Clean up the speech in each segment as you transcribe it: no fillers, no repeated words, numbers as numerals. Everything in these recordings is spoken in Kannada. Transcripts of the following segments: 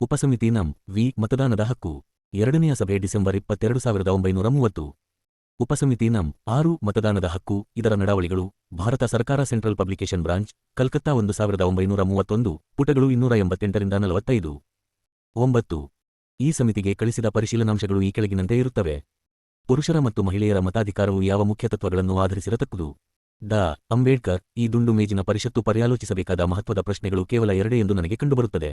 ಉಪಸಮಿತಿ ನಂ. ವಿ. ಮತದಾನದ ಹಕ್ಕು. ಎರಡನೆಯ ಸಭೆ ಡಿಸೆಂಬರ್ 22, 1930. ಉಪಸಮಿತಿ ನಂ. 6. ಮತದಾನದ ಹಕ್ಕು, ಇದರ ನಡಾವಳಿಗಳು. ಭಾರತ ಸರ್ಕಾರ ಸೆಂಟ್ರಲ್ ಪಬ್ಲಿಕೇಶನ್ ಬ್ರಾಂಚ್, ಕಲ್ಕತ್ತಾ 1931, ಪುಟಗಳು 288-45. 9. ಈ ಸಮಿತಿಗೆ ಕಳಿಸಿದ ಪರಿಶೀಲನಾಂಶಗಳು ಈ ಕೆಳಗಿನಂತೆ ಇರುತ್ತವೆ. ಪುರುಷರ ಮತ್ತು ಮಹಿಳೆಯರ ಮತಾಧಿಕಾರವು ಯಾವ ಮುಖ್ಯ ತತ್ವಗಳನ್ನು ಆಧರಿಸಿರತಕ್ಕುದು? ಡಾ. ಅಂಬೇಡ್ಕರ್. ಈ ದುಂಡು ಮೇಜಿನ ಪರಿಷತ್ತು ಪರ್ಯಾಲೋಚಿಸಬೇಕಾದ ಮಹತ್ವದ ಪ್ರಶ್ನೆಗಳು ಕೇವಲ ಎರಡೇ ಎಂದು ನನಗೆ ಕಂಡುಬರುತ್ತದೆ.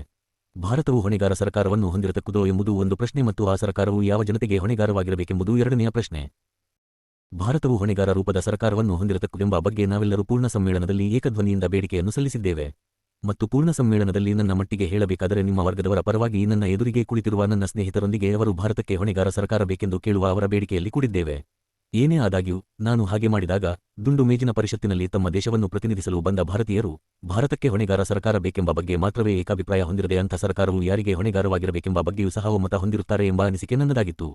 ಭಾರತವು ಹೊಣೆಗಾರ ಸರ್ಕಾರವನ್ನು ಹೊಂದಿರತಕ್ಕುದೋ ಎಂಬುದು ಒಂದು ಪ್ರಶ್ನೆ ಮತ್ತು ಆ ಸರ್ಕಾರವು ಯಾವ ಜನತೆಗೆ ಹೊಣೆಗಾರವಾಗಿರಬೇಕೆಂಬುದು ಎರಡನೆಯ ಪ್ರಶ್ನೆ. ಭಾರತವು ಹೊಣೆಗಾರ ರೂಪದ ಸರ್ಕಾರವನ್ನು ಹೊಂದಿರತಕ್ಕುದೆಂಬ ಬಗ್ಗೆ ನಾವೆಲ್ಲರೂ ಪೂರ್ಣ ಸಮ್ಮೇಳನದಲ್ಲಿ ಏಕಧ್ವನಿಯಿಂದ ಬೇಡಿಕೆಯನ್ನು ಸಲ್ಲಿಸಿದ್ದೇವೆ. ಮತ್ತು ಪೂರ್ಣ ಸಮ್ಮೇಳನದಲ್ಲಿ ನನ್ನ ಮಟ್ಟಿಗೆ ಹೇಳಬೇಕಾದರೆ ನಿಮ್ಮ ವರ್ಗದವರ ಪರವಾಗಿ ನನ್ನ ಎದುರಿಗೆ ಕುಳಿತಿರುವ ನನ್ನ ಸ್ನೇಹಿತರೊಂದಿಗೆ ಅವರು ಭಾರತಕ್ಕೆ ಹೊಣೆಗಾರ ಸರ್ಕಾರ ಬೇಕೆಂದು ಕೇಳುವ ಅವರ ಬೇಡಿಕೆಯಲ್ಲಿ ಕೂಡಿದ್ದೇವೆ. ಏನೇ ಆದಾಗ್ಯೂ ನಾನು ಹಾಗೆ ಮಾಡಿದಾಗ ದುಂಡು ಮೇಜಿನ ಪರಿಷತ್ತಿನಲ್ಲಿ ತಮ್ಮ ದೇಶವನ್ನು ಪ್ರತಿನಿಧಿಸಲು ಬಂದ ಭಾರತೀಯರು ಭಾರತಕ್ಕೆ ಹೊಣೆಗಾರ ಸರ್ಕಾರ ಬೇಕೆಂಬ ಬಗ್ಗೆ ಮಾತ್ರವೇ ಏಕಾಭಿಪ್ರಾಯ ಹೊಂದಿರದೆ ಅಂಥ ಸರ್ಕಾರವು ಯಾರಿಗೆ ಹೊಣೆಗಾರವಾಗಿರಬೇಕೆಂಬ ಬಗ್ಗೆಯೂ ಸಹ ಒಮ್ಮತ ಹೊಂದಿರುತ್ತಾರೆ ಎಂಬ ಅನಿಸಿಕೆ ನನ್ನದಾಗಿತ್ತು.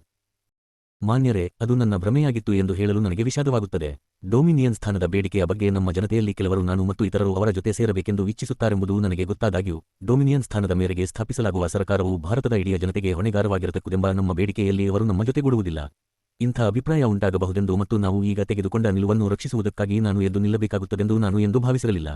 ಮಾನ್ಯರೇ, ಅದು ನನ್ನ ಭ್ರಮೆಯಾಗಿತ್ತು ಎಂದು ಹೇಳಲು ನನಗೆ ವಿಷಾದವಾಗುತ್ತದೆ. ಡೊಮಿನಿಯನ್ ಸ್ಥಾನದ ಬೇಡಿಕೆಯ ಬಗ್ಗೆ ನಮ್ಮ ಜನತೆಯಲ್ಲಿ ಕೆಲವರು ನಾನು ಮತ್ತು ಇತರರು ಅವರ ಜೊತೆ ಸೇರಬೇಕೆಂದು ಇಚ್ಛಿಸುತ್ತಾರೆಂಬುದು ನನಗೆ ಗೊತ್ತಾದಾಗ್ಯೂ ಡೊಮಿನಿಯನ್ ಸ್ಥಾನದ ಮೇರೆಗೆ ಸ್ಥಾಪಿಸಲಾಗುವ ಸರ್ಕಾರವು ಭಾರತದ ಇಡೀ ಜನತೆಗೆ ಹೊಣೆಗಾರವಾಗಿರತಕ್ಕುದೆಂಬ ನಮ್ಮ ಬೇಡಿಕೆಯಲ್ಲಿ ಅವರು ನಮ್ಮ ಜೊತೆಗೂಡುವುದಿಲ್ಲ. ಇಂಥ ಅಭಿಪ್ರಾಯ ಉಂಟಾಗಬಹುದೆಂದು ಮತ್ತು ನಾವು ಈಗ ತೆಗೆದುಕೊಂಡ ನಿಲುವನ್ನು ರಕ್ಷಿಸುವುದಕ್ಕಾಗಿ ನಾನು ಎದ್ದು ನಿಲ್ಲಬೇಕಾಗುತ್ತದೆಂದು ನಾನು ಎಂದೂ ಭಾವಿಸಿರಲಿಲ್ಲ.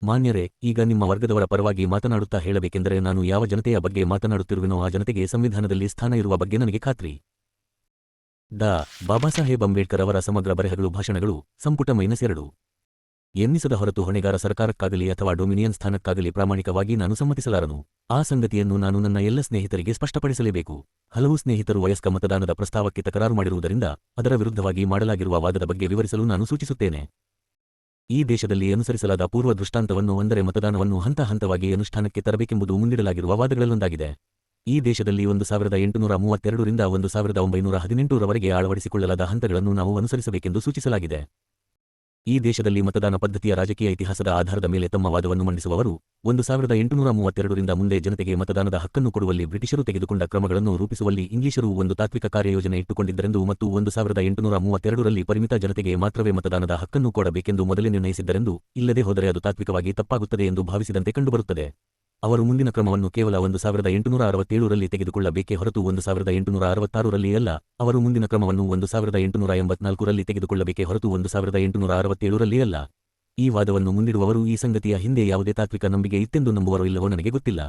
ಮಾನ್ಯರೇ, ಈಗ ನಿಮ್ಮ ವರ್ಗದವರ ಪರವಾಗಿ ಮಾತನಾಡುತ್ತಾ ಹೇಳಬೇಕೆಂದರೆ ನಾನು ಯಾವ ಜನತೆಯ ಬಗ್ಗೆ ಮಾತನಾಡುತ್ತಿರುವೆನೋ ಆ ಜನತೆಗೆ ಸಂವಿಧಾನದಲ್ಲಿ ಸ್ಥಾನ ಇರುವ ಬಗ್ಗೆ ನನಗೆ ಖಾತ್ರಿ. ಡಾ. ಬಾಬಾಸಾಹೇಬ್ ಅಂಬೇಡ್ಕರ್ ಅವರ ಸಮಗ್ರ ಬರೆಹಗಳು ಭಾಷಣಗಳು, ಸಂಪುಟ -2. ಎನ್ನಿಸದ ಹೊರತು ಹೊಣೆಗಾರ ಸರ್ಕಾರಕ್ಕಾಗಲಿ ಅಥವಾ ಡೊಮಿನಿಯನ್ ಸ್ಥಾನಕ್ಕಾಗಲಿ ಪ್ರಾಮಾಣಿಕವಾಗಿ ನಾನು ಸಮ್ಮತಿಸಲಾರನು. ಆ ಸಂಗತಿಯನ್ನು ನಾನು ನನ್ನ ಎಲ್ಲ ಸ್ನೇಹಿತರಿಗೆ ಸ್ಪಷ್ಟಪಡಿಸಲೇಬೇಕು. ಹಲವು ಸ್ನೇಹಿತರು ವಯಸ್ಕ ಮತದಾನದ ಪ್ರಸ್ತಾವಕ್ಕೆ ತಕರಾರು ಮಾಡಿರುವುದರಿಂದ ಅದರ ವಿರುದ್ಧವಾಗಿ ಮಾಡಲಾಗಿರುವ ವಾದದ ಬಗ್ಗೆ ವಿವರಿಸಲು ನಾನು ಸೂಚಿಸುತ್ತೇನೆ. ಈ ದೇಶದಲ್ಲಿ ಅನುಸರಿಸಲಾದ ಪೂರ್ವ ದೃಷ್ಟಾಂತವನ್ನು ಅಂದರೆ ಮತದಾನವನ್ನು ಹಂತ ಹಂತವಾಗಿ ಅನುಷ್ಠಾನಕ್ಕೆ ತರಬೇಕೆಂಬುದು ಮುಂದಿಡಲಾಗಿರುವ ವಾದಗಳಲ್ಲೊಂದಾಗಿದೆ. ಈ ದೇಶದಲ್ಲಿ 1832 ರಿಂದ 1918 ರವರೆಗೆ ಅಳವಡಿಸಿಕೊಳ್ಳಲಾದ ಹಂತಗಳನ್ನು ನಾವು ಅನುಸರಿಸಬೇಕೆಂದು ಸೂಚಿಸಲಾಗಿದೆ. ಈ ದೇಶದಲ್ಲಿ ಮತದಾನ ಪದ್ಧತಿಯ ರಾಜಕೀಯ ಇತಿಹಾಸದ ಆಧಾರದ ಮೇಲೆ ತಮ್ಮ ವಾದವನ್ನು ಮಂಡಿಸುವವರು 1832 ರಿಂದ ಮುಂದೆ ಜನತೆಗೆ ಮತದಾನದ ಹಕ್ಕನ್ನು ಕೊಡುವಲ್ಲಿ ಬ್ರಿಟಿಷರು ತೆಗೆದುಕೊಂಡ ಕ್ರಮಗಳನ್ನು ರೂಪಿಸುವಲ್ಲಿ ಇಂಗ್ಲಿಷರು ಒಂದು ತಾತ್ವಿಕ ಕಾರ್ಯಯೋಜನೆ ಇಟ್ಟುಕೊಂಡಿದ್ದರೆಂದು ಮತ್ತು 1832 ರಲ್ಲಿ ಪರಿಮಿತ ಜನತೆಗೆ ಮಾತ್ರವೇ ಮತದಾನದ ಹಕ್ಕನ್ನು ಕೊಡಬೇಕೆಂದು ಮೊದಲೇ ನಿರ್ಣಯಿಸಿದ್ದರೆಂದು, ಇಲ್ಲದೆ ಹೋದರೆ ಅದು ತಾತ್ವಿಕವಾಗಿ ತಪ್ಪಾಗುತ್ತದೆ ಎಂದು ಭಾವಿಸಿದಂತೆ ಕಂಡುಬರುತ್ತದೆ. ಅವರು ಮುಂದಿನ ಕ್ರಮವನ್ನು ಕೇವಲ 1867 ರಲ್ಲಿ ತೆಗೆದುಕೊಳ್ಳಬೇಕೇ ಹೊರತು 1866 ರಲ್ಲಿ ಅಲ್ಲ. ಅವರು ಮುಂದಿನ ಕ್ರಮವನ್ನು 1884 ರಲ್ಲಿ ತೆಗೆದುಕೊಳ್ಳಬೇಕೇ ಹೊರತು 1867 ರಲ್ಲಿ ಅಲ್ಲ. ಈ ವಾದವನ್ನು ಮುಂದಿಡುವವರು ಈ ಸಂಗತಿಯ ಹಿಂದೆ ಯಾವುದೇ ತಾತ್ವಿಕ ನಂಬಿಕೆ ಇತ್ತೆಂದು ನಂಬುವರೋ ಇಲ್ಲವೋ ನನಗೆ ಗೊತ್ತಿಲ್ಲ.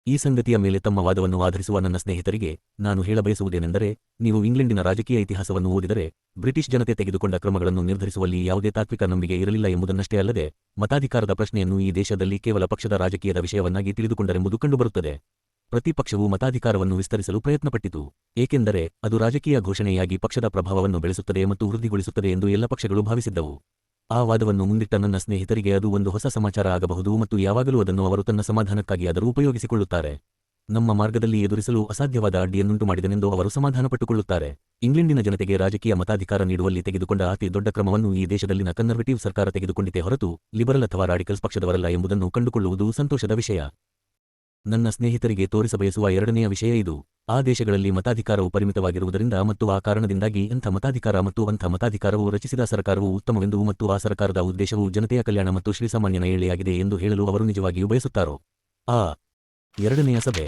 ಈ ಸಂಗತಿಯ ಮೇಲೆ ತಮ್ಮ ವಾದವನ್ನು ಆಧರಿಸುವ ನನ್ನ ಸ್ನೇಹಿತರಿಗೆ ನಾನು ಹೇಳಬಯಸುವುದೇನೆಂದರೆ, ನೀವು ಇಂಗ್ಲೆಂಡಿನ ರಾಜಕೀಯ ಇತಿಹಾಸವನ್ನು ಓದಿದರೆ ಬ್ರಿಟಿಷ್ ಜನತೆ ತೆಗೆದುಕೊಂಡ ಕ್ರಮಗಳನ್ನು ನಿರ್ಧರಿಸುವಲ್ಲಿ ಯಾವುದೇ ತಾತ್ವಿಕ ನಂಬಿಕೆ ಇರಲಿಲ್ಲ ಎಂಬುದನ್ನಷ್ಟೇ ಅಲ್ಲದೆ ಮತಾಧಿಕಾರದ ಪ್ರಶ್ನೆಯನ್ನು ಈ ದೇಶದಲ್ಲಿ ಕೇವಲ ಪಕ್ಷದ ರಾಜಕೀಯದ ವಿಷಯವನ್ನಾಗಿ ತಿಳಿದುಕೊಂಡರೆಂಬುದು ಕಂಡುಬರುತ್ತದೆ. ಪ್ರತಿಪಕ್ಷವು ಮತಾಧಿಕಾರವನ್ನು ವಿಸ್ತರಿಸಲು ಪ್ರಯತ್ನಪಟ್ಟಿತು, ಏಕೆಂದರೆ ಅದು ರಾಜಕೀಯ ಘೋಷಣೆಯಾಗಿ ಪಕ್ಷದ ಪ್ರಭಾವವನ್ನು ಬೆಳೆಸುತ್ತದೆ ಮತ್ತು ವೃದ್ಧಿಗೊಳಿಸುತ್ತದೆ ಎಂದು ಎಲ್ಲ ಪಕ್ಷಗಳು ಭಾವಿಸಿದ್ದವು. ಆ ವಾದವನ್ನು ಮುಂದಿಟ್ಟ ನನ್ನ ಸ್ನೇಹಿತರಿಗೆ ಅದು ಒಂದು ಹೊಸ ಸಮಾಚಾರ ಆಗಬಹುದು ಮತ್ತು ಯಾವಾಗಲೂ ಅದನ್ನು ಅವರು ತನ್ನ ಸಮಾಧಾನಕ್ಕಾಗಿಯಾದರೂ ಉಪಯೋಗಿಸಿಕೊಳ್ಳುತ್ತಾರೆ. ನಮ್ಮ ಮಾರ್ಗದಲ್ಲಿ ಎದುರಿಸಲು ಅಸಾಧ್ಯವಾದ ಅಡ್ಡಿಯನ್ನುಂಟು ಮಾಡಿದನೆಂದು ಅವರು ಸಮಾಧಾನಪಟ್ಟುಕೊಳ್ಳುತ್ತಾರೆ. ಇಂಗ್ಲೆಂಡಿನ ಜನತೆಗೆ ರಾಜಕೀಯ ಮತಾಧಿಕಾರ ನೀಡುವಲ್ಲಿ ತೆಗೆದುಕೊಂಡ ಅತಿ ದೊಡ್ಡ ಕ್ರಮವನ್ನು ಈ ದೇಶದಲ್ಲಿನ ಕನ್ಸರ್ವೇಟಿವ್ ಸರ್ಕಾರ ತೆಗೆದುಕೊಂಡಿತೇ ಹೊರತು ಲಿಬರಲ್ ಅಥವಾ ರಾಡಿಕಲ್ಸ್ ಪಕ್ಷದವರಲ್ಲ ಎಂಬುದನ್ನು ಕಂಡುಕೊಳ್ಳುವುದು ಸಂತೋಷದ ವಿಷಯ. ನನ್ನ ಸ್ನೇಹಿತರಿಗೆ ತೋರಿಸಬಯಸುವ ಎರಡನೆಯ ವಿಷಯ ಇದು. ಆ ದೇಶಗಳಲ್ಲಿ ಮತಾಧಿಕಾರವು ಪರಿಮಿತವಾಗಿರುವುದರಿಂದ ಮತ್ತು ಆ ಕಾರಣದಿಂದಾಗಿ ಅಂಥ ಮತಾಧಿಕಾರ ಮತ್ತು ಅಂಥ ಮತಾಧಿಕಾರವು ರಚಿಸಿದ ಸರ್ಕಾರವು ಉತ್ತಮವೆಂದು ಮತ್ತು ಆ ಸರ್ಕಾರದ ಉದ್ದೇಶವು ಜನತೆಯ ಕಲ್ಯಾಣ ಮತ್ತು ಶ್ರೀಸಾಮಾನ್ಯನ ಏಳಿಗೆಯಾಗಿದೆ ಎಂದು ಹೇಳಲು ಅವರು ನಿಜವಾಗಿಯೂ ಬಯಸುತ್ತಾರೋ? ಆ ಎರಡನೆಯ ಸಭೆ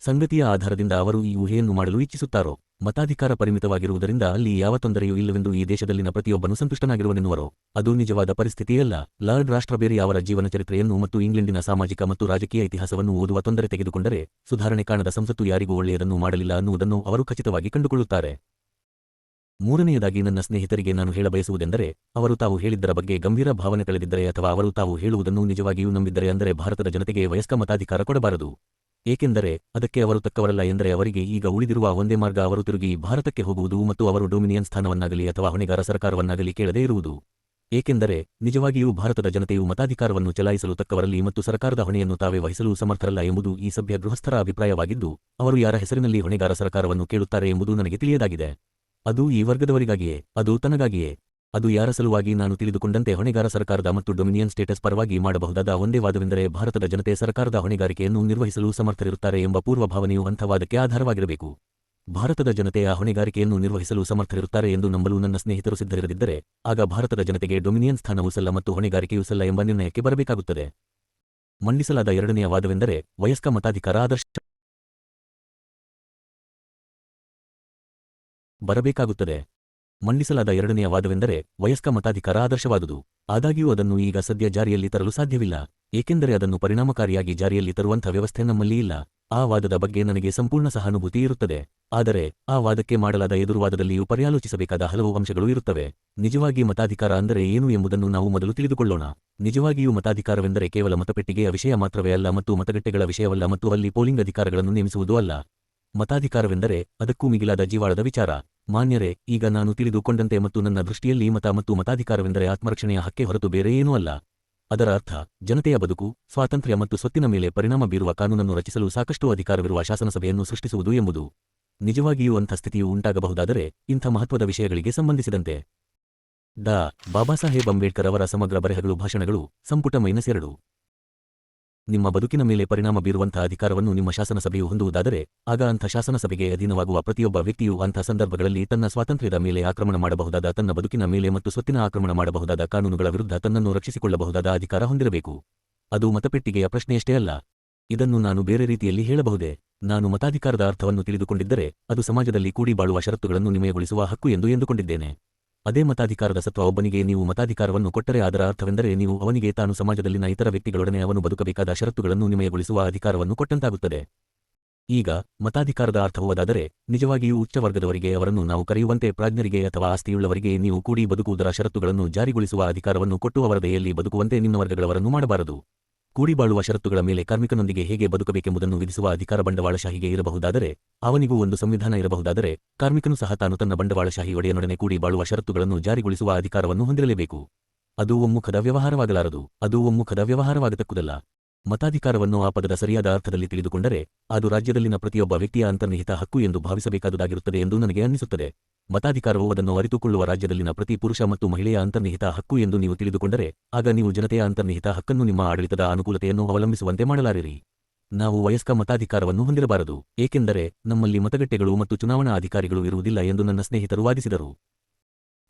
ಸಂಗತಿಯ ಆಧಾರದಿಂದ ಅವರು ಈ ಊಹೆಯನ್ನು ಮಾಡಲು ಇಚ್ಛಿಸುತ್ತಾರೋ? ಮತಾಧಿಕಾರ ಪರಿಮಿತವಾಗಿರುವುದರಿಂದ ಅಲ್ಲಿ ಯಾವ ತೊಂದರೆಯೂ ಇಲ್ಲವೆಂದು ಈ ದೇಶದಲ್ಲಿನ ಪ್ರತಿಯೊಬ್ಬನು ಸಂತುಷ್ಟನಾಗಿರುವನೆನ್ನುವರೋ? ಅದು ನಿಜವಾದ ಪರಿಸ್ಥಿತಿಯಲ್ಲ. ಲಾರ್ಡ್ ರಾಷ್ಟ್ರಬೇರಿ ಅವರ ಜೀವನ ಚರಿತ್ರೆಯನ್ನು ಮತ್ತು ಇಂಗ್ಲೆಂಡಿನ ಸಾಮಾಜಿಕ ಮತ್ತು ರಾಜಕೀಯ ಇತಿಹಾಸವನ್ನು ಓದುವ ತೊಂದರೆ ತೆಗೆದುಕೊಂಡರೆ ಸುಧಾರಣೆ ಕಾಣದ ಸಂಸತ್ತು ಯಾರಿಗೂ ಒಳ್ಳೆಯದನ್ನು ಮಾಡಲಿಲ್ಲ ಅನ್ನುವುದನ್ನು ಅವರು ಖಚಿತವಾಗಿ ಕಂಡುಕೊಳ್ಳುತ್ತಾರೆ. ಮೂರನೆಯದಾಗಿ ನನ್ನ ಸ್ನೇಹಿತರಿಗೆ ನಾನು ಹೇಳಬಯಸುವುದೆಂದರೆ, ಅವರು ತಾವು ಹೇಳಿದ್ದರ ಬಗ್ಗೆ ಗಂಭೀರ ಭಾವನೆ ಕಳೆದಿದ್ದರೆ ಅಥವಾ ಅವರು ತಾವು ಹೇಳುವುದನ್ನು ನಿಜವಾಗಿಯೂ ನಂಬಿದ್ದರೆ ಅಂದರೆ ಭಾರತದ ಜನತೆಗೆ ವಯಸ್ಕ ಮತಾಧಿಕಾರ ಕೊಡಬಾರದು. ಏಕೆಂದರೆ ಅದಕ್ಕೆ ಅವರು ತಕ್ಕವರಲ್ಲ ಎಂದರೆ ಅವರಿಗೆ ಈಗ ಉಳಿದಿರುವ ಒಂದೇ ಮಾರ್ಗ ಅವರು ತಿರುಗಿ ಭಾರತಕ್ಕೆ ಹೋಗುವುದು ಮತ್ತು ಅವರು ಡೊಮಿನಿಯನ್ ಸ್ಥಾನವನ್ನಾಗಲಿ ಅಥವಾ ಹೊಣೆಗಾರ ಸರ್ಕಾರವನ್ನಾಗಲಿ ಕೇಳದೇ ಇರುವುದು. ಏಕೆಂದರೆ ನಿಜವಾಗಿಯೂ ಭಾರತದ ಜನತೆಯು ಮತಾಧಿಕಾರವನ್ನು ಚಲಾಯಿಸಲು ತಕ್ಕವರಲ್ಲಿ ಮತ್ತು ಸರ್ಕಾರದ ಹೊಣೆಯನ್ನು ತಾವೇ ವಹಿಸಲು ಸಮರ್ಥರಲ್ಲ ಎಂಬುದು ಈ ಸಭ್ಯ ಗೃಹಸ್ಥರ ಅಭಿಪ್ರಾಯವಾಗಿದ್ದು, ಅವರು ಯಾರ ಹೆಸರಿನಲ್ಲಿ ಹೊಣೆಗಾರ ಸರ್ಕಾರವನ್ನು ಕೇಳುತ್ತಾರೆ ಎಂಬುದು ನನಗೆ ತಿಳಿಯದಾಗಿದೆ. ಅದು ಈ ವರ್ಗದವರಿಗಾಗಿಯೇ? ಅದು ತನಗಾಗಿಯೇ? ಅದು ಯಾರ ಸಲುವಾಗಿ? ನಾನು ತಿಳಿದುಕೊಂಡಂತೆ ಹೊಣೆಗಾರ ಸರ್ಕಾರದ ಮತ್ತು ಡೊಮಿನಿಯನ್ ಸ್ಟೇಟಸ್ ಪರವಾಗಿ ಮಾಡಬಹುದಾದ ಒಂದೇ ವಾದವೆಂದರೆ ಭಾರತದ ಜನತೆ ಸರ್ಕಾರದ ಹೊಣೆಗಾರಿಕೆಯನ್ನು ನಿರ್ವಹಿಸಲು ಸಮರ್ಥರಿರುತ್ತಾರೆ ಎಂಬ ಪೂರ್ವಭಾವನೆಯು ಅಂಥ ವಾದಕ್ಕೆ ಆಧಾರವಾಗಿರಬೇಕು. ಭಾರತದ ಜನತೆ ಆ ಹೊಣೆಗಾರಿಕೆಯನ್ನು ನಿರ್ವಹಿಸಲು ಸಮರ್ಥರಿರುತ್ತಾರೆ ಎಂದು ನಂಬಲು ನನ್ನ ಸ್ನೇಹಿತರು ಸಿದ್ಧರಿರದಿದ್ದರೆ ಆಗ ಭಾರತದ ಜನತೆಗೆ ಡೊಮಿನಿಯನ್ ಸ್ಥಾನವೂ ಸಲ್ಲ ಮತ್ತು ಹೊಣೆಗಾರಿಕೆಯೂ ಸಲ್ಲ ಎಂಬ ನಿರ್ಣಯಕ್ಕೆ ಬರಬೇಕಾಗುತ್ತದೆ. ಮಂಡಿಸಲಾದ ಎರಡನೆಯ ವಾದವೆಂದರೆ ವಯಸ್ಕ ಮತಾಧಿಕಾರ ಆದರ್ಶ ಬರಬೇಕಾಗುತ್ತದೆ. ಮಂಡಿಸಲಾದ ಎರಡನೆಯ ವಾದವೆಂದರೆ ವಯಸ್ಕ ಮತಾಧಿಕಾರ ಆದರ್ಶವಾದುದು. ಆದಾಗ್ಯೂ ಅದನ್ನು ಈಗ ಸದ್ಯ ಜಾರಿಯಲ್ಲಿ ತರಲು ಸಾಧ್ಯವಿಲ್ಲ, ಏಕೆಂದರೆ ಅದನ್ನು ಪರಿಣಾಮಕಾರಿಯಾಗಿ ಜಾರಿಯಲ್ಲಿ ತರುವಂಥ ವ್ಯವಸ್ಥೆ ನಮ್ಮಲ್ಲಿ ಇಲ್ಲ. ಆ ವಾದದ ಬಗ್ಗೆ ನನಗೆ ಸಂಪೂರ್ಣ ಸಹಾನುಭೂತಿ ಇರುತ್ತದೆ. ಆದರೆ ಆ ವಾದಕ್ಕೆ ಮಾಡಲಾದ ಎದುರುವಾದದಲ್ಲಿಯೂ ಪರ್ಯಾಲೋಚಿಸಬೇಕಾದ ಹಲವು ಅಂಶಗಳು ಇರುತ್ತವೆ. ನಿಜವಾಗಿ ಮತಾಧಿಕಾರ ಅಂದರೆ ಏನು ಎಂಬುದನ್ನು ನಾವು ಮೊದಲು ತಿಳಿದುಕೊಳ್ಳೋಣ. ನಿಜವಾಗಿಯೂ ಮತಾಧಿಕಾರವೆಂದರೆ ಕೇವಲ ಮತಪೆಟ್ಟಿಗೆಯ ವಿಷಯ ಮಾತ್ರವೇ ಅಲ್ಲ ಮತ್ತು ಮತಗಟ್ಟೆಗಳ ವಿಷಯವಲ್ಲ ಮತ್ತು ಅಲ್ಲಿ ಪೋಲಿಂಗ್ ಅಧಿಕಾರಗಳನ್ನು ನೇಮಿಸುವುದೂ ಅಲ್ಲ. ಮತಾಧಿಕಾರವೆಂದರೆ ಅದಕ್ಕೂ ಮಿಗಿಲಾದ ಜೀವಾಳದ ವಿಚಾರ. ಮಾನ್ಯರೇ, ಈಗ ನಾನು ತಿಳಿದುಕೊಂಡಂತೆ ಮತ್ತು ನನ್ನ ದೃಷ್ಟಿಯಲ್ಲಿ ಮತ ಮತ್ತು ಮತಾಧಿಕಾರವೆಂದರೆ ಆತ್ಮರಕ್ಷಣೆಯ ಹಕ್ಕೆ ಹೊರತು ಬೇರೆ ಏನೂ ಅಲ್ಲ. ಅದರ ಅರ್ಥ ಜನತೆಯ ಬದುಕು, ಸ್ವಾತಂತ್ರ್ಯ ಮತ್ತು ಸ್ವತ್ತಿನ ಮೇಲೆ ಪರಿಣಾಮ ಬೀರುವ ಕಾನೂನನ್ನು ರಚಿಸಲು ಸಾಕಷ್ಟು ಅಧಿಕಾರವಿರುವ ಶಾಸನಸಭೆಯನ್ನು ಸೃಷ್ಟಿಸುವುದು ಎಂಬುದು. ನಿಜವಾಗಿಯೂ ಅಂಥ ಸ್ಥಿತಿಯು ಉಂಟಾಗಬಹುದಾದರೆ ಇಂಥ ಮಹತ್ವದ ವಿಷಯಗಳಿಗೆ ಸಂಬಂಧಿಸಿದಂತೆ ಡಾ. ಬಾಬಾಸಾಹೇಬ್ ಅಂಬೇಡ್ಕರ್ ಅವರ ಸಮಗ್ರ ಬರೆಹಗಳು ಭಾಷಣಗಳು ಸಂಪುಟ -2 ನಿಮ್ಮ ಬದುಕಿನ ಮೇಲೆ ಪರಿಣಾಮ ಬೀರುವಂಥ ಅಧಿಕಾರವನ್ನು ನಿಮ್ಮ ಶಾಸನಸಭೆಯು ಹೊಂದುವುದಾದರೆ ಆಗ ಅಂಥ ಶಾಸನಸಭೆಗೆ ಅಧೀನವಾಗುವ ಪ್ರತಿಯೊಬ್ಬ ವ್ಯಕ್ತಿಯು ಅಂಥ ಸಂದರ್ಭಗಳಲ್ಲಿ ತನ್ನ ಸ್ವಾತಂತ್ರ್ಯದ ಮೇಲೆ ಆಕ್ರಮಣ ಮಾಡಬಹುದಾದ, ತನ್ನ ಬದುಕಿನ ಮೇಲೆ ಮತ್ತು ಸ್ವತ್ತಿನ ಆಕ್ರಮಣ ಮಾಡಬಹುದಾದ ಕಾನೂನುಗಳ ವಿರುದ್ಧ ತನ್ನನ್ನು ರಕ್ಷಿಸಿಕೊಳ್ಳಬಹುದಾದ ಅಧಿಕಾರ ಹೊಂದಿರಬೇಕು. ಅದು ಮತಪೆಟ್ಟಿಗೆಯ ಪ್ರಶ್ನೆಯಷ್ಟೇ ಅಲ್ಲ. ಇದನ್ನು ನಾನು ಬೇರೆ ರೀತಿಯಲ್ಲಿ ಹೇಳಬಹುದೇ? ನಾನು ಮತಾಧಿಕಾರದ ಅರ್ಥವನ್ನು ತಿಳಿದುಕೊಂಡಿದ್ದರೆ ಅದು ಸಮಾಜದಲ್ಲಿ ಕೂಡಿ ಬಾಳುವ ಷರತ್ತುಗಳನ್ನು ನಿಮಯಗೊಳಿಸುವ ಹಕ್ಕು ಎಂದು ಎಂದುಕೊಂಡಿದ್ದೇನೆ. ಅದೇ ಮತಾಧಿಕಾರದ ಸತ್ವ. ಒಬ್ಬನಿಗೆ ನೀವು ಮತಾಧಿಕಾರವನ್ನು ಕೊಟ್ಟರೆ ಅದರ ಅರ್ಥವೆಂದರೆ ನೀವು ಅವನಿಗೆ ತಾನು ಸಮಾಜದಲ್ಲಿನ ಇತರ ವ್ಯಕ್ತಿಗಳೊಡನೆ ಅವನು ಬದುಕಬೇಕಾದ ಷರತ್ತುಗಳನ್ನು ನಿಮಯಗೊಳಿಸುವ ಅಧಿಕಾರವನ್ನು ಕೊಟ್ಟಂತಾಗುತ್ತದೆ. ಈಗ ಮತಾಧಿಕಾರದ ಅರ್ಥವು ಅದಾದರೆ ನಿಜವಾಗಿಯೂ ಉಚ್ಚ ವರ್ಗದವರಿಗೆ, ಅವರನ್ನು ನಾವು ಕರೆಯುವಂತೆ ಪ್ರಾಜ್ಞರಿಗೆ ಅಥವಾ ಆಸ್ತಿಯುಳ್ಳವರಿಗೆ ನೀವು ಕೂಡಿ ಬದುಕುವುದರ ಷರತ್ತುಗಳನ್ನು ಜಾರಿಗೊಳಿಸುವ ಅಧಿಕಾರವನ್ನು ಕೊಟ್ಟು ಅವರ ದಯೆಯಲ್ಲಿ ಬದುಕುವಂತೆ ನಿನ್ನ ವರ್ಗಗಳವರನ್ನು ಮಾಡಬಾರದು. ಕೂಡಿಬಾಳುವ ಷರತ್ತುಗಳ ಮೇಲೆ ಕಾರ್ಮಿಕನೊಂದಿಗೆ ಹೇಗೆ ಬದುಕಬೇಕೆಂಬುದನ್ನು ವಿಧಿಸುವ ಅಧಿಕಾರ ಬಂಡವಾಳಶಾಹಿಗೆ ಇರಬಹುದಾದರೆ, ಅವನಿಗೂ ಒಂದು ಸಂವಿಧಾನ ಇರಬಹುದಾದರೆ, ಕಾರ್ಮಿಕನು ಸಹ ತಾನು ತನ್ನ ಬಂಡವಾಳಶಾಹಿ ಒಡೆಯನೊಡನೆ ಕೂಡಿ ಬಾಳುವ ಷರತ್ತುಗಳನ್ನು ಜಾರಿಗೊಳಿಸುವ ಅಧಿಕಾರವನ್ನು ಹೊಂದಿರಲೇಬೇಕು. ಅದು ಒಮ್ಮುಖದ ವ್ಯವಹಾರವಾಗಲಾರದು, ಅದು ಒಮ್ಮುಖದ ವ್ಯವಹಾರವಾಗತಕ್ಕುದಲ್ಲ. ಮತಾಧಿಕಾರವನ್ನು ಆ ಪದದ ಸರಿಯಾದ ಅರ್ಥದಲ್ಲಿ ತಿಳಿದುಕೊಂಡರೆ ಅದು ರಾಜ್ಯದಲ್ಲಿನ ಪ್ರತಿಯೊಬ್ಬ ವ್ಯಕ್ತಿಯ ಅಂತರ್ನಿಹಿತ ಹಕ್ಕು ಎಂದು ಭಾವಿಸಬೇಕಾದುದಾಗಿರುತ್ತದೆ ಎಂದು ನನಗೆ ಅನ್ನಿಸುತ್ತದೆ. ಮತಾಧಿಕಾರವು ಅದನ್ನು ಅರಿತುಕೊಳ್ಳುವ ರಾಜ್ಯದಲ್ಲಿನ ಪ್ರತಿ ಪುರುಷ ಮತ್ತು ಮಹಿಳೆಯ ಅಂತರ್ನಿಹಿತ ಹಕ್ಕು ಎಂದು ನೀವು ತಿಳಿದುಕೊಂಡರೆ ಆಗ ನೀವು ಜನತೆಯ ಅಂತರ್ನಿಹಿತ ಹಕ್ಕನ್ನು ನಿಮ್ಮ ಆಡಳಿತದ ಅನುಕೂಲತೆಯನ್ನು ಅವಲಂಬಿಸುವಂತೆ ಮಾಡಲಾರಿರಿ. ನಾವು ವಯಸ್ಕ ಮತಾಧಿಕಾರವನ್ನು ಹೊಂದಿರಬಾರದು, ಏಕೆಂದರೆ ನಮ್ಮಲ್ಲಿ ಮತಗಟ್ಟೆಗಳು ಮತ್ತು ಚುನಾವಣಾ ಅಧಿಕಾರಿಗಳು ಇರುವುದಿಲ್ಲ ಎಂದು ನನ್ನ ಸ್ನೇಹಿತರು ವಾದಿಸಿದರು.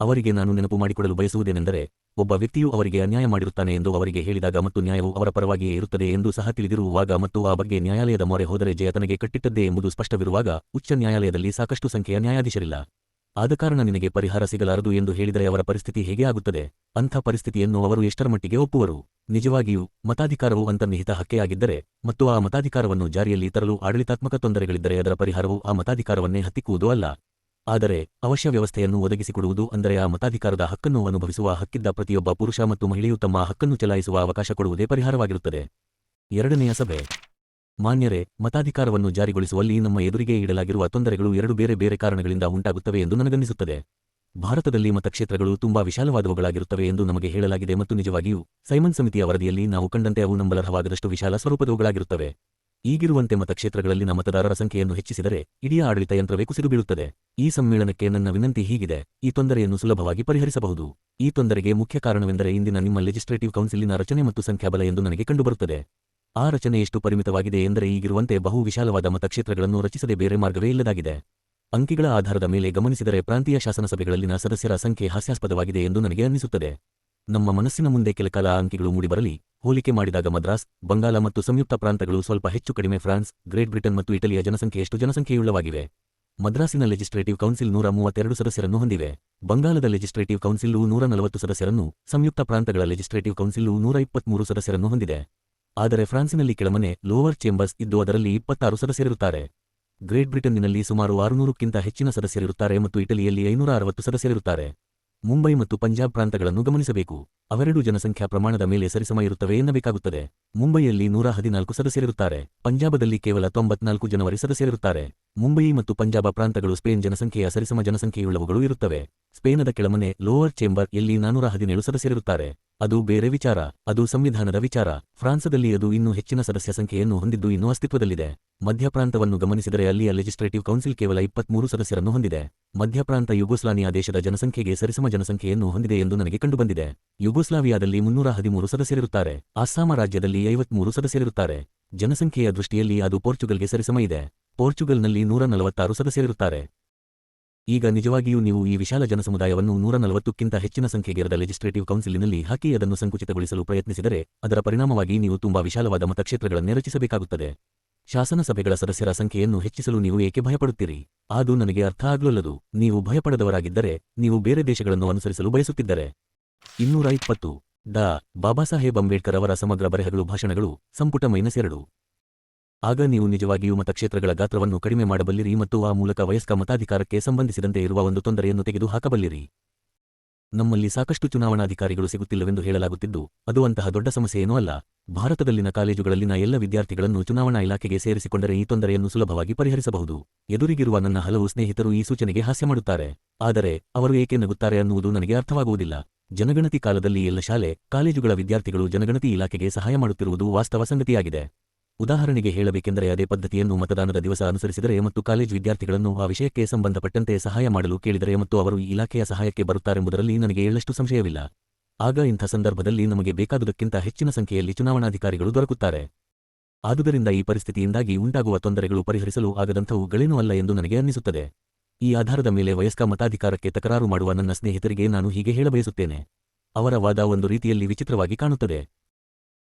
ಅವರಿಗೆ ನಾನು ನೆನಪು ಮಾಡಿಕೊಡಲು ಬಯಸುವುದೇನೆಂದರೆ, ಒಬ್ಬ ವ್ಯಕ್ತಿಯು ಅವರಿಗೆ ಅನ್ಯಾಯ ಮಾಡಿರುತ್ತಾನೆ ಎಂದು ಅವರಿಗೆ ಹೇಳಿದಾಗ ಮತ್ತು ನ್ಯಾಯವು ಅವರ ಪರವಾಗಿಯೇ ಇರುತ್ತದೆ ಎಂದು ಸಹ ತಿಳಿದಿರುವಾಗ ಮತ್ತು ಆ ಬಗ್ಗೆ ನ್ಯಾಯಾಲಯದ ಮೊರೆ ಹೋದರೆ ಜಯ ತನಗೆ ಕಟ್ಟಿಟ್ಟದ್ದೇ ಎಂಬುದು ಸ್ಪಷ್ಟವಿರುವಾಗ ಉಚ್ಚ ನ್ಯಾಯಾಲಯದಲ್ಲಿ ಸಾಕಷ್ಟು ಸಂಖ್ಯೆಯ ನ್ಯಾಯಾಧೀಶರಿಲ್ಲ. ಆದ ಕಾರಣ ನಿನಗೆ ಪರಿಹಾರ ಸಿಗಲಾರದು ಎಂದು ಹೇಳಿದರೆ ಅವರ ಪರಿಸ್ಥಿತಿ ಹೇಗೆ ಆಗುತ್ತದೆ? ಅಂಥ ಪರಿಸ್ಥಿತಿಯನ್ನು ಅವರು ಎಷ್ಟರಮಟ್ಟಿಗೆ ಒಪ್ಪುವರು? ನಿಜವಾಗಿಯೂ ಮತಾಧಿಕಾರವು ಅಂತರ್ನಿಹಿತ ಹಕ್ಕೇ ಆಗಿದ್ದರೆ ಮತ್ತು ಆ ಮತಾಧಿಕಾರವನ್ನು ಜಾರಿಯಲ್ಲಿ ತರಲು ಆಡಳಿತಾತ್ಮಕ ತೊಂದರೆಗಳಿದ್ದರೆ ಅದರ ಪರಿಹಾರವು ಆ ಮತಾಧಿಕಾರವನ್ನೇ ಹತ್ತಿಕ್ಕುವುದೂ ಅಲ್ಲ. ಆದರೆ ಅವಶ್ಯ ವ್ಯವಸ್ಥೆಯನ್ನು ಒದಗಿಸಿಕೊಡುವುದು ಅಂದರೆ ಆ ಮತಾಧಿಕಾರದ ಹಕ್ಕನ್ನು ಅನುಭವಿಸುವ ಹಕ್ಕಿದ್ದ ಪ್ರತಿಯೊಬ್ಬ ಪುರುಷ ಮತ್ತು ಮಹಿಳೆಯು ತಮ್ಮ ಹಕ್ಕನ್ನು ಚಲಾಯಿಸುವ ಅವಕಾಶ ಕೊಡುವುದೇ ಪರಿಹಾರವಾಗಿರುತ್ತದೆ. ಎರಡನೆಯ ಸಭೆ. ಮಾನ್ಯರೇ, ಮತಾಧಿಕಾರವನ್ನು ಜಾರಿಗೊಳಿಸುವಲ್ಲಿ ನಮ್ಮ ಎದುರಿಗೆ ಇಡಲಾಗಿರುವ ತೊಂದರೆಗಳು ಎರಡು ಬೇರೆ ಬೇರೆ ಕಾರಣಗಳಿಂದ ಉಂಟಾಗುತ್ತವೆ ಎಂದು ನನಗನ್ನಿಸುತ್ತದೆ. ಭಾರತದಲ್ಲಿ ಮತಕ್ಷೇತ್ರಗಳು ತುಂಬಾ ವಿಶಾಲವಾದವುಗಳಾಗಿರುತ್ತವೆ ಎಂದು ನಮಗೆ ಹೇಳಲಾಗಿದೆ ಮತ್ತು ನಿಜವಾಗಿಯೂ ಸೈಮನ್ ಸಮಿತಿಯ ವರದಿಯಲ್ಲಿ ನಾವು ಕಂಡಂತೆ ಅವು ನಂಬಲರ್ಹವಾಗದಷ್ಟು ವಿಶಾಲ ಸ್ವರೂಪದವುಗಳಾಗಿರುತ್ತವೆ. ಈಗಿರುವಂತೆ ಮತಕ್ಷೇತ್ರಗಳಲ್ಲಿನ ಮತದಾರರ ಸಂಖ್ಯೆಯನ್ನು ಹೆಚ್ಚಿಸಿದರೆ ಇಡೀ ಆಡಳಿತ ಯಂತ್ರವೇ ಕುಸಿದು ಬೀಳುತ್ತದೆ. ಈ ಸಮ್ಮೇಳನಕ್ಕೆ ನನ್ನ ವಿನಂತಿ ಹೀಗಿದೆ: ಈ ತೊಂದರೆಯನ್ನು ಸುಲಭವಾಗಿ ಪರಿಹರಿಸಬಹುದು. ಈ ತೊಂದರೆಗೆ ಮುಖ್ಯ ಕಾರಣವೆಂದರೆ ಇಂದಿನ ನಿಮ್ಮ ಲೆಜಿಸ್ಲೇಟಿವ್ ಕೌನ್ಸಿಲಿನ ರಚನೆ ಮತ್ತು ಸಂಖ್ಯಾಬಲ ಎಂದು ನನಗೆ ಕಂಡುಬರುತ್ತದೆ. ಆ ರಚನೆ ಎಷ್ಟು ಪರಿಮಿತವಾಗಿದೆ ಎಂದರೆ ಈಗಿರುವಂತೆ ಬಹು ವಿಶಾಲವಾದ ಮತಕ್ಷೇತ್ರಗಳನ್ನು ರಚಿಸದೆ ಬೇರೆ ಮಾರ್ಗವೇ ಇಲ್ಲದಾಗಿದೆ. ಅಂಕಿಗಳ ಆಧಾರದ ಮೇಲೆ ಗಮನಿಸಿದರೆ ಪ್ರಾಂತೀಯ ಶಾಸನಸಭೆಗಳಲ್ಲಿನ ಸದಸ್ಯರ ಸಂಖ್ಯೆ ಹಾಸ್ಯಾಸ್ಪದವಾಗಿದೆ ಎಂದು ನನಗೆ ಅನ್ನಿಸುತ್ತದೆ. ನಮ್ಮ ಮನಸ್ಸಿನ ಮುಂದೆ ಕೆಲಕಾಲ ಆ ಅಂಕಿಗಳು ಮೂಡಿಬರಲಿ. ಹೋಲಿಕೆ ಮಾಡಿದಾಗ ಮದ್ರಾಸ್, ಬಂಗಾಲ ಮತ್ತು ಸಂಯುಕ್ತ ಪ್ರಾಂತಗಳು ಸ್ವಲ್ಪ ಹೆಚ್ಚು ಕಡಿಮೆ ಫ್ರಾನ್ಸ್, ಗ್ರೇಟ್ ಬ್ರಿಟನ್ ಮತ್ತು ಇಟಲಿಯ ಜನಸಂಖ್ಯೆಯಷ್ಟು ಜನಸಂಖ್ಯೆಯುಳ್ಳವಾಗಿವೆ. ಮದ್ರಾಸಿನ ಲೆಜಿಸ್ಲೇಟಿವ್ ಕೌನ್ಸಿಲ್ 132 ಸದಸ್ಯರನ್ನು ಹೊಂದಿವೆ. ಬಂಗಾಲದ ಲೆಜಿಸ್ಲೇಟಿವ್ ಕೌನ್ಸಿಲ್ಲು 140 ಸದಸ್ಯರನ್ನು, ಸಂಯುಕ್ತ ಪ್ರಾಂತಗಳ ಲೆಜಿಸ್ಲೇಟಿವ್ ಕೌನ್ಸಿಲ್ಲು 123 ಸದಸ್ಯರನ್ನು ಹೊಂದಿದೆ. ಆದರೆ ಫ್ರಾನ್ಸಿನಲ್ಲಿ ಕೆಳಮನೆ ಲೋವರ್ ಚೇಂಬರ್ಸ್ ಇದ್ದು ಅದರಲ್ಲಿ 26 ಸದಸ್ಯರಿರುತ್ತಾರೆ. ಗ್ರೇಟ್ ಬ್ರಿಟನ್ನಿನಲ್ಲಿ ಸುಮಾರು 600ಕ್ಕಿಂತ ಹೆಚ್ಚಿನ ಸದಸ್ಯರಿರುತ್ತಾರೆ ಮತ್ತು ಇಟಲಿಯಲ್ಲಿ 560 ಸದಸ್ಯರಿರುತ್ತಾರೆ. ಮುಂಬೈ ಮತ್ತು ಪಂಜಾಬ್ ಪ್ರಾಂತಗಳನ್ನು ಗಮನಿಸಬೇಕು. ಅವೆರಡೂ ಜನಸಂಖ್ಯಾ ಪ್ರಮಾಣದ ಮೇಲೆ ಸರಿಸಮ ಇರುತ್ತವೆ ಎನ್ನಬೇಕಾಗುತ್ತದೆ. ಮುಂಬೈಯಲ್ಲಿ 114 ಸದಸ್ಯರಿರುತ್ತಾರೆ, ಪಂಜಾಬದಲ್ಲಿ ಕೇವಲ 94 ಜನವರಿ ಸದಸ್ಯರಿರುತ್ತಾರೆ. ಮುಂಬಯಿ ಮತ್ತು ಪಂಜಾಬ ಪ್ರಾಂತಗಳು ಸ್ಪೇನ್ ಜನಸಂಖ್ಯೆಯ ಸರಿಸಮ ಜನಸಂಖ್ಯೆಯುಳ್ಳವುಗಳು ಇರುತ್ತವೆ. ಸ್ಪೇನದ ಕೆಳಮನೆ ಲೋವರ್ ಚೇಂಬರ್ ಎಲ್ಲಿ 417 ಸದಸ್ಯರಿರುತ್ತಾರೆ. ಅದು ಬೇರೆ ವಿಚಾರ, ಅದು ಸಂವಿಧಾನದ ವಿಚಾರ. ಫ್ರಾನ್ಸದಲ್ಲಿ ಅದು ಇನ್ನೂ ಹೆಚ್ಚಿನ ಸದಸ್ಯ ಸಂಖ್ಯೆಯನ್ನು ಹೊಂದಿದ್ದು ಇನ್ನೂ ಅಸ್ತಿತ್ವದಲ್ಲಿದೆ. ಮಧ್ಯಪ್ರಾಂತವನ್ನು ಗಮನಿಸಿದರೆ ಅಲ್ಲಿಯ ಲೆಜಿಸ್ಲೇಟಿವ್ ಕೌನ್ಸಿಲ್ ಕೇವಲ 23 ಸದಸ್ಯರನ್ನು ಹೊಂದಿದೆ. ಮಧ್ಯಪ್ರಾಂತ ಯುಗೋಸ್ಲಾವಿಯಾ ದೇಶದ ಜನಸಂಖ್ಯೆಗೆ ಸರಿಸಮ ಜನಸಂಖ್ಯೆಯನ್ನು ಹೊಂದಿದೆ ಎಂದು ನನಗೆ ಕಂಡುಬಂದಿದೆ. ಯುಗೋಸ್ಲಾವಿಯಾದಲ್ಲಿ 313 ಸದಸ್ಯರಿರುತ್ತಾರೆ. ಅಸ್ಸಾಮ ರಾಜ್ಯದಲ್ಲಿ 53 ಸದಸ್ಯರಿರುತ್ತಾರೆ. ಜನಸಂಖ್ಯೆಯ ದೃಷ್ಟಿಯಲ್ಲಿ ಅದು ಪೋರ್ಚುಗಲ್ಗೆ ಸರಿಸಮ ಇದೆ. ಪೋರ್ಚುಗಲ್ನಲ್ಲಿ 146 ಸದಸ್ಯರಿರುತ್ತಾರೆ. ಈಗ ನಿಜವಾಗಿಯೂ ನೀವು ಈ ವಿಶಾಲ ಜನಸಮುದಾಯವನ್ನು 140ಕ್ಕಿಂತ ಹೆಚ್ಚಿನ ಸಂಖ್ಯೆಗೇರದ ಲೆಜಿಸ್ಲೇಟಿವ್ ಕೌನ್ಸಿಲಿನಲ್ಲಿ ಹಾಕಿ ಅದನ್ನು ಸಂಕುಚಿತಗೊಳಿಸಲು ಪ್ರಯತ್ನಿಸಿದರೆ ಅದರ ಪರಿಣಾಮವಾಗಿ ನೀವು ತುಂಬಾ ವಿಶಾಲವಾದ ಮತಕ್ಷೇತ್ರಗಳನ್ನೇ ರಚಿಸಬೇಕಾಗುತ್ತದೆ. ಶಾಸನಸಭೆಗಳ ಸದಸ್ಯರ ಸಂಖ್ಯೆಯನ್ನು ಹೆಚ್ಚಿಸಲು ನೀವು ಏಕೆ ಭಯಪಡುತ್ತೀರಿ? ಅದು ನನಗೆ ಅರ್ಥ ಆಗಲೊಲ್ಲದು. ನೀವು ಭಯಪಡದವರಾಗಿದ್ದರೆ ನೀವು ಬೇರೆ ದೇಶಗಳನ್ನು ಅನುಸರಿಸಲು ಬಯಸುತ್ತಿದ್ದರೆ. 220 ಡಾ. ಬಾಬಾಸಾಹೇಬ್ ಅಂಬೇಡ್ಕರ್ ಅವರ ಸಮಗ್ರ ಬರೆಹಗಳು ಭಾಷಣಗಳು ಸಂಪುಟ -2. ಆಗ ನೀವು ನಿಜವಾಗಿಯೂ ಮತಕ್ಷೇತ್ರಗಳ ಗಾತ್ರವನ್ನು ಕಡಿಮೆ ಮಾಡಬಲ್ಲಿರಿ ಮತ್ತು ಆ ಮೂಲಕ ವಯಸ್ಕ ಮತಾಧಿಕಾರಕ್ಕೆ ಸಂಬಂಧಿಸಿದಂತೆ ಇರುವ ಒಂದು ತೊಂದರೆಯನ್ನು ತೆಗೆದು ಹಾಕಬಲ್ಲಿರಿ. ನಮ್ಮಲ್ಲಿ ಸಾಕಷ್ಟು ಚುನಾವಣಾಧಿಕಾರಿಗಳು ಸಿಗುತ್ತಿಲ್ಲವೆಂದು ಹೇಳಲಾಗುತ್ತಿದ್ದು ಅದು ಅಂತಹ ದೊಡ್ಡ ಸಮಸ್ಯೆಯೇನೂ ಅಲ್ಲ. ಭಾರತದಲ್ಲಿನ ಕಾಲೇಜುಗಳಲ್ಲಿನ ಎಲ್ಲ ವಿದ್ಯಾರ್ಥಿಗಳನ್ನು ಚುನಾವಣಾ ಇಲಾಖೆಗೆ ಸೇರಿಸಿಕೊಂಡರೆ ಈ ತೊಂದರೆಯನ್ನು ಸುಲಭವಾಗಿ ಪರಿಹರಿಸಬಹುದು. ಎದುರಿಗಿರುವ ನನ್ನ ಹಲವು ಸ್ನೇಹಿತರು ಈ ಸೂಚನೆಗೆ ಹಾಸ್ಯ ಮಾಡುತ್ತಾರೆ. ಆದರೆ ಅವರು ಏಕೆ ನಗುತ್ತಾರೆ ಅನ್ನುವುದು ನನಗೆ ಅರ್ಥವಾಗುವುದಿಲ್ಲ. ಜನಗಣತಿ ಕಾಲದಲ್ಲಿ ಎಲ್ಲ ಶಾಲೆ, ಕಾಲೇಜುಗಳ ವಿದ್ಯಾರ್ಥಿಗಳು ಜನಗಣತಿ ಇಲಾಖೆಗೆ ಸಹಾಯ ಮಾಡುತ್ತಿರುವುದು ವಾಸ್ತವ ಸಂಗತಿಯಾಗಿದೆ. ಉದಾಹರಣೆಗೆ ಹೇಳಬೇಕೆಂದರೆ ಅದೇ ಪದ್ಧತಿಯನ್ನು ಮತದಾನದ ದಿವಸ ಅನುಸರಿಸಿದರೆ ಮತ್ತು ಕಾಲೇಜು ವಿದ್ಯಾರ್ಥಿಗಳನ್ನು ಆ ವಿಷಯಕ್ಕೆ ಸಂಬಂಧಪಟ್ಟಂತೆ ಸಹಾಯ ಮಾಡಲು ಕೇಳಿದರೆ ಮತ್ತು ಅವರು ಈ ಇಲಾಖೆಯ ಸಹಾಯಕ್ಕೆ ಬರುತ್ತಾರೆಂಬುದರಲ್ಲಿ ನನಗೆ ಎಳ್ಳಷ್ಟು ಸಂಶಯವಿಲ್ಲ. ಆಗ ಇಂಥ ಸಂದರ್ಭದಲ್ಲಿ ನಮಗೆ ಬೇಕಾದುದಕ್ಕಿಂತ ಹೆಚ್ಚಿನ ಸಂಖ್ಯೆಯಲ್ಲಿ ಚುನಾವಣಾಧಿಕಾರಿಗಳು ದೊರಕುತ್ತಾರೆ. ಆದುದರಿಂದ ಈ ಪರಿಸ್ಥಿತಿಯಿಂದಾಗಿ ಉಂಟಾಗುವ ತೊಂದರೆಗಳು ಪರಿಹರಿಸಲು ಆಗದಂಥವುಗಳೇನೂ ಅಲ್ಲ ಎಂದು ನನಗೆ ಅನ್ನಿಸುತ್ತದೆ. ಈ ಆಧಾರದ ಮೇಲೆ ವಯಸ್ಕ ಮತಾಧಿಕಾರಕ್ಕೆ ತಕರಾರು ಮಾಡುವ ನನ್ನ ಸ್ನೇಹಿತರಿಗೆ ನಾನು ಹೀಗೆ ಹೇಳಬಯಸುತ್ತೇನೆ. ಅವರ ವಾದ ಒಂದು ರೀತಿಯಲ್ಲಿ ವಿಚಿತ್ರವಾಗಿ ಕಾಣುತ್ತದೆ.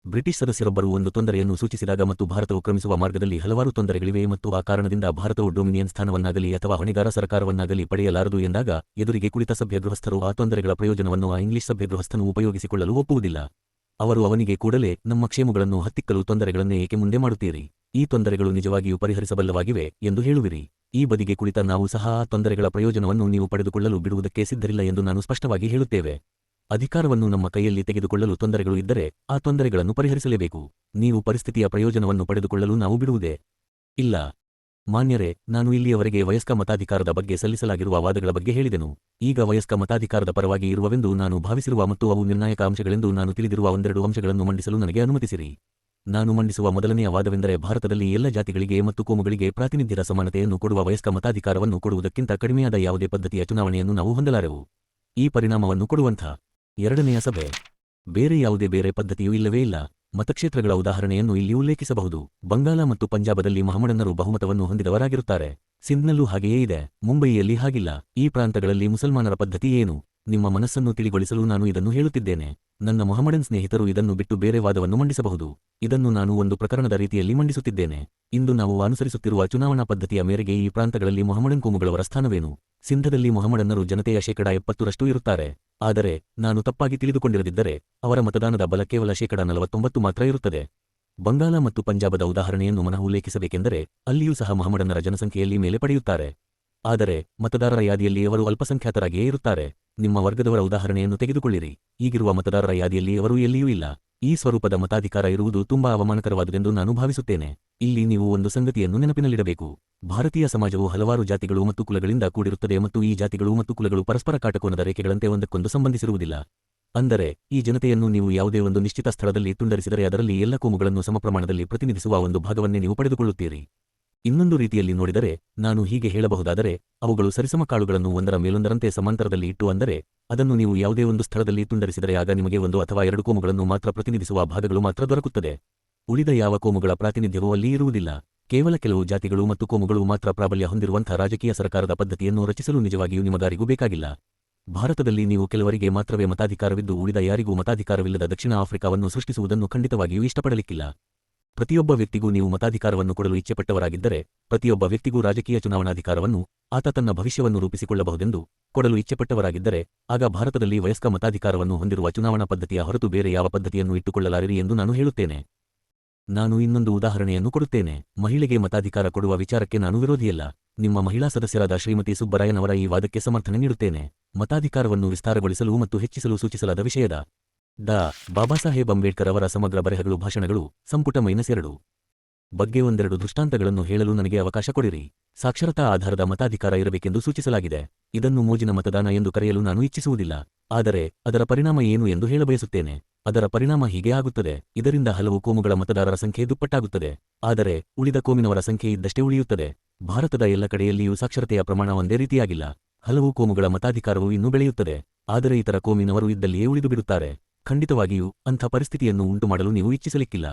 ಬ್ರಿಟಿಷ್ ಸದಸ್ಯರೊಬ್ಬರು ಒಂದು ತೊಂದರೆಯನ್ನು ಸೂಚಿಸಿದಾಗ ಮತ್ತು ಭಾರತವು ಕ್ರಮಿಸುವ ಮಾರ್ಗದಲ್ಲಿ ಹಲವಾರು ತೊಂದರೆಗಳಿವೆ ಮತ್ತು ಆ ಕಾರಣದಿಂದ ಭಾರತವು ಡೊಮಿನಿಯನ್ ಸ್ಥಾನವನ್ನಾಗಲಿ ಅಥವಾ ಹೊಣೆಗಾರ ಸರ್ಕಾರವನ್ನಾಗಲಿ ಪಡೆಯಲಾರದು ಎಂದಾಗ ಎದುರಿಗೆ ಕುಳಿತ ಸಭ್ಯ ಗೃಹಸ್ಥರು ಆ ತೊಂದರೆಗಳ ಪ್ರಯೋಜನವನ್ನು ಆ ಇಂಗ್ಲಿಷ್ ಸಭ್ಯ ಗೃಹಸ್ಥನು ಉಪಯೋಗಿಸಿಕೊಳ್ಳಲು ಒಪ್ಪುವುದಿಲ್ಲ. ಅವರು ಅವನಿಗೆ ಕೂಡಲೇ ನಮ್ಮ ಕ್ಷೇಮಗಳನ್ನು ಹತ್ತಿಕ್ಕಲು ತೊಂದರೆಗಳನ್ನೇ ಏಕೆ ಮುಂದೆ ಮಾಡುತ್ತೀರಿ? ಈ ತೊಂದರೆಗಳು ನಿಜವಾಗಿಯೂ ಪರಿಹರಿಸಬಲ್ಲವಾಗಿವೆ ಎಂದು ಹೇಳುವಿರಿ. ಈ ಬದಿಗೆ ಕುಳಿತ ನಾವು ಸಹ ಆ ತೊಂದರೆಗಳ ಪ್ರಯೋಜನವನ್ನು ನೀವು ಪಡೆದುಕೊಳ್ಳಲು ಬಿಡುವುದಕ್ಕೆ ಸಿದ್ಧರಿಲ್ಲ ಎಂದು ನಾನು ಸ್ಪಷ್ಟವಾಗಿ ಹೇಳುತ್ತೇವೆ. ಅಧಿಕಾರವನ್ನು ನಮ್ಮ ಕೈಯಲ್ಲಿ ತೆಗೆದುಕೊಳ್ಳಲು ತೊಂದರೆಗಳು ಇದ್ದರೆ ಆ ತೊಂದರೆಗಳನ್ನು ಪರಿಹರಿಸಲೇಬೇಕು. ನೀವು ಪರಿಸ್ಥಿತಿಯ ಪ್ರಯೋಜನವನ್ನು ಪಡೆದುಕೊಳ್ಳಲು ನಾವು ಬಿಡುವುದೇ ಇಲ್ಲ. ಮಾನ್ಯರೇ, ನಾನು ಇಲ್ಲಿಯವರೆಗೆ ವಯಸ್ಕ ಮತಾಧಿಕಾರದ ಬಗ್ಗೆ ಸಲ್ಲಿಸಲಾಗಿರುವ ವಾದಗಳ ಬಗ್ಗೆ ಹೇಳಿದೆನು. ಈಗ ವಯಸ್ಕ ಮತಾಧಿಕಾರದ ಪರವಾಗಿ ಇರುವವೆಂದು ನಾನು ಭಾವಿಸಿರುವ ಮತ್ತು ಅವು ನಿರ್ಣಾಯಕ ಅಂಶಗಳೆಂದು ನಾನು ತಿಳಿದಿರುವ ಒಂದೆರಡು ಅಂಶಗಳನ್ನು ಮಂಡಿಸಲು ನನಗೆ ಅನುಮತಿಸಿರಿ. ನಾನು ಮಂಡಿಸುವ ಮೊದಲನೆಯ ವಾದವೆಂದರೆ ಭಾರತದಲ್ಲಿ ಎಲ್ಲ ಜಾತಿಗಳಿಗೆ ಮತ್ತು ಕೋಮುಗಳಿಗೆ ಪ್ರಾತಿನಿಧ್ಯದ ಸಮಾನತೆಯನ್ನು ಕೊಡುವ ವಯಸ್ಕ ಮತಾಧಿಕಾರವನ್ನು ಕೊಡುವುದಕ್ಕಿಂತ ಕಡಿಮೆಯಾದ ಯಾವುದೇ ಪದ್ಧತಿಯ ಚುನಾವಣೆಯನ್ನು ನಾವು ಹೊಂದಲಾರೆವು. ಈ ಪರಿಣಾಮವನ್ನು ಕೊಡುವಂಥ ಎರಡನೆಯ ಸಭೆ ಬೇರೆ ಯಾವುದೇ ಬೇರೆ ಪದ್ಧತಿಯೂ ಇಲ್ಲವೇ ಇಲ್ಲ. ಮತಕ್ಷೇತ್ರಗಳ ಉದಾಹರಣೆಯನ್ನು ಇಲ್ಲಿ ಉಲ್ಲೇಖಿಸಬಹುದು. ಬಂಗಾಲ ಮತ್ತು ಪಂಜಾಬದಲ್ಲಿ ಮಹಮ್ಮಡನ್ನರು ಬಹುಮತವನ್ನು ಹೊಂದಿದವರಾಗಿರುತ್ತಾರೆ. ಸಿಂಧ್ನಲ್ಲೂ ಹಾಗೆಯೇ ಇದೆ. ಮುಂಬಯಿಯಲ್ಲಿ ಹಾಗಿಲ್ಲ. ಈ ಪ್ರಾಂತಗಳಲ್ಲಿ ಮುಸಲ್ಮಾನರ ಪದ್ಧತಿ ಏನು? ನಿಮ್ಮ ಮನಸ್ಸನ್ನು ತಿಳಿಗೊಳಿಸಲು ನಾನು ಇದನ್ನು ಹೇಳುತ್ತಿದ್ದೇನೆ. ನನ್ನ ಮೊಹಮ್ಮಡನ್ ಸ್ನೇಹಿತರು ಇದನ್ನು ಬಿಟ್ಟು ಬೇರೆ ವಾದವನ್ನು ಮಂಡಿಸಬಹುದು. ಇದನ್ನು ನಾನು ಒಂದು ಪ್ರಕರಣದ ರೀತಿಯಲ್ಲಿ ಮಂಡಿಸುತ್ತಿದ್ದೇನೆ. ಇಂದು ನಾವು ಅನುಸರಿಸುತ್ತಿರುವ ಚುನಾವಣಾ ಪದ್ಧತಿಯ ಮೇರೆಗೆ ಈ ಪ್ರಾಂತಗಳಲ್ಲಿ ಮೊಹಮ್ಮಡನ್ ಕೋಮುಗಳವರ ಸ್ಥಾನವೇನು? ಸಿಂಧದಲ್ಲಿ ಮೊಹಮ್ಮಡನ್ನರು ಜನತೆಯ 70% ಇರುತ್ತಾರೆ. ಆದರೆ ನಾನು ತಪ್ಪಾಗಿ ತಿಳಿದುಕೊಂಡಿರದಿದ್ದರೆ ಅವರ ಮತದಾನದ ಬಲ ಕೇವಲ 49% ಮಾತ್ರ ಇರುತ್ತದೆ. ಬಂಗಾಲ ಮತ್ತು ಪಂಜಾಬದ ಉದಾಹರಣೆಯನ್ನು ಮನಃ ಉಲ್ಲೇಖಿಸಬೇಕೆಂದರೆ ಅಲ್ಲಿಯೂ ಸಹ ಮೊಹಮ್ಮಡನ್ನರ ಜನಸಂಖ್ಯೆಯಲ್ಲಿ ಮೇಲೆ ಪಡೆಯುತ್ತಾರೆ. ಆದರೆ ಮತದಾರರ ಯಾದಿಯಲ್ಲಿ ಅವರು ಅಲ್ಪಸಂಖ್ಯಾತರಾಗಿಯೇ ಇರುತ್ತಾರೆ. ನಿಮ್ಮ ವರ್ಗದವರ ಉದಾಹರಣೆಯನ್ನು ತೆಗೆದುಕೊಳ್ಳಿರಿ. ಈಗಿರುವ ಮತದಾರರ ಯಾದಿಯಲ್ಲಿ ಅವರು ಎಲ್ಲಿಯೂ ಇಲ್ಲ. ಈ ಸ್ವರೂಪದ ಮತಾಧಿಕಾರ ಇರುವುದು ತುಂಬಾ ಅವಮಾನಕರವಾದುದೆಂದು ನಾನು ಭಾವಿಸುತ್ತೇನೆ. ಇಲ್ಲಿ ನೀವು ಒಂದು ಸಂಗತಿಯನ್ನು ನೆನಪಿನಲ್ಲಿಡಬೇಕು. ಭಾರತೀಯ ಸಮಾಜವು ಹಲವಾರು ಜಾತಿಗಳು ಮತ್ತು ಕುಲಗಳಿಂದ ಕೂಡಿರುತ್ತದೆ ಮತ್ತು ಈ ಜಾತಿಗಳು ಮತ್ತು ಕುಲಗಳು ಪರಸ್ಪರ ಕಾಟಕೋನದ ರೇಖೆಗಳಂತೆ ಒಂದಕ್ಕೊಂದು ಸಂಬಂಧಿಸಿರುವುದಿಲ್ಲ. ಅಂದರೆ ಈ ಜನತೆಯನ್ನು ನೀವು ಯಾವುದೇ ಒಂದು ನಿಶ್ಚಿತ ಸ್ಥಳದಲ್ಲಿ ತುಂಡರಿಸಿದರೆ ಅದರಲ್ಲಿ ಎಲ್ಲ ಕೋಮುಗಳನ್ನು ಸಮಪ್ರಮಾಣದಲ್ಲಿ ಪ್ರತಿನಿಧಿಸುವ ಒಂದು ಭಾಗವನ್ನೇ ನೀವು ಪಡೆದುಕೊಳ್ಳುತ್ತೀರಿ. ಇನ್ನೊಂದು ರೀತಿಯಲ್ಲಿ ನೋಡಿದರೆ ನಾನು ಹೀಗೆ ಹೇಳಬಹುದಾದರೆ ಅವುಗಳು ಸರಿಸಮ ಕಾಳುಗಳನ್ನು ಒಂದರ ಮೇಲೊಂದರಂತೆ ಸಮಾಂತರದಲ್ಲಿ ಇಟ್ಟು ಅಂದರೆ ಅದನ್ನು ನೀವು ಯಾವುದೇ ಒಂದು ಸ್ಥಳದಲ್ಲಿ ತುಂಡರಿಸಿದರೆ ಆಗ ನಿಮಗೆ ಒಂದು ಅಥವಾ ಎರಡು ಕೋಮುಗಳನ್ನು ಮಾತ್ರ ಪ್ರತಿನಿಧಿಸುವ ಭಾಗಗಳು ಮಾತ್ರ ದೊರಕುತ್ತದೆ. ಉಳಿದ ಯಾವ ಕೋಮುಗಳ ಪ್ರಾತಿನಿಧ್ಯವೂ ಅಲ್ಲಿ ಇರುವುದಿಲ್ಲ. ಕೇವಲ ಕೆಲವು ಜಾತಿಗಳು ಮತ್ತು ಕೋಮುಗಳು ಮಾತ್ರ ಪ್ರಾಬಲ್ಯ ಹೊಂದಿರುವಂಥ ರಾಜಕೀಯ ಸರ್ಕಾರದ ಪದ್ಧತಿಯನ್ನು ರಚಿಸಲು ನಿಜವಾಗಿಯೂ ನಿಮಗಾರಿಗೂ ಬೇಕಾಗಿಲ್ಲ. ಭಾರತದಲ್ಲಿ ನೀವು ಕೆಲವರಿಗೆ ಮಾತ್ರವೇ ಮತಾಧಿಕಾರವಿದ್ದು ಉಳಿದ ಯಾರಿಗೂ ಮತಾಧಿಕಾರವಿಲ್ಲದ ದಕ್ಷಿಣ ಆಫ್ರಿಕಾವನ್ನು ಸೃಷ್ಟಿಸುವುದನ್ನು ಖಂಡಿತವಾಗಿಯೂ ಇಷ್ಟಪಡಲಿಕ್ಕಿಲ್ಲ. ಪ್ರತಿಯೊಬ್ಬ ವ್ಯಕ್ತಿಗೂ ನೀವು ಮತಾಧಿಕಾರವನ್ನು ಕೊಡಲು ಇಚ್ಛೆಪಟ್ಟವರಾಗಿದ್ದರೆ ಪ್ರತಿಯೊಬ್ಬ ವ್ಯಕ್ತಿಗೂ ರಾಜಕೀಯ ಚುನಾವಣಾಧಿಕಾರವನ್ನು ಆತ ತನ್ನ ಭವಿಷ್ಯವನ್ನು ರೂಪಿಸಿಕೊಳ್ಳಬಹುದೆಂದು ಕೊಡಲು ಇಚ್ಛೆಪಟ್ಟವರಾಗಿದ್ದರೆ ಆಗ ಭಾರತದಲ್ಲಿ ವಯಸ್ಕ ಮತಾಧಿಕಾರವನ್ನು ಹೊಂದಿರುವ ಚುನಾವಣಾ ಪದ್ಧತಿಯ ಹೊರತು ಬೇರೆ ಯಾವ ಪದ್ಧತಿಯನ್ನು ಇಟ್ಟುಕೊಳ್ಳಲಾರಿರಿ ಎಂದು ನಾನು ಹೇಳುತ್ತೇನೆ. ನಾನು ಇನ್ನೊಂದು ಉದಾಹರಣೆಯನ್ನು ಕೊಡುತ್ತೇನೆ. ಮಹಿಳೆಗೆ ಮತಾಧಿಕಾರ ಕೊಡುವ ವಿಚಾರಕ್ಕೆ ನಾನು ವಿರೋಧಿಯಲ್ಲ. ನಿಮ್ಮ ಮಹಿಳಾ ಸದಸ್ಯರಾದ ಶ್ರೀಮತಿ ಸುಬ್ಬರಾಯನವರ ಈ ವಾದಕ್ಕೆ ಸಮರ್ಥನೆ ನೀಡುತ್ತೇನೆ. ಮತಾಧಿಕಾರವನ್ನು ವಿಸ್ತಾರಗೊಳಿಸಲು ಮತ್ತು ಹೆಚ್ಚಿಸಲು ಸೂಚಿಸಲಾದ ವಿಷಯದ ಡಾ. ಬಾಬಾಸಾಹೇಬ್ ಅಂಬೇಡ್ಕರ್ ಅವರ ಸಮಗ್ರ ಬರೆಹಗಳು ಭಾಷಣಗಳು ಸಂಪುಟ -2 ಬಗ್ಗೆ ಒಂದೆರಡು ದೃಷ್ಟಾಂತಗಳನ್ನು ಹೇಳಲು ನನಗೆ ಅವಕಾಶ ಕೊಡಿರಿ. ಸಾಕ್ಷರತಾ ಆಧಾರದ ಮತಾಧಿಕಾರ ಇರಬೇಕೆಂದು ಸೂಚಿಸಲಾಗಿದೆ. ಇದನ್ನು ಮೋಜಿನ ಮತದಾನ ಎಂದು ಕರೆಯಲು ನಾನು ಇಚ್ಛಿಸುವುದಿಲ್ಲ. ಆದರೆ ಅದರ ಪರಿಣಾಮ ಏನು ಎಂದು ಹೇಳಬಯಸುತ್ತೇನೆ. ಅದರ ಪರಿಣಾಮ ಹೀಗೆ ಆಗುತ್ತದೆ. ಇದರಿಂದ ಹಲವು ಕೋಮುಗಳ ಮತದಾರರ ಸಂಖ್ಯೆ ದುಪ್ಪಟ್ಟಾಗುತ್ತದೆ. ಆದರೆ ಉಳಿದ ಕೋಮಿನವರ ಸಂಖ್ಯೆ ಇದ್ದಷ್ಟೇ ಉಳಿಯುತ್ತದೆ. ಭಾರತದ ಎಲ್ಲ ಕಡೆಯಲ್ಲಿಯೂ ಸಾಕ್ಷರತೆಯ ಪ್ರಮಾಣ ಒಂದೇ ರೀತಿಯಾಗಿಲ್ಲ. ಹಲವು ಕೋಮುಗಳ ಮತಾಧಿಕಾರವು ಇನ್ನೂ ಬೆಳೆಯುತ್ತದೆ. ಆದರೆ ಇತರ ಕೋಮಿನವರು ಇದ್ದಲ್ಲಿಯೇ ಉಳಿದು ಬಿಡುತ್ತಾರೆ. ಖಂಡಿತವಾಗಿಯೂ ಅಂಥ ಪರಿಸ್ಥಿತಿಯನ್ನು ಉಂಟುಮಾಡಲು ನೀವು ಇಚ್ಛಿಸಲಿಕ್ಕಿಲ್ಲ.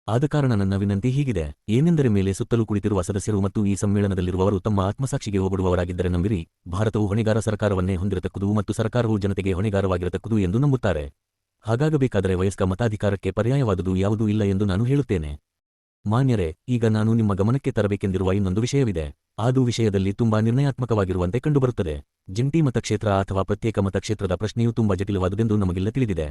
ಆದ ಕಾರಣ ನನ್ನ ವಿನಂತಿ ಹೀಗಿದೆ, ಏನೆಂದರೆ ಮೇಲೆ ಸುತ್ತಲೂ ಕುಳಿತಿರುವ ಸದಸ್ಯರು ಮತ್ತು ಈ ಸಮ್ಮೇಳನದಲ್ಲಿರುವವರು ತಮ್ಮ ಆತ್ಮಸಾಕ್ಷಿಗೆ ಹೋಗುವವರಾಗಿದ್ದರೆ ನಂಬಿರಿ, ಭಾರತವು ಹೊಣೆಗಾರ ಸರ್ಕಾರವನ್ನೇ ಹೊಂದಿರತಕ್ಕುದು ಮತ್ತು ಸರ್ಕಾರವು ಜನತೆಗೆ ಹೊಣೆಗಾರವಾಗಿರತಕ್ಕುದು ಎಂದು ನಂಬುತ್ತಾರೆ. ಹಾಗಾಗಬೇಕಾದರೆ ವಯಸ್ಕ ಮತಾಧಿಕಾರಕ್ಕೆ ಪರ್ಯಾಯವಾದುದು ಯಾವುದೂ ಇಲ್ಲ ಎಂದು ನಾನು ಹೇಳುತ್ತೇನೆ. ಮಾನ್ಯರೇ, ಈಗ ನಾನು ನಿಮ್ಮ ಗಮನಕ್ಕೆ ತರಬೇಕೆಂದಿರುವ ಇನ್ನೊಂದು ವಿಷಯವಿದೆ. ಅದು ವಿಷಯದಲ್ಲಿ ತುಂಬಾ ನಿರ್ಣಯಾತ್ಮಕವಾಗಿರುವಂತೆ ಕಂಡುಬರುತ್ತದೆ. ಜಂಟಿ ಮತಕ್ಷೇತ್ರ ಅಥವಾ ಪ್ರತ್ಯೇಕ ಮತಕ್ಷೇತ್ರದ ಪ್ರಶ್ನೆಯು ತುಂಬಾ ಜಟಿಲವಾದುದೆಂದು ನಮಗೆಲ್ಲ ತಿಳಿದಿದೆ.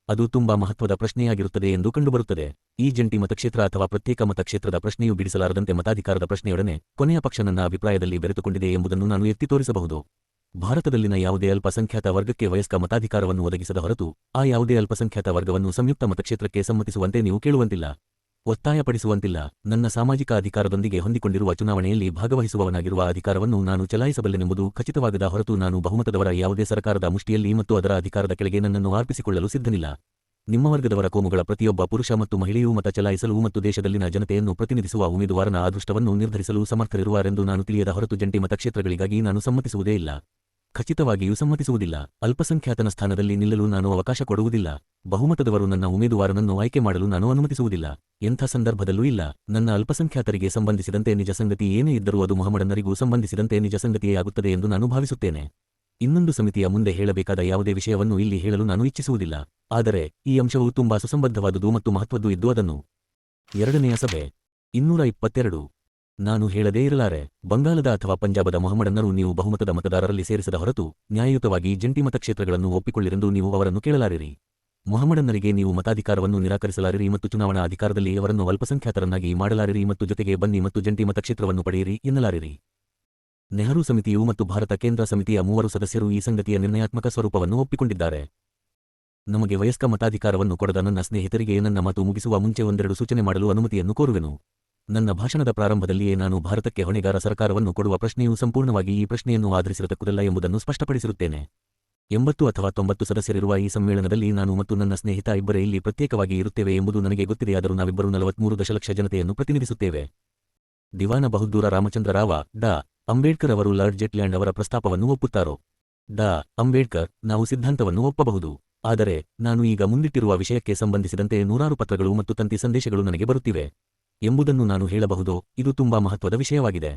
ಅದು ತುಂಬಾ ಮಹತ್ವದ ಪ್ರಶ್ನೆಯಾಗಿರುತ್ತದೆ ಎಂದು ಕಂಡುಬರುತ್ತದೆ. ಈ ಜಂಟಿ ಮತಕ್ಷೇತ್ರ ಅಥವಾ ಪ್ರತ್ಯೇಕ ಮತಕ್ಷೇತ್ರದ ಪ್ರಶ್ನೆಯು ಬಿಡಿಸಲಾರದಂತೆ ಮತಾಧಿಕಾರದ ಪ್ರಶ್ನೆಯೊಡನೆ ಕೊನೆಯ ಪಕ್ಷ ನನ್ನ ಅಭಿಪ್ರಾಯದಲ್ಲಿ ಬೆರೆತುಕೊಂಡಿದೆ ಎಂಬುದನ್ನು ನಾನು ಎತ್ತಿ ತೋರಿಸಬಹುದು. ಭಾರತದಲ್ಲಿನ ಯಾವುದೇ ಅಲ್ಪಸಂಖ್ಯಾತ ವರ್ಗಕ್ಕೆ ವಯಸ್ಕ ಮತಾಧಿಕಾರವನ್ನು ಒದಗಿಸದ ಹೊರತು ಆ ಯಾವುದೇ ಅಲ್ಪಸಂಖ್ಯಾತ ವರ್ಗವನ್ನು ಸಂಯುಕ್ತ ಮತಕ್ಷೇತ್ರಕ್ಕೆ ಸಮ್ಮತಿಸುವಂತೆ ನೀವು ಕೇಳುವಂತಿಲ್ಲ, ಒತ್ತಾಯಪಡಿಸುವಂತಿಲ್ಲ. ನನ್ನ ಸಾಮಾಜಿಕ ಅಧಿಕಾರದೊಂದಿಗೆ ಹೊಂದಿಕೊಂಡಿರುವ ಚುನಾವಣೆಯಲ್ಲಿ ಭಾಗವಹಿಸುವವನಾಗಿರುವ ಅಧಿಕಾರವನ್ನು ನಾನು ಚಲಾಯಿಸಬಲ್ಲೆನೆಂಬುದು ಖಚಿತವಾಗದ ಹೊರತು ನಾನು ಬಹುಮತದವರ ಯಾವುದೇ ಸರ್ಕಾರದ ಮುಷ್ಟಿಯಲ್ಲಿ ಮತ್ತು ಅದರ ಅಧಿಕಾರದ ಕೆಳಗೆ ನನ್ನನ್ನು ಅರ್ಪಿಸಿಕೊಳ್ಳಲು ಸಿದ್ಧನಿಲ್ಲ. ನಿಮ್ಮ ವರ್ಗದವರ ಕೋಮುಗಳ ಪ್ರತಿಯೊಬ್ಬ ಪುರುಷ ಮತ್ತು ಮಹಿಳೆಯೂ ಮತ ಚಲಾಯಿಸಲು ಮತ್ತು ದೇಶದಲ್ಲಿನ ಜನತೆಯನ್ನು ಪ್ರತಿನಿಧಿಸುವ ಉಮೇದುವಾರನ ಅದೃಷ್ಟವನ್ನು ನಿರ್ಧರಿಸಲು ಸಮರ್ಥರಿರುವರೆಂದು ನಾನು ತಿಳಿಯದ ಹೊರತು ಜಂಟಿ ಮತಕ್ಷೇತ್ರಗಳಿಗಾಗಿ ನಾನು ಸಮ್ಮತಿಸುವುದೇ ಇಲ್ಲ. ಖಚಿತವಾಗಿಯೂ ಸಮ್ಮತಿಸುವುದಿಲ್ಲ. ಅಲ್ಪಸಂಖ್ಯಾತನ ಸ್ಥಾನದಲ್ಲಿ ನಿಲ್ಲಲು ನಾನು ಅವಕಾಶ ಕೊಡುವುದಿಲ್ಲ. ಬಹುಮತದವರು ನನ್ನ ಉಮೇದುವಾರನನ್ನು ಆಯ್ಕೆ ಮಾಡಲು ನಾನು ಅನುಮತಿಸುವುದಿಲ್ಲ. ಎಂಥ ಸಂದರ್ಭದಲ್ಲೂ ಇಲ್ಲ. ನನ್ನ ಅಲ್ಪಸಂಖ್ಯಾತರಿಗೆ ಸಂಬಂಧಿಸಿದಂತೆ ನಿಜ ಸಂಗತಿ ಏನೇ ಇದ್ದರೂ ಅದು ಮೊಹಮ್ಮಡನ್ನರಿಗೂ ಸಂಬಂಧಿಸಿದಂತೆ ನಿಜ ಸಂಗತಿಯೇ ಆಗುತ್ತದೆ ಎಂದು ನಾನು ಭಾವಿಸುತ್ತೇನೆ. ಇನ್ನೊಂದು ಸಮಿತಿಯ ಮುಂದೆ ಹೇಳಬೇಕಾದ ಯಾವುದೇ ವಿಷಯವನ್ನು ಇಲ್ಲಿ ಹೇಳಲು ನಾನು ಇಚ್ಛಿಸುವುದಿಲ್ಲ. ಆದರೆ ಈ ಅಂಶವು ತುಂಬಾ ಸುಸಂಬದ್ಧವಾದುದು ಮತ್ತು ಮಹತ್ವದ್ದು ಇದ್ದು ಅದನ್ನು 2ನೆಯ ಸಭೆ 222 ನಾನು ಹೇಳದೇ ಇರಲಾರೆ. ಬಂಗಾಲದ ಅಥವಾ ಪಂಜಾಬದ ಮೊಹಮ್ಮಡನ್ನರು ನೀವು ಬಹುಮತದ ಮತದಾರರಲ್ಲಿ ಸೇರಿಸದ ಹೊರತು ನ್ಯಾಯಯುತವಾಗಿ ಜಂಟಿ ಮತಕ್ಷೇತ್ರಗಳನ್ನು ಒಪ್ಪಿಕೊಳ್ಳಿರೆಂದು ನೀವು ಅವರನ್ನು ಕೇಳಲಾರಿರಿ. ಮೊಹಮ್ಮಡನ್ನರಿಗೆ ನೀವು ಮತಾಧಿಕಾರವನ್ನು ನಿರಾಕರಿಸಲಾರಿರಿ ಮತ್ತು ಚುನಾವಣಾ ಅಧಿಕಾರದಲ್ಲಿ ಅವರನ್ನು ಅಲ್ಪಸಂಖ್ಯಾತರನ್ನಾಗಿ ಮಾಡಲಾರಿರಿ ಮತ್ತು ಜೊತೆಗೆ ಬನ್ನಿ ಮತ್ತು ಜಂಟಿ ಮತಕ್ಷೇತ್ರವನ್ನು ಪಡೆಯಿರಿ ಎನ್ನಲಾರಿರಿ. ನೆಹರು ಸಮಿತಿಯು ಮತ್ತು ಭಾರತ ಕೇಂದ್ರ ಸಮಿತಿಯ 3 ಸದಸ್ಯರು ಈ ಸಂಗತಿಯ ನಿರ್ಣಯಾತ್ಮಕ ಸ್ವರೂಪವನ್ನು ಒಪ್ಪಿಕೊಂಡಿದ್ದಾರೆ. ನಮಗೆ ವಯಸ್ಕ ಮತಾಧಿಕಾರವನ್ನು ಕೊಡದ ನನ್ನ ಸ್ನೇಹಿತರಿಗೆ ನನ್ನ ಮಾತು ಮುಗಿಸುವ ಮುಂಚೆ ಒಂದೆರಡು ಸೂಚನೆ ಮಾಡಲು ಅನುಮತಿಯನ್ನು ಕೋರುವೆನು. ನನ್ನ ಭಾಷಣದ ಪ್ರಾರಂಭದಲ್ಲಿಯೇ ನಾನು ಭಾರತಕ್ಕೆ ಹೊಣೆಗಾರ ಸರ್ಕಾರವನ್ನು ಕೊಡುವ ಪ್ರಶ್ನೆಯು ಸಂಪೂರ್ಣವಾಗಿ ಈ ಪ್ರಶ್ನೆಯನ್ನು ಆಧರಿಸಿರತಕ್ಕುದಲ್ಲ ಎಂಬುದನ್ನು ಸ್ಪಷ್ಟಪಡಿಸಿರುತ್ತೇನೆ. 80 ಅಥವಾ 90 ಸದಸ್ಯರಿರುವ ಈ ಸಮ್ಮೇಳನದಲ್ಲಿ ನಾನು ಮತ್ತು ನನ್ನ ಸ್ನೇಹಿತ ಇಬ್ಬರೇ ಇಲ್ಲಿ ಪ್ರತ್ಯೇಕವಾಗಿ ಇರುತ್ತೇವೆ ಎಂಬುದು ನನಗೆ ಗೊತ್ತಿದೆಯಾದರೂ ನಾವಿಬ್ಬರೂ 43 ದಶಲಕ್ಷ ಜನತೆಯನ್ನು ಪ್ರತಿನಿಧಿಸುತ್ತೇವೆ. ದಿವಾನ ಬಹುದ್ದೂರ ರಾಮಚಂದ್ರ ರಾವ ಡಾ. ಅಂಬೇಡ್ಕರ್ ಅವರು ಲಾರ್ಡ್ ಜೆಟ್ಲ್ಯಾಂಡ್ ಅವರ ಪ್ರಸ್ತಾಪವನ್ನು ಒಪ್ಪುತ್ತಾರೋ? ಡಾ. ಅಂಬೇಡ್ಕರ್, ನಾವು ಸಿದ್ಧಾಂತವನ್ನು ಒಪ್ಪಬಹುದು. ಆದರೆ ನಾನು ಈಗ ಮುಂದಿಟ್ಟಿರುವ ವಿಷಯಕ್ಕೆ ಸಂಬಂಧಿಸಿದಂತೆ ನೂರಾರು ಪತ್ರಗಳು ಮತ್ತು ತಂತಿ ಸಂದೇಶಗಳು ನನಗೆ ಬರುತ್ತಿವೆ ಎಂಬುದನ್ನು ನಾನು ಹೇಳಬಹುದೋ? ಇದು ತುಂಬಾ ಮಹತ್ವದ ವಿಷಯವಾಗಿದೆ.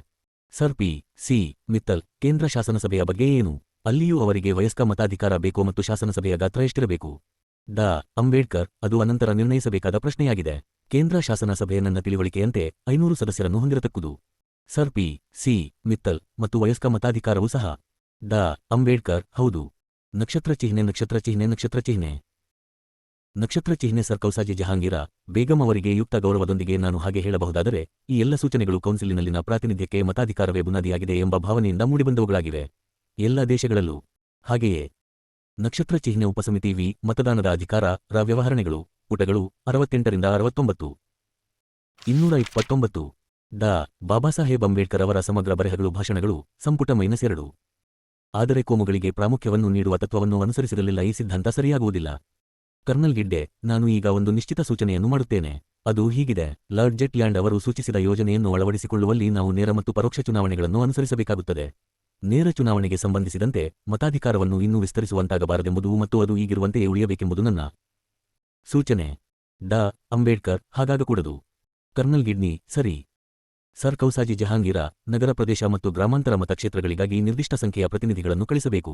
Sir P. ಸಿ. ಮಿತ್ತಲ್, ಕೇಂದ್ರ ಶಾಸನಸಭೆಯ ಬಗ್ಗೆ ಏನು? ಅಲ್ಲಿಯೂ ಅವರಿಗೆ ವಯಸ್ಕ ಮತಾಧಿಕಾರ ಬೇಕೋ ಮತ್ತು ಶಾಸನಸಭೆಯ ಗಾತ್ರ ಎಷ್ಟಿರಬೇಕು? ಡಾ. ಅಂಬೇಡ್ಕರ್, ಅದು ಅನಂತರ ನಿರ್ಣಯಿಸಬೇಕಾದ ಪ್ರಶ್ನೆಯಾಗಿದೆ. ಕೇಂದ್ರ ಶಾಸನಸಭೆ ನನ್ನ ತಿಳಿವಳಿಕೆಯಂತೆ 500 ಸದಸ್ಯರನ್ನು ಹೊಂದಿರತಕ್ಕುದು. Sir P. ಸಿ. ಮಿತ್ತಲ್, ಮತ್ತು ವಯಸ್ಕ ಮತಾಧಿಕಾರವೂ ಸಹ. ಡಾ. ಅಂಬೇಡ್ಕರ್, ಹೌದು. ನಕ್ಷತ್ರ ಚಿಹ್ನೆ ನಕ್ಷತ್ರ ಚಿಹ್ನೆ ನಕ್ಷತ್ರ ಚಿಹ್ನೆ ನಕ್ಷತ್ರ ಚಿಹ್ನೆ ಸರ್ ಕೌಸಾಜಿ ಜಹಾಂಗೀರ ಬೇಗಂ ಅವರಿಗೆ ಯುಕ್ತ ಗೌರವದೊಂದಿಗೆ ನಾನು ಹಾಗೆ ಹೇಳಬಹುದಾದರೆ, ಈ ಎಲ್ಲ ಸೂಚನೆಗಳು ಕೌನ್ಸಿಲಿನಲ್ಲಿನ ಪ್ರಾತಿನಿಧ್ಯಕ್ಕೆ ಮತಾಧಿಕಾರವೇ ಬುನಾದಿಯಾಗಿದೆ ಎಂಬ ಭಾವನೆಯಿಂದ ಮೂಡಿಬಂದವುಗಳಾಗಿವೆ. ಎಲ್ಲ ದೇಶಗಳಲ್ಲೂ ಹಾಗೆಯೇ. ನಕ್ಷತ್ರ ಚಿಹ್ನೆ ಉಪಸಮಿತಿ ವಿ. ಮತದಾನದ ಅಧಿಕಾರ ರ ವ್ಯವಹರಣೆಗಳು ಪುಟಗಳು 68ರಿಂದ 69 229 ಡಾ. ಬಾಬಾಸಾಹೇಬ್ ಅಂಬೇಡ್ಕರ್ ಅವರ ಸಮಗ್ರ ಬರೆಹಗಳು ಭಾಷಣಗಳು ಸಂಪುಟ -2. ಆದರೆ ಕೋಮುಗಳಿಗೆ ಪ್ರಾಮುಖ್ಯವನ್ನು ನೀಡುವ ತತ್ವವನ್ನು ಅನುಸರಿಸಿರಲಿಲ್ಲ. ಈ ಸಿದ್ಧಾಂತ ಸರಿಯಾಗುವುದಿಲ್ಲ. ಕರ್ನಲ್ ಗಿಡ್ಡೆ, ನಾನು ಈಗ ಒಂದು ನಿಶ್ಚಿತ ಸೂಚನೆಯನ್ನು ಮಾಡುತ್ತೇನೆ. ಅದು ಹೀಗಿದೆ: ಲಾರ್ಡ್ ಜೆಟ್ಲ್ಯಾಂಡ್ ಅವರು ಸೂಚಿಸಿದ ಯೋಜನೆಯನ್ನು ಅಳವಡಿಸಿಕೊಳ್ಳುವಲ್ಲಿ ನಾವು ನೇರ ಮತ್ತು ಪರೋಕ್ಷ ಚುನಾವಣೆಗಳನ್ನು ಅನುಸರಿಸಬೇಕಾಗುತ್ತದೆ. ನೇರ ಚುನಾವಣೆಗೆ ಸಂಬಂಧಿಸಿದಂತೆ ಮತಾಧಿಕಾರವನ್ನು ಇನ್ನೂ ವಿಸ್ತರಿಸುವಂತಾಗಬಾರದೆಂಬುದು ಮತ್ತು ಅದು ಈಗಿರುವಂತೆಯೇ ಉಳಿಯಬೇಕೆಂಬುದು ನನ್ನ ಸೂಚನೆ. ಡಾ. ಅಂಬೇಡ್ಕರ್, ಹಾಗಾಗಕೂಡದು. ಕರ್ನಲ್ ಗಿಡ್ನಿ, ಸರಿ. ಸರ್ ಕೌಸಾಜಿ ಜಹಾಂಗೀರ, ನಗರ ಪ್ರದೇಶ ಮತ್ತು ಗ್ರಾಮಾಂತರ ಮತಕ್ಷೇತ್ರಗಳಿಗಾಗಿ ನಿರ್ದಿಷ್ಟ ಸಂಖ್ಯೆಯ ಪ್ರತಿನಿಧಿಗಳನ್ನು ಕಳಿಸಬೇಕು.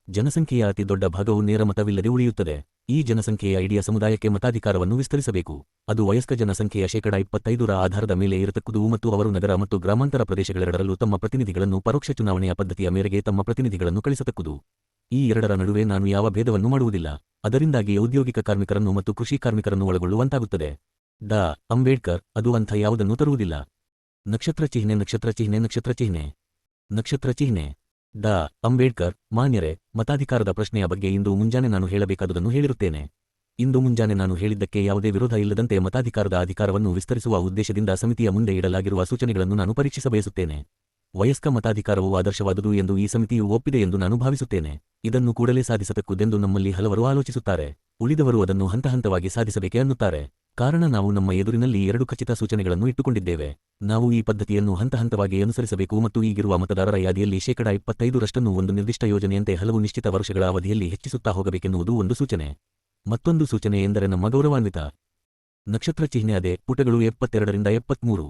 ಜನಸಂಖ್ಯೆಯ ಅತಿ ದೊಡ್ಡ ಭಾಗವು ನೇರ ಮತವಿಲ್ಲದೆ ಉಳಿಯುತ್ತದೆ. ಈ ಜನಸಂಖ್ಯೆಯ ಇಡೀ ಸಮುದಾಯಕ್ಕೆ ಮತಾಧಿಕಾರವನ್ನು ವಿಸ್ತರಿಸಬೇಕು. ಅದು ವಯಸ್ಕ ಜನಸಂಖ್ಯೆಯ 25% ಆಧಾರದ ಮೇಲೆ ಇರತಕ್ಕುದು ಮತ್ತು ಅವರು ನಗರ ಮತ್ತು ಗ್ರಾಮಾಂತರ ಪ್ರದೇಶಗಳೆರಡರಲ್ಲೂ ತಮ್ಮ ಪ್ರತಿನಿಧಿಗಳನ್ನು ಪರೋಕ್ಷ ಚುನಾವಣೆಯ ಪದ್ಧತಿಯ ಮೇರೆಗೆ ತಮ್ಮ ಪ್ರತಿನಿಧಿಗಳನ್ನು ಕಳಿಸತಕ್ಕುದು. ಈ ಎರಡರ ನಡುವೆ ನಾನು ಯಾವ ಭೇದವನ್ನು ಮಾಡುವುದಿಲ್ಲ. ಅದರಿಂದಾಗಿ ಔದ್ಯೋಗಿಕ ಕಾರ್ಮಿಕರನ್ನು ಮತ್ತು ಕೃಷಿ ಕಾರ್ಮಿಕರನ್ನು ಒಳಗೊಳ್ಳುವಂತಾಗುತ್ತದೆ. ಡಾ. ಅಂಬೇಡ್ಕರ್, ಅದು ಅಂಥ ಯಾವುದನ್ನೂ ತರುವುದಿಲ್ಲ. ನಕ್ಷತ್ರ ಚಿಹ್ನೆ ನಕ್ಷತ್ರ ಚಿಹ್ನೆ ನಕ್ಷತ್ರ ಚಿಹ್ನೆ ನಕ್ಷತ್ರ ಚಿಹ್ನೆ ಡಾ. ಅಂಬೇಡ್ಕರ್, ಮಾನ್ಯರೇ, ಮತಾಧಿಕಾರದ ಪ್ರಶ್ನೆಯ ಬಗ್ಗೆ ಇಂದು ಮುಂಜಾನೆ ನಾನು ಹೇಳಬೇಕಾದುದನ್ನು ಹೇಳಿರುತ್ತೇನೆ. ಇಂದು ಮುಂಜಾನೆ ನಾನು ಹೇಳಿದ್ದಕ್ಕೆ ಯಾವುದೇ ವಿರೋಧ ಇಲ್ಲದಂತೆ ಮತಾಧಿಕಾರದ ಅಧಿಕಾರವನ್ನು ವಿಸ್ತರಿಸುವ ಉದ್ದೇಶದಿಂದ ಸಮಿತಿಯ ಮುಂದೆ ಇಡಲಾಗಿರುವ ಸೂಚನೆಗಳನ್ನು ನಾನು ಪರೀಕ್ಷಿಸಬಯಸುತ್ತೇನೆ. ವಯಸ್ಕ ಮತಾಧಿಕಾರವು ಆದರ್ಶವಾದುದು ಎಂದು ಈ ಸಮಿತಿಯು ಒಪ್ಪಿದೆ ಎಂದು ನಾನು ಭಾವಿಸುತ್ತೇನೆ. ಇದನ್ನು ಕೂಡಲೇ ಸಾಧಿಸತಕ್ಕುದೆಂದು ನಮ್ಮಲ್ಲಿ ಹಲವರು ಆಲೋಚಿಸುತ್ತಾರೆ. ಉಳಿದವರು ಅದನ್ನು ಹಂತಹಂತವಾಗಿ ಸಾಧಿಸಬೇಕೆ ಅನ್ನುತ್ತಾರೆ. ಕಾರಣ ನಾವು ನಮ್ಮ ಎದುರಿನಲ್ಲಿ 2 ಖಚಿತ ಸೂಚನೆಗಳನ್ನು ಇಟ್ಟುಕೊಂಡಿದ್ದೇವೆ. ನಾವು ಈ ಪದ್ಧತಿಯನ್ನು ಹಂತಹಂತವಾಗಿ ಅನುಸರಿಸಬೇಕು ಮತ್ತು ಈಗಿರುವ ಮತದಾರರ ಯಾದಿಯಲ್ಲಿ 25% ಒಂದು ನಿರ್ದಿಷ್ಟ ಯೋಜನೆಯಂತೆ ಹಲವು ನಿಶ್ಚಿತ ವರ್ಷಗಳ ಅವಧಿಯಲ್ಲಿ ಹೆಚ್ಚಿಸುತ್ತಾ ಹೋಗಬೇಕೆನ್ನುವುದು ಒಂದು ಸೂಚನೆ. ಮತ್ತೊಂದು ಸೂಚನೆ ಎಂದರೆ ನಮ್ಮ ಗೌರವಾನ್ವಿತ ನಕ್ಷತ್ರ ಚಿಹ್ನೆ ಅದೇ. ಪುಟಗಳು 72ರಿಂದ 73.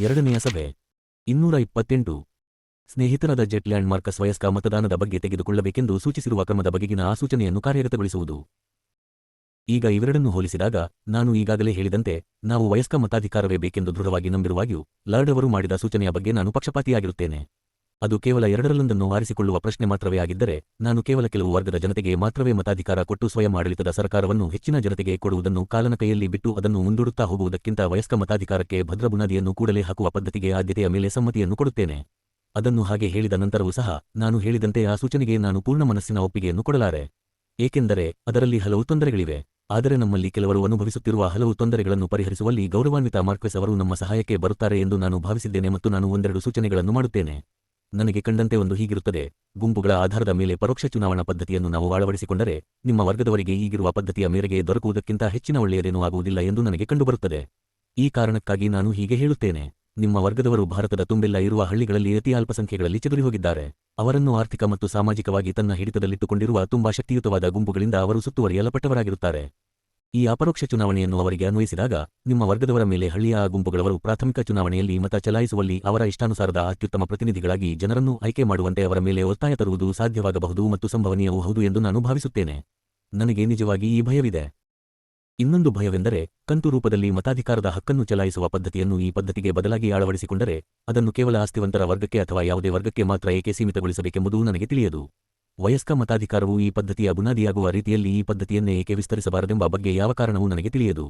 ಎರಡನೆಯ ಸಭೆ 228. ಸ್ನೇಹಿತರಾದ ಜೆಟ್ ಲ್ಯಾಂಡ್ ಮಾರ್ಕಸ್ ವಯಸ್ಕ ಮತದಾನದ ಬಗ್ಗೆ ತೆಗೆದುಕೊಳ್ಳಬೇಕೆಂದು ಸೂಚಿಸಿರುವ ಕ್ರಮದ ಬಗೆಗಿನ ಆ ಸೂಚನೆಯನ್ನು ಕಾರ್ಯಗತಗೊಳಿಸುವುದು. ಈಗ ಇವೆರಡನ್ನು ಹೋಲಿಸಿದಾಗ ನಾನು ಈಗಾಗಲೇ ಹೇಳಿದಂತೆ ನಾವು ವಯಸ್ಕ ಮತಾಧಿಕಾರವೇ ಬೇಕೆಂದು ದೃಢವಾಗಿ ನಂಬಿರುವಾಗ್ಯೂ ಲಾರ್ಡ್ ಅವರು ಮಾಡಿದ ಸೂಚನೆಯ ಬಗ್ಗೆ ನಾನು ಪಕ್ಷಪಾತಿಯಾಗಿರುತ್ತೇನೆ. ಅದು ಕೇವಲ ಎರಡರಲ್ಲೊಂದನ್ನು ಆರಿಸಿಕೊಳ್ಳುವ ಪ್ರಶ್ನೆ ಮಾತ್ರವೇ ಆಗಿದ್ದರೆ ನಾನು ಕೇವಲ ಕೆಲವು ವರ್ಗದ ಜನತೆಗೆ ಮಾತ್ರವೇ ಮತಾಧಿಕಾರ ಕೊಟ್ಟು ಸ್ವಯಂ ಆಡಳಿತದ ಸರ್ಕಾರವನ್ನು ಹೆಚ್ಚಿನ ಜನತೆಗೆ ಕೊಡುವುದನ್ನು ಕಾಲನ ಕೈಯಲ್ಲಿ ಬಿಟ್ಟು ಅದನ್ನು ಮುಂದೂಡುತ್ತಾ ಹೋಗುವುದಕ್ಕಿಂತ ವಯಸ್ಕ ಮತಾಧಿಕಾರಕ್ಕೆ ಭದ್ರ ಬುನಾದಿಯನ್ನು ಕೂಡಲೇ ಹಾಕುವ ಪದ್ಧತಿಗೆ ಆದ್ಯತೆಯ ಮೇಲೆ ಸಮ್ಮತಿಯನ್ನು ಕೊಡುತ್ತೇನೆ. ಅದನ್ನು ಹಾಗೆ ಹೇಳಿದ ನಂತರವೂ ಸಹ ನಾನು ಹೇಳಿದಂತೆ ಆ ಸೂಚನೆಗೆ ನಾನು ಪೂರ್ಣ ಮನಸ್ಸಿನ ಒಪ್ಪಿಗೆಯನ್ನು ಕೊಡಲಾರೆ. ಏಕೆಂದರೆ ಅದರಲ್ಲಿ ಹಲವು ತೊಂದರೆಗಳಿವೆ. ಆದರೆ ನಮ್ಮಲ್ಲಿ ಕೆಲವರು ಅನುಭವಿಸುತ್ತಿರುವ ಹಲವು ತೊಂದರೆಗಳನ್ನು ಪರಿಹರಿಸುವಲ್ಲಿ ಗೌರವಾನ್ವಿತ ಮಾರ್ಕ್ವೆಸ್ ಅವರು ನಮ್ಮ ಸಹಾಯಕ್ಕೆ ಬರುತ್ತಾರೆ ಎಂದು ನಾನು ಭಾವಿಸಿದ್ದೇನೆ ಮತ್ತು ನಾನು ಒಂದೆರಡು ಸೂಚನೆಗಳನ್ನು ಮಾಡುತ್ತೇನೆ. ನನಗೆ ಕಂಡಂತೆ ಒಂದು ಹೀಗಿರುತ್ತದೆ: ಗುಂಪುಗಳ ಆಧಾರದ ಮೇಲೆ ಪರೋಕ್ಷ ಚುನಾವಣಾ ಪದ್ಧತಿಯನ್ನು ನಾವು ಅಳವಡಿಸಿಕೊಂಡರೆ ನಿಮ್ಮ ವರ್ಗದವರಿಗೆ ಈಗಿರುವ ಪದ್ಧತಿಯ ಮೇರೆಗೆ ದೊರಕುವುದಕ್ಕಿಂತ ಹೆಚ್ಚಿನ ಒಳ್ಳೆಯದೇನೂ ಆಗುವುದಿಲ್ಲ ಎಂದು ನನಗೆ ಕಂಡುಬರುತ್ತದೆ. ಈ ಕಾರಣಕ್ಕಾಗಿ ನಾನು ಹೀಗೆ ಹೇಳುತ್ತೇನೆ: ನಿಮ್ಮ ವರ್ಗದವರು ಭಾರತದ ತುಂಬೆಲ್ಲ ಇರುವ ಹಳ್ಳಿಗಳಲ್ಲಿ ಅತಿ ಅಲ್ಪಸಂಖ್ಯೆಗಳಲ್ಲಿ ಚದುರಿಹೋಗಿದ್ದಾರೆ. ಅವರನ್ನು ಆರ್ಥಿಕ ಮತ್ತು ಸಾಮಾಜಿಕವಾಗಿ ತನ್ನ ಹಿಡಿತದಲ್ಲಿಟ್ಟುಕೊಂಡಿರುವ ತುಂಬಾ ಶಕ್ತಿಯುತವಾದ ಗುಂಪುಗಳಿಂದ ಅವರು ಸುತ್ತುವರಿಯಲ್ಪಟ್ಟವರಾಗಿರುತ್ತಾರೆ. ಈ ಅಪರೋಕ್ಷ ಚುನಾವಣೆಯನ್ನು ಅವರಿಗೆ ಅನ್ವಯಿಸಿದಾಗ ನಿಮ್ಮ ವರ್ಗದವರ ಮೇಲೆ ಹಳ್ಳಿಯ ಆ ಗುಂಪುಗಳವರು ಪ್ರಾಥಮಿಕ ಚುನಾವಣೆಯಲ್ಲಿ ಮತ ಚಲಾಯಿಸುವಲ್ಲಿ ಅವರ ಇಷ್ಟಾನುಸಾರದ ಅತ್ಯುತ್ತಮ ಪ್ರತಿನಿಧಿಗಳಾಗಿ ಜನರನ್ನು ಆಯ್ಕೆ ಮಾಡುವಂತೆ ಅವರ ಮೇಲೆ ಒತ್ತಾಯ ತರುವುದು ಸಾಧ್ಯವಾಗಬಹುದು ಮತ್ತು ಸಂಭವನೀಯವೂ ಹೌದು ಎಂದು ನಾನು ಭಾವಿಸುತ್ತೇನೆ. ನನಗೆ ನಿಜವಾಗಿ ಈ ಭಯವಿದೆ. ಇನ್ನೊಂದು ಭಯವೆಂದರೆ ಕಂತು ರೂಪದಲ್ಲಿ ಮತಾಧಿಕಾರದ ಹಕ್ಕನ್ನು ಚಲಾಯಿಸುವ ಪದ್ಧತಿಯನ್ನು ಈ ಪದ್ಧತಿಗೆ ಬದಲಾಗಿ ಅಳವಡಿಸಿಕೊಂಡರೆ ಅದನ್ನು ಕೇವಲ ಆಸ್ತಿವಂತರ ವರ್ಗಕ್ಕೆ ಅಥವಾ ಯಾವುದೇ ವರ್ಗಕ್ಕೆ ಮಾತ್ರ ಏಕೆ ಸೀಮಿತಗೊಳಿಸಬೇಕೆಂಬುದು ನನಗೆ ತಿಳಿಯದು. ವಯಸ್ಕ ಮತಾಧಿಕಾರವು ಈ ಪದ್ಧತಿಯ ಬುನಾದಿಯಾಗುವ ರೀತಿಯಲ್ಲಿ ಈ ಪದ್ಧತಿಯನ್ನೇ ಏಕೆ ವಿಸ್ತರಿಸಬಾರದೆಂಬ ಬಗ್ಗೆ ಯಾವ ಕಾರಣವೂ ನನಗೆ ತಿಳಿಯದು.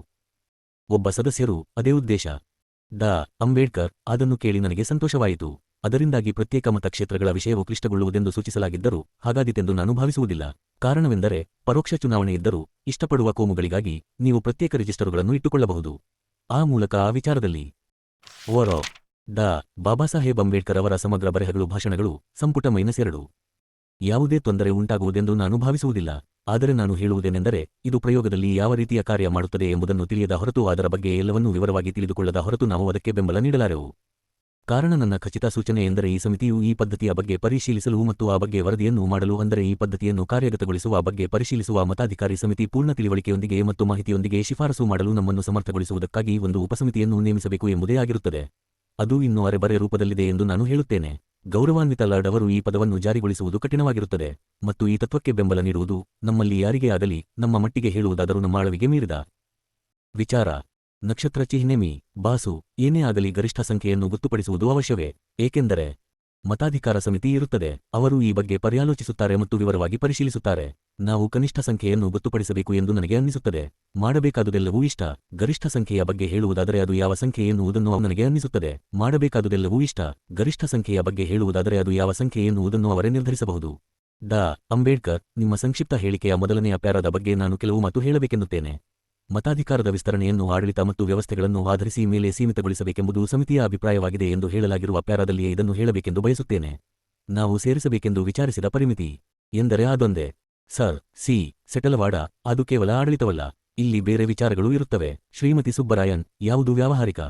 ಒಬ್ಬ ಸದಸ್ಯರು ಅದೇ ಉದ್ದೇಶ ಡಾ. ಅಂಬೇಡ್ಕರ್ ಅದನ್ನು ಕೇಳಿ ನನಗೆ ಸಂತೋಷವಾಯಿತು. ಅದರಿಂದಾಗಿ ಪ್ರತ್ಯೇಕ ಮತಕ್ಷೇತ್ರಗಳ ವಿಷಯವು ಕ್ಲಿಷ್ಟಗೊಳ್ಳುವುದೆಂದು ಸೂಚಿಸಲಾಗಿದ್ದರೂ ಹಾಗಾದೀತೆಂದು ನಾನು ಭಾವಿಸುವುದಿಲ್ಲ. ಕಾರಣವೆಂದರೆ ಪರೋಕ್ಷ ಚುನಾವಣೆ ಇದ್ದರೂ ಇಷ್ಟಪಡುವ ಕೋಮುಗಳಿಗಾಗಿ ನೀವು ಪ್ರತ್ಯೇಕ ರಿಜಿಸ್ಟರುಗಳನ್ನು ಇಟ್ಟುಕೊಳ್ಳಬಹುದು. ಆ ಮೂಲಕ ಆ ವಿಚಾರದಲ್ಲಿ ಓವರೋ ಡಾ. ಬಾಬಾಸಾಹೇಬ್ ಅಂಬೇಡ್ಕರ್ ಅವರ ಸಮಗ್ರ ಬರೆಹಗಳು ಭಾಷಣಗಳು ಸಂಪುಟ -2 ಯಾವುದೇ ತೊಂದರೆ ಉಂಟಾಗುವುದೆಂದು ನಾನು ಭಾವಿಸುವುದಿಲ್ಲ. ಆದರೆ ನಾನು ಹೇಳುವುದೇನೆಂದರೆ ಇದು ಪ್ರಯೋಗದಲ್ಲಿ ಯಾವ ರೀತಿಯ ಕಾರ್ಯ ಮಾಡುತ್ತದೆ ಎಂಬುದನ್ನು ತಿಳಿಯದ ಹೊರತು ಅದರ ಬಗ್ಗೆ ಎಲ್ಲವನ್ನೂ ವಿವರವಾಗಿ ತಿಳಿದುಕೊಳ್ಳದ ಹೊರತು ನಾವು ಅದಕ್ಕೆ ಬೆಂಬಲ ನೀಡಲಾರೆವು. ಕಾರಣ ನನ್ನ ಖಚಿತ ಸೂಚನೆ ಎಂದರೆ ಈ ಸಮಿತಿಯು ಈ ಪದ್ಧತಿಯ ಬಗ್ಗೆ ಪರಿಶೀಲಿಸಲು ಮತ್ತು ಆ ಬಗ್ಗೆ ವರದಿಯನ್ನು ಮಾಡಲು, ಅಂದರೆ ಈ ಪದ್ಧತಿಯನ್ನು ಕಾರ್ಯಗತಗೊಳಿಸುವ ಬಗ್ಗೆ ಪರಿಶೀಲಿಸುವ ಮತಾಧಿಕಾರಿ ಸಮಿತಿ ಪೂರ್ಣ ತಿಳಿವಳಿಕೆಯೊಂದಿಗೆ ಮತ್ತು ಮಾಹಿತಿಯೊಂದಿಗೆ ಶಿಫಾರಸು ಮಾಡಲು ನಮ್ಮನ್ನು ಸಮರ್ಥಗೊಳಿಸುವುದಕ್ಕಾಗಿ ಒಂದು ಉಪಸಮಿತಿಯನ್ನು ನೇಮಿಸಬೇಕು ಎಂಬುದೇ ಆಗಿರುತ್ತದೆ. ಅದು ಇನ್ನೂ ಅರೆಬರೆ ರೂಪದಲ್ಲಿದೆ ಎಂದು ನಾನು ಹೇಳುತ್ತೇನೆ. ಗೌರವಾನ್ವಿತ ಲಾರ್ಡ್ ಅವರು ಈ ಪದವನ್ನು ಜಾರಿಗೊಳಿಸುವುದು ಕಠಿಣವಾಗಿರುತ್ತದೆ ಮತ್ತು ಈ ತತ್ವಕ್ಕೆ ಬೆಂಬಲ ನೀಡುವುದು ನಮ್ಮಲ್ಲಿ ಯಾರಿಗೇ ಆಗಲಿ ನಮ್ಮ ಮಟ್ಟಿಗೆ ಹೇಳುವುದಾದರೂ ನಮ್ಮ ಅಳವಿಗೆ ಮೀರಿದ ವಿಚಾರ. ನಕ್ಷತ್ರ ಚಿಹ್ನೆ ಮೀ ಬಾಸು ಏನೇ ಆಗಲಿ ಗರಿಷ್ಠ ಸಂಖ್ಯೆಯನ್ನು ಗೊತ್ತುಪಡಿಸುವುದು ಅವಶ್ಯವೇ. ಏಕೆಂದರೆ ಮತಾಧಿಕಾರ ಸಮಿತಿ ಇರುತ್ತದೆ. ಅವರು ಈ ಬಗ್ಗೆ ಪರ್ಯಾಲೋಚಿಸುತ್ತಾರೆ ಮತ್ತು ವಿವರವಾಗಿ ಪರಿಶೀಲಿಸುತ್ತಾರೆ. ನಾವು ಕನಿಷ್ಠ ಸಂಖ್ಯೆಯನ್ನು ಗೊತ್ತುಪಡಿಸಬೇಕು ಎಂದು ನನಗೆ ಅನ್ನಿಸುತ್ತದೆ. ಮಾಡಬೇಕಾದುದೆಲ್ಲವೂ ಇಷ್ಟ. ಗರಿಷ್ಠ ಸಂಖ್ಯೆಯ ಬಗ್ಗೆ ಹೇಳುವುದಾದರೆ ಅದು ಯಾವ ಸಂಖ್ಯೆ ಎನ್ನುವುದನ್ನು ನನಗೆ ಅನ್ನಿಸುತ್ತದೆ. ಮಾಡಬೇಕಾದುದೆಲ್ಲವೂ ಇಷ್ಟ. ಗರಿಷ್ಠ ಸಂಖ್ಯೆಯ ಬಗ್ಗೆ ಹೇಳುವುದಾದರೆ ಅದು ಯಾವ ಸಂಖ್ಯೆ ಎನ್ನುವುದನ್ನು ಅವರೇ ನಿರ್ಧರಿಸಬಹುದು. ಡಾ. ಅಂಬೇಡ್ಕರ್ ನಿಮ್ಮ ಸಂಕ್ಷಿಪ್ತ ಹೇಳಿಕೆಯ ಮೊದಲನೆಯ ಪ್ಯಾರಾದ ಬಗ್ಗೆ ನಾನು ಕೆಲವು ಮಾತು ಹೇಳಬೇಕೆನ್ನುತ್ತೇನೆ. ಮತಾಧಿಕಾರದ ವಿಸ್ತರಣೆಯನ್ನು ಆಡಳಿತ ಮತ್ತು ವ್ಯವಸ್ಥೆಗಳನ್ನು ಆಧರಿಸಿ ಮೇಲೆ ಸೀಮಿತಗೊಳಿಸಬೇಕೆಂಬುದು ಸಮಿತಿಯ ಅಭಿಪ್ರಾಯವಾಗಿದೆ ಎಂದು ಹೇಳಲಾಗಿರುವ ಪ್ಯಾರಾದಲ್ಲಿಯೇ ಇದನ್ನು ಹೇಳಬೇಕೆಂದು ಬಯಸುತ್ತೇನೆ. ನಾವು ಸೇರಿಸಬೇಕೆಂದು ವಿಚಾರಿಸಿದ ಪರಿಮಿತಿ ಎಂದರೆ ಅದೊಂದೇ. Sir C. ಸೆಟಲವಾಡ ಅದು ಕೇವಲ ಆಡಳಿತವಲ್ಲ. ಇಲ್ಲಿ ಬೇರೆ ವಿಚಾರಗಳೂ ಇರುತ್ತವೆ. ಶ್ರೀಮತಿ ಸುಬ್ಬರಾಯನ್ ಯಾವುದು ವ್ಯಾವಹಾರಿಕ?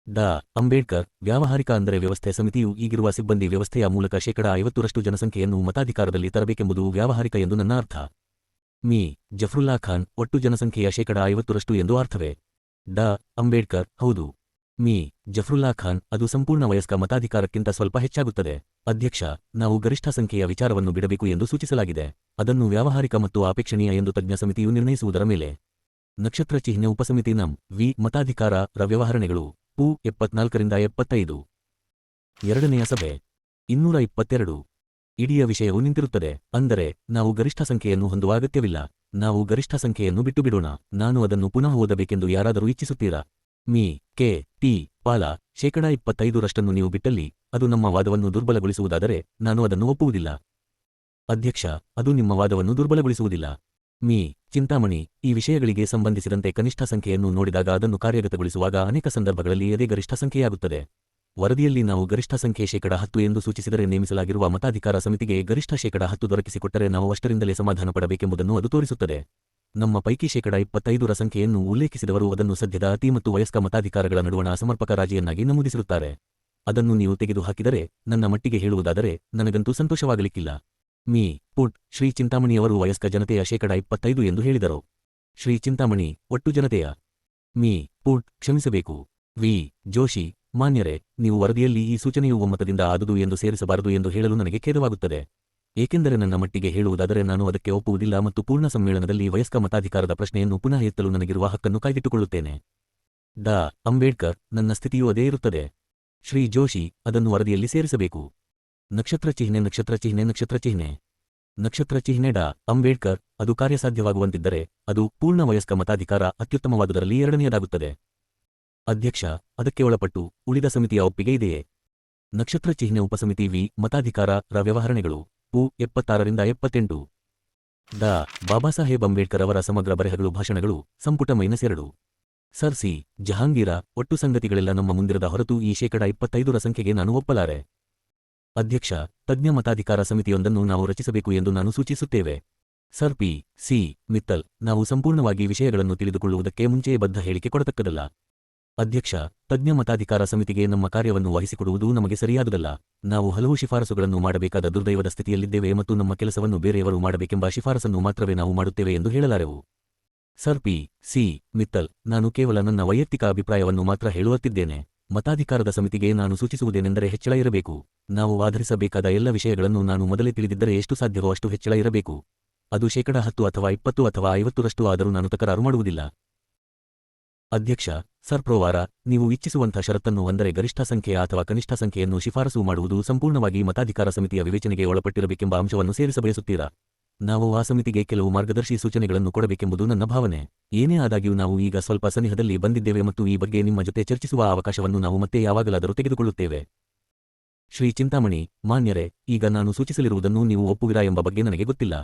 ಡಾ. ಅಂಬೇಡ್ಕರ್ ವ್ಯಾವಹಾರಿಕ ಅಂದರೆ ವ್ಯವಸ್ಥೆ. ಸಮಿತಿಯು ಈಗಿರುವ ಸಿಬ್ಬಂದಿ ವ್ಯವಸ್ಥೆಯ ಮೂಲಕ 50% ಜನಸಂಖ್ಯೆಯನ್ನು ಮತಾಧಿಕಾರದಲ್ಲಿ ತರಬೇಕೆಂಬುದು ವ್ಯಾವಹಾರಿಕ ಎಂದು ನನ್ನ ಅರ್ಥ. ಮೀ. ಜಫ್ರುಲ್ಲಾ ಖಾನ್ ಒಟ್ಟು ಜನಸಂಖ್ಯೆಯ 50% ಎಂದು ಅರ್ಥವೇ? ಡಾ. ಅಂಬೇಡ್ಕರ್ ಹೌದು. ಮೀ. ಜಫ್ರುಲ್ಲಾ ಖಾನ್ ಅದು ಸಂಪೂರ್ಣ ವಯಸ್ಕ ಮತಾಧಿಕಾರಕ್ಕಿಂತ ಸ್ವಲ್ಪ ಹೆಚ್ಚಾಗುತ್ತದೆ. ಅಧ್ಯಕ್ಷ ನಾವು ಗರಿಷ್ಠ ಸಂಖ್ಯೆಯ ವಿಚಾರವನ್ನು ಬಿಡಬೇಕು ಎಂದು ಸೂಚಿಸಲಾಗಿದೆ. ಅದನ್ನು ವ್ಯಾವಹಾರಿಕ ಮತ್ತು ಅಪೇಕ್ಷಣೀಯ ಎಂದು ತಜ್ಞ ಸಮಿತಿಯು ನಿರ್ಣಯಿಸುವುದರ ಮೇಲೆ. ನಕ್ಷತ್ರ ಚಿಹ್ನೆ ಉಪಸಮಿತಿ ನಂ. ವಿ. ಮತಾಧಿಕಾರ ರ ವ್ಯವಹರಣೆಗಳು ಪು. 74ರಿಂದ 75. ಎರಡನೆಯ ಸಭೆ 222. ಇಡೀ ವಿಷಯವು ನಿಂತಿರುತ್ತದೆ. ಅಂದರೆ ನಾವು ಗರಿಷ್ಠ ಸಂಖ್ಯೆಯನ್ನು ಹೊಂದುವ ಅಗತ್ಯವಿಲ್ಲ. ನಾವು ಗರಿಷ್ಠ ಸಂಖ್ಯೆಯನ್ನು ಬಿಟ್ಟುಬಿಡೋಣ. ನಾನು ಅದನ್ನು ಪುನಃ ಓದಬೇಕೆಂದು ಯಾರಾದರೂ ಇಚ್ಛಿಸುತ್ತೀರಾ? ಮೀ. ಕೆ. ಟಿ. ಪಾಲ 25% ನೀವು ಬಿಟ್ಟಲ್ಲಿ ಅದು ನಮ್ಮ ವಾದವನ್ನು ದುರ್ಬಲಗೊಳಿಸುವುದಾದರೆ ನಾನು ಅದನ್ನು ಒಪ್ಪುವುದಿಲ್ಲ. ಅಧ್ಯಕ್ಷ ಅದು ನಿಮ್ಮ ವಾದವನ್ನು ದುರ್ಬಲಗೊಳಿಸುವುದಿಲ್ಲ. ಮೀ. ಚಿಂತಾಮಣಿ ಈ ವಿಷಯಗಳಿಗೆ ಸಂಬಂಧಿಸಿದಂತೆ ಕನಿಷ್ಠ ಸಂಖ್ಯೆಯನ್ನು ನೋಡಿದಾಗ ಅದನ್ನು ಕಾರ್ಯಗತಗೊಳಿಸುವಾಗ ಅನೇಕ ಸಂದರ್ಭಗಳಲ್ಲಿ ಅದೇ ಗರಿಷ್ಠ ಸಂಖ್ಯೆಯಾಗುತ್ತದೆ. ವರದಿಯಲ್ಲಿ ನಾವು ಗರಿಷ್ಠ ಸಂಖ್ಯೆ 10% ಎಂದು ಸೂಚಿಸಿದರೆ ನೇಮಿಸಲಾಗಿರುವ ಮತಾಧಿಕಾರ ಸಮಿತಿಗೆ ಗರಿಷ್ಠ 10% ದೊರಕಿಸಿಕೊಟ್ಟರೆ ನಾವು ಅಷ್ಟರಿಂದಲೇ ಸಮಾಧಾನ ಪಡಬೇಕೆಂಬುದನ್ನು ಅದು ತೋರಿಸುತ್ತದೆ. ನಮ್ಮ ಪೈಕಿ 25% ಸಂಖ್ಯೆಯನ್ನು ಉಲ್ಲೇಖಿಸಿದವರು ಅದನ್ನು ಸದ್ಯದ ಅತಿ ಮತ್ತು ವಯಸ್ಕ ಮತಾಧಿಕಾರಗಳ ನಡುವಣ ಅಸಮರ್ಪಕ ರಾಜಿಯನ್ನಾಗಿ ನಮೂದಿಸಿರುತ್ತಾರೆ. ಅದನ್ನು ನೀವು ತೆಗೆದುಹಾಕಿದರೆ ನನ್ನ ಮಟ್ಟಿಗೆ ಹೇಳುವುದಾದರೆ ನನಗಂತೂ ಸಂತೋಷವಾಗಲಿಕ್ಕಿಲ್ಲ. ಮೀ. ಪುಟ್ ಶ್ರೀ ಚಿಂತಾಮಣಿಯವರು ವಯಸ್ಕ ಜನತೆಯ 25% ಎಂದು ಹೇಳಿದರು. ಶ್ರೀ ಚಿಂತಾಮಣಿ ಒಟ್ಟು ಜನತೆಯ ಮೀ. ಪುಟ್ ಕ್ಷಮಿಸಬೇಕು. ವಿ. ಜೋಶಿ, ಮಾನ್ಯರೇ, ನೀವು ವರದಿಯಲ್ಲಿ ಈ ಸೂಚನೆಯು ಒಮ್ಮತದಿಂದ ಆದುದು ಎಂದು ಸೇರಿಸಬಾರದು ಎಂದು ಹೇಳಲು ನನಗೆ ಖೇದವಾಗುತ್ತದೆ. ಏಕೆಂದರೆ ನನ್ನ ಮಟ್ಟಿಗೆ ಹೇಳುವುದಾದರೆ ನಾನು ಅದಕ್ಕೆ ಒಪ್ಪುವುದಿಲ್ಲ ಮತ್ತು ಪೂರ್ಣ ಸಮ್ಮೇಳನದಲ್ಲಿ ವಯಸ್ಕ ಮತಾಧಿಕಾರದ ಪ್ರಶ್ನೆಯನ್ನು ಪುನಃ ಎತ್ತಲು ನನಗಿರುವ ಹಕ್ಕನ್ನು ಕಾಯ್ದಿಟ್ಟುಕೊಳ್ಳುತ್ತೇನೆ. ಡಾ. ಅಂಬೇಡ್ಕರ್, ನನ್ನ ಸ್ಥಿತಿಯೂ ಅದೇ ಇರುತ್ತದೆ. ಶ್ರೀ ಜೋಶಿ, ಅದನ್ನು ವರದಿಯಲ್ಲಿ ಸೇರಿಸಬೇಕು. ನಕ್ಷತ್ರ ಚಿಹ್ನೆ ನಕ್ಷತ್ರ ಚಿಹ್ನೆ ನಕ್ಷತ್ರ ಚಿಹ್ನೆ ನಕ್ಷತ್ರ ಚಿಹ್ನೆ. ಡಾ. ಅಂಬೇಡ್ಕರ್, ಅದು ಕಾರ್ಯಸಾಧ್ಯವಾಗುವಂತಿದ್ದರೆ ಅದು ಪೂರ್ಣ ವಯಸ್ಕ ಮತಾಧಿಕಾರ ಅತ್ಯುತ್ತಮವಾದುದರಲ್ಲಿ ಎರಡನೆಯದಾಗುತ್ತದೆ. ಅಧ್ಯಕ್ಷ, ಅದಕ್ಕೆ ಒಳಪಟ್ಟು ಉಳಿದ ಸಮಿತಿಯ ಒಪ್ಪಿಗೆ ಇದೆಯೇ? ನಕ್ಷತ್ರ ಚಿಹ್ನೆ ಉಪಸಮಿತಿ ವಿ. ಮತಾಧಿಕಾರ ರ ವ್ಯವಹರಣೆಗಳು ಪು. 76ರಿಂದ 78. ಡಾ. ಬಾಬಾಸಾಹೇಬ್ ಅಂಬೇಡ್ಕರ್ ಅವರ ಸಮಗ್ರ ಬರೆಹಗಳು ಭಾಷಣಗಳು ಸಂಪುಟ -2. Sir C. ಜಹಾಂಗೀರ, ಒಟ್ಟು ಸಂಗತಿಗಳೆಲ್ಲ ನಮ್ಮ ಮುಂದಿರದ ಹೊರತು ಈ ಶೇಕಡ 25ರ ಸಂಖ್ಯೆಗೆ ನಾನು ಒಪ್ಪಲಾರೆ. ಅಧ್ಯಕ್ಷ, ತಜ್ಞ ಮತಾಧಿಕಾರ ಸಮಿತಿಯೊಂದನ್ನು ನಾವು ರಚಿಸಬೇಕು ಎಂದು ನಾನು ಸೂಚಿಸುತ್ತೇವೆ. Sir P. ಸಿ. ಮಿತ್ತಲ್, ನಾವು ಸಂಪೂರ್ಣವಾಗಿ ವಿಷಯಗಳನ್ನು ತಿಳಿದುಕೊಳ್ಳುವುದಕ್ಕೆ ಮುಂಚೆಯೇ ಬದ್ಧ ಹೇಳಿಕೆ ಕೊಡತಕ್ಕದಲ್ಲ. ಅಧ್ಯಕ್ಷ, ತಜ್ಞ ಮತಾಧಿಕಾರ ಸಮಿತಿಗೆ ನಮ್ಮ ಕಾರ್ಯವನ್ನು ವಹಿಸಿಕೊಡುವುದು ನಮಗೆ ಸರಿಯಾದುದಲ್ಲ. ನಾವು ಹಲವು ಶಿಫಾರಸುಗಳನ್ನು ಮಾಡಬೇಕಾದ ದುರ್ದೈವದ ಸ್ಥಿತಿಯಲ್ಲಿದ್ದೇವೆ ಮತ್ತು ನಮ್ಮ ಕೆಲಸವನ್ನು ಬೇರೆಯವರು ಮಾಡಬೇಕೆಂಬ ಶಿಫಾರಸನ್ನು ಮಾತ್ರವೇ ನಾವು ಮಾಡುತ್ತೇವೆ ಎಂದು ಹೇಳಲಾರೆವು. Sir P. ಸಿ. ಮಿತ್ತಲ್, ನಾನು ಕೇವಲ ನನ್ನ ವೈಯಕ್ತಿಕ ಅಭಿಪ್ರಾಯವನ್ನು ಮಾತ್ರ ಹೇಳುತ್ತಿದ್ದೇನೆ. ಮತಾಧಿಕಾರದ ಸಮಿತಿಗೆ ನಾನು ಸೂಚಿಸುವುದೇನೆಂದರೆ ಹೆಚ್ಚಳ ಇರಬೇಕು. ನಾವು ಆಧರಿಸಬೇಕಾದ ಎಲ್ಲ ವಿಷಯಗಳನ್ನು ನಾನು ಮೊದಲೇ ತಿಳಿದಿದ್ದರೆ ಎಷ್ಟು ಸಾಧ್ಯವೋ ಅಷ್ಟು ಹೆಚ್ಚಳ ಇರಬೇಕು. ಅದು ಶೇಕಡ 10 ಅಥವಾ 20 ಅಥವಾ 50ರಷ್ಟು ಆದರೂ ನಾನು ತಕರಾರು ಮಾಡುವುದಿಲ್ಲ. ಅಧ್ಯಕ್ಷ, ಸರ್ ಪ್ರೋವಾರ, ನೀವು ಇಚ್ಛಿಸುವಂಥ ಷರತ್ತನ್ನು ಅಂದರೆ ಗರಿಷ್ಠ ಸಂಖ್ಯೆಯ ಅಥವಾ ಕನಿಷ್ಠ ಸಂಖ್ಯೆಯನ್ನು ಶಿಫಾರಸು ಮಾಡುವುದು ಸಂಪೂರ್ಣವಾಗಿ ಮತಾಧಿಕಾರ ಸಮಿತಿಯ ವಿವೇಚನೆಗೆ ಒಳಪಟ್ಟಿರಬೇಕೆಂಬ ಅಂಶವನ್ನು ಸೇರಿಸಬಯಸುತ್ತೀರಾ? ನಾವು ಆ ಸಮಿತಿಗೆ ಕೆಲವು ಮಾರ್ಗದರ್ಶಿ ಸೂಚನೆಗಳನ್ನು ಕೊಡಬೇಕೆಂಬುದು ನನ್ನ ಭಾವನೆ. ಏನೇ ಆದಾಗ್ಯೂ ನಾವು ಈಗ ಸ್ವಲ್ಪ ಸನಿಹದಲ್ಲಿ ಬಂದಿದ್ದೇವೆ ಮತ್ತು ಈ ಬಗ್ಗೆ ನಿಮ್ಮ ಜೊತೆ ಚರ್ಚಿಸುವ ಅವಕಾಶವನ್ನು ನಾವು ಮತ್ತೆ ಯಾವಾಗಲಾದರೂ ತೆಗೆದುಕೊಳ್ಳುತ್ತೇವೆ. ಶ್ರೀ ಚಿಂತಾಮಣಿ, ಮಾನ್ಯರೇ, ಈಗ ನಾನು ಸೂಚಿಸಲಿರುವುದನ್ನು ನೀವು ಒಪ್ಪುವಿರಾ ಎಂಬ ಬಗ್ಗೆ ನನಗೆ ಗೊತ್ತಿಲ್ಲ.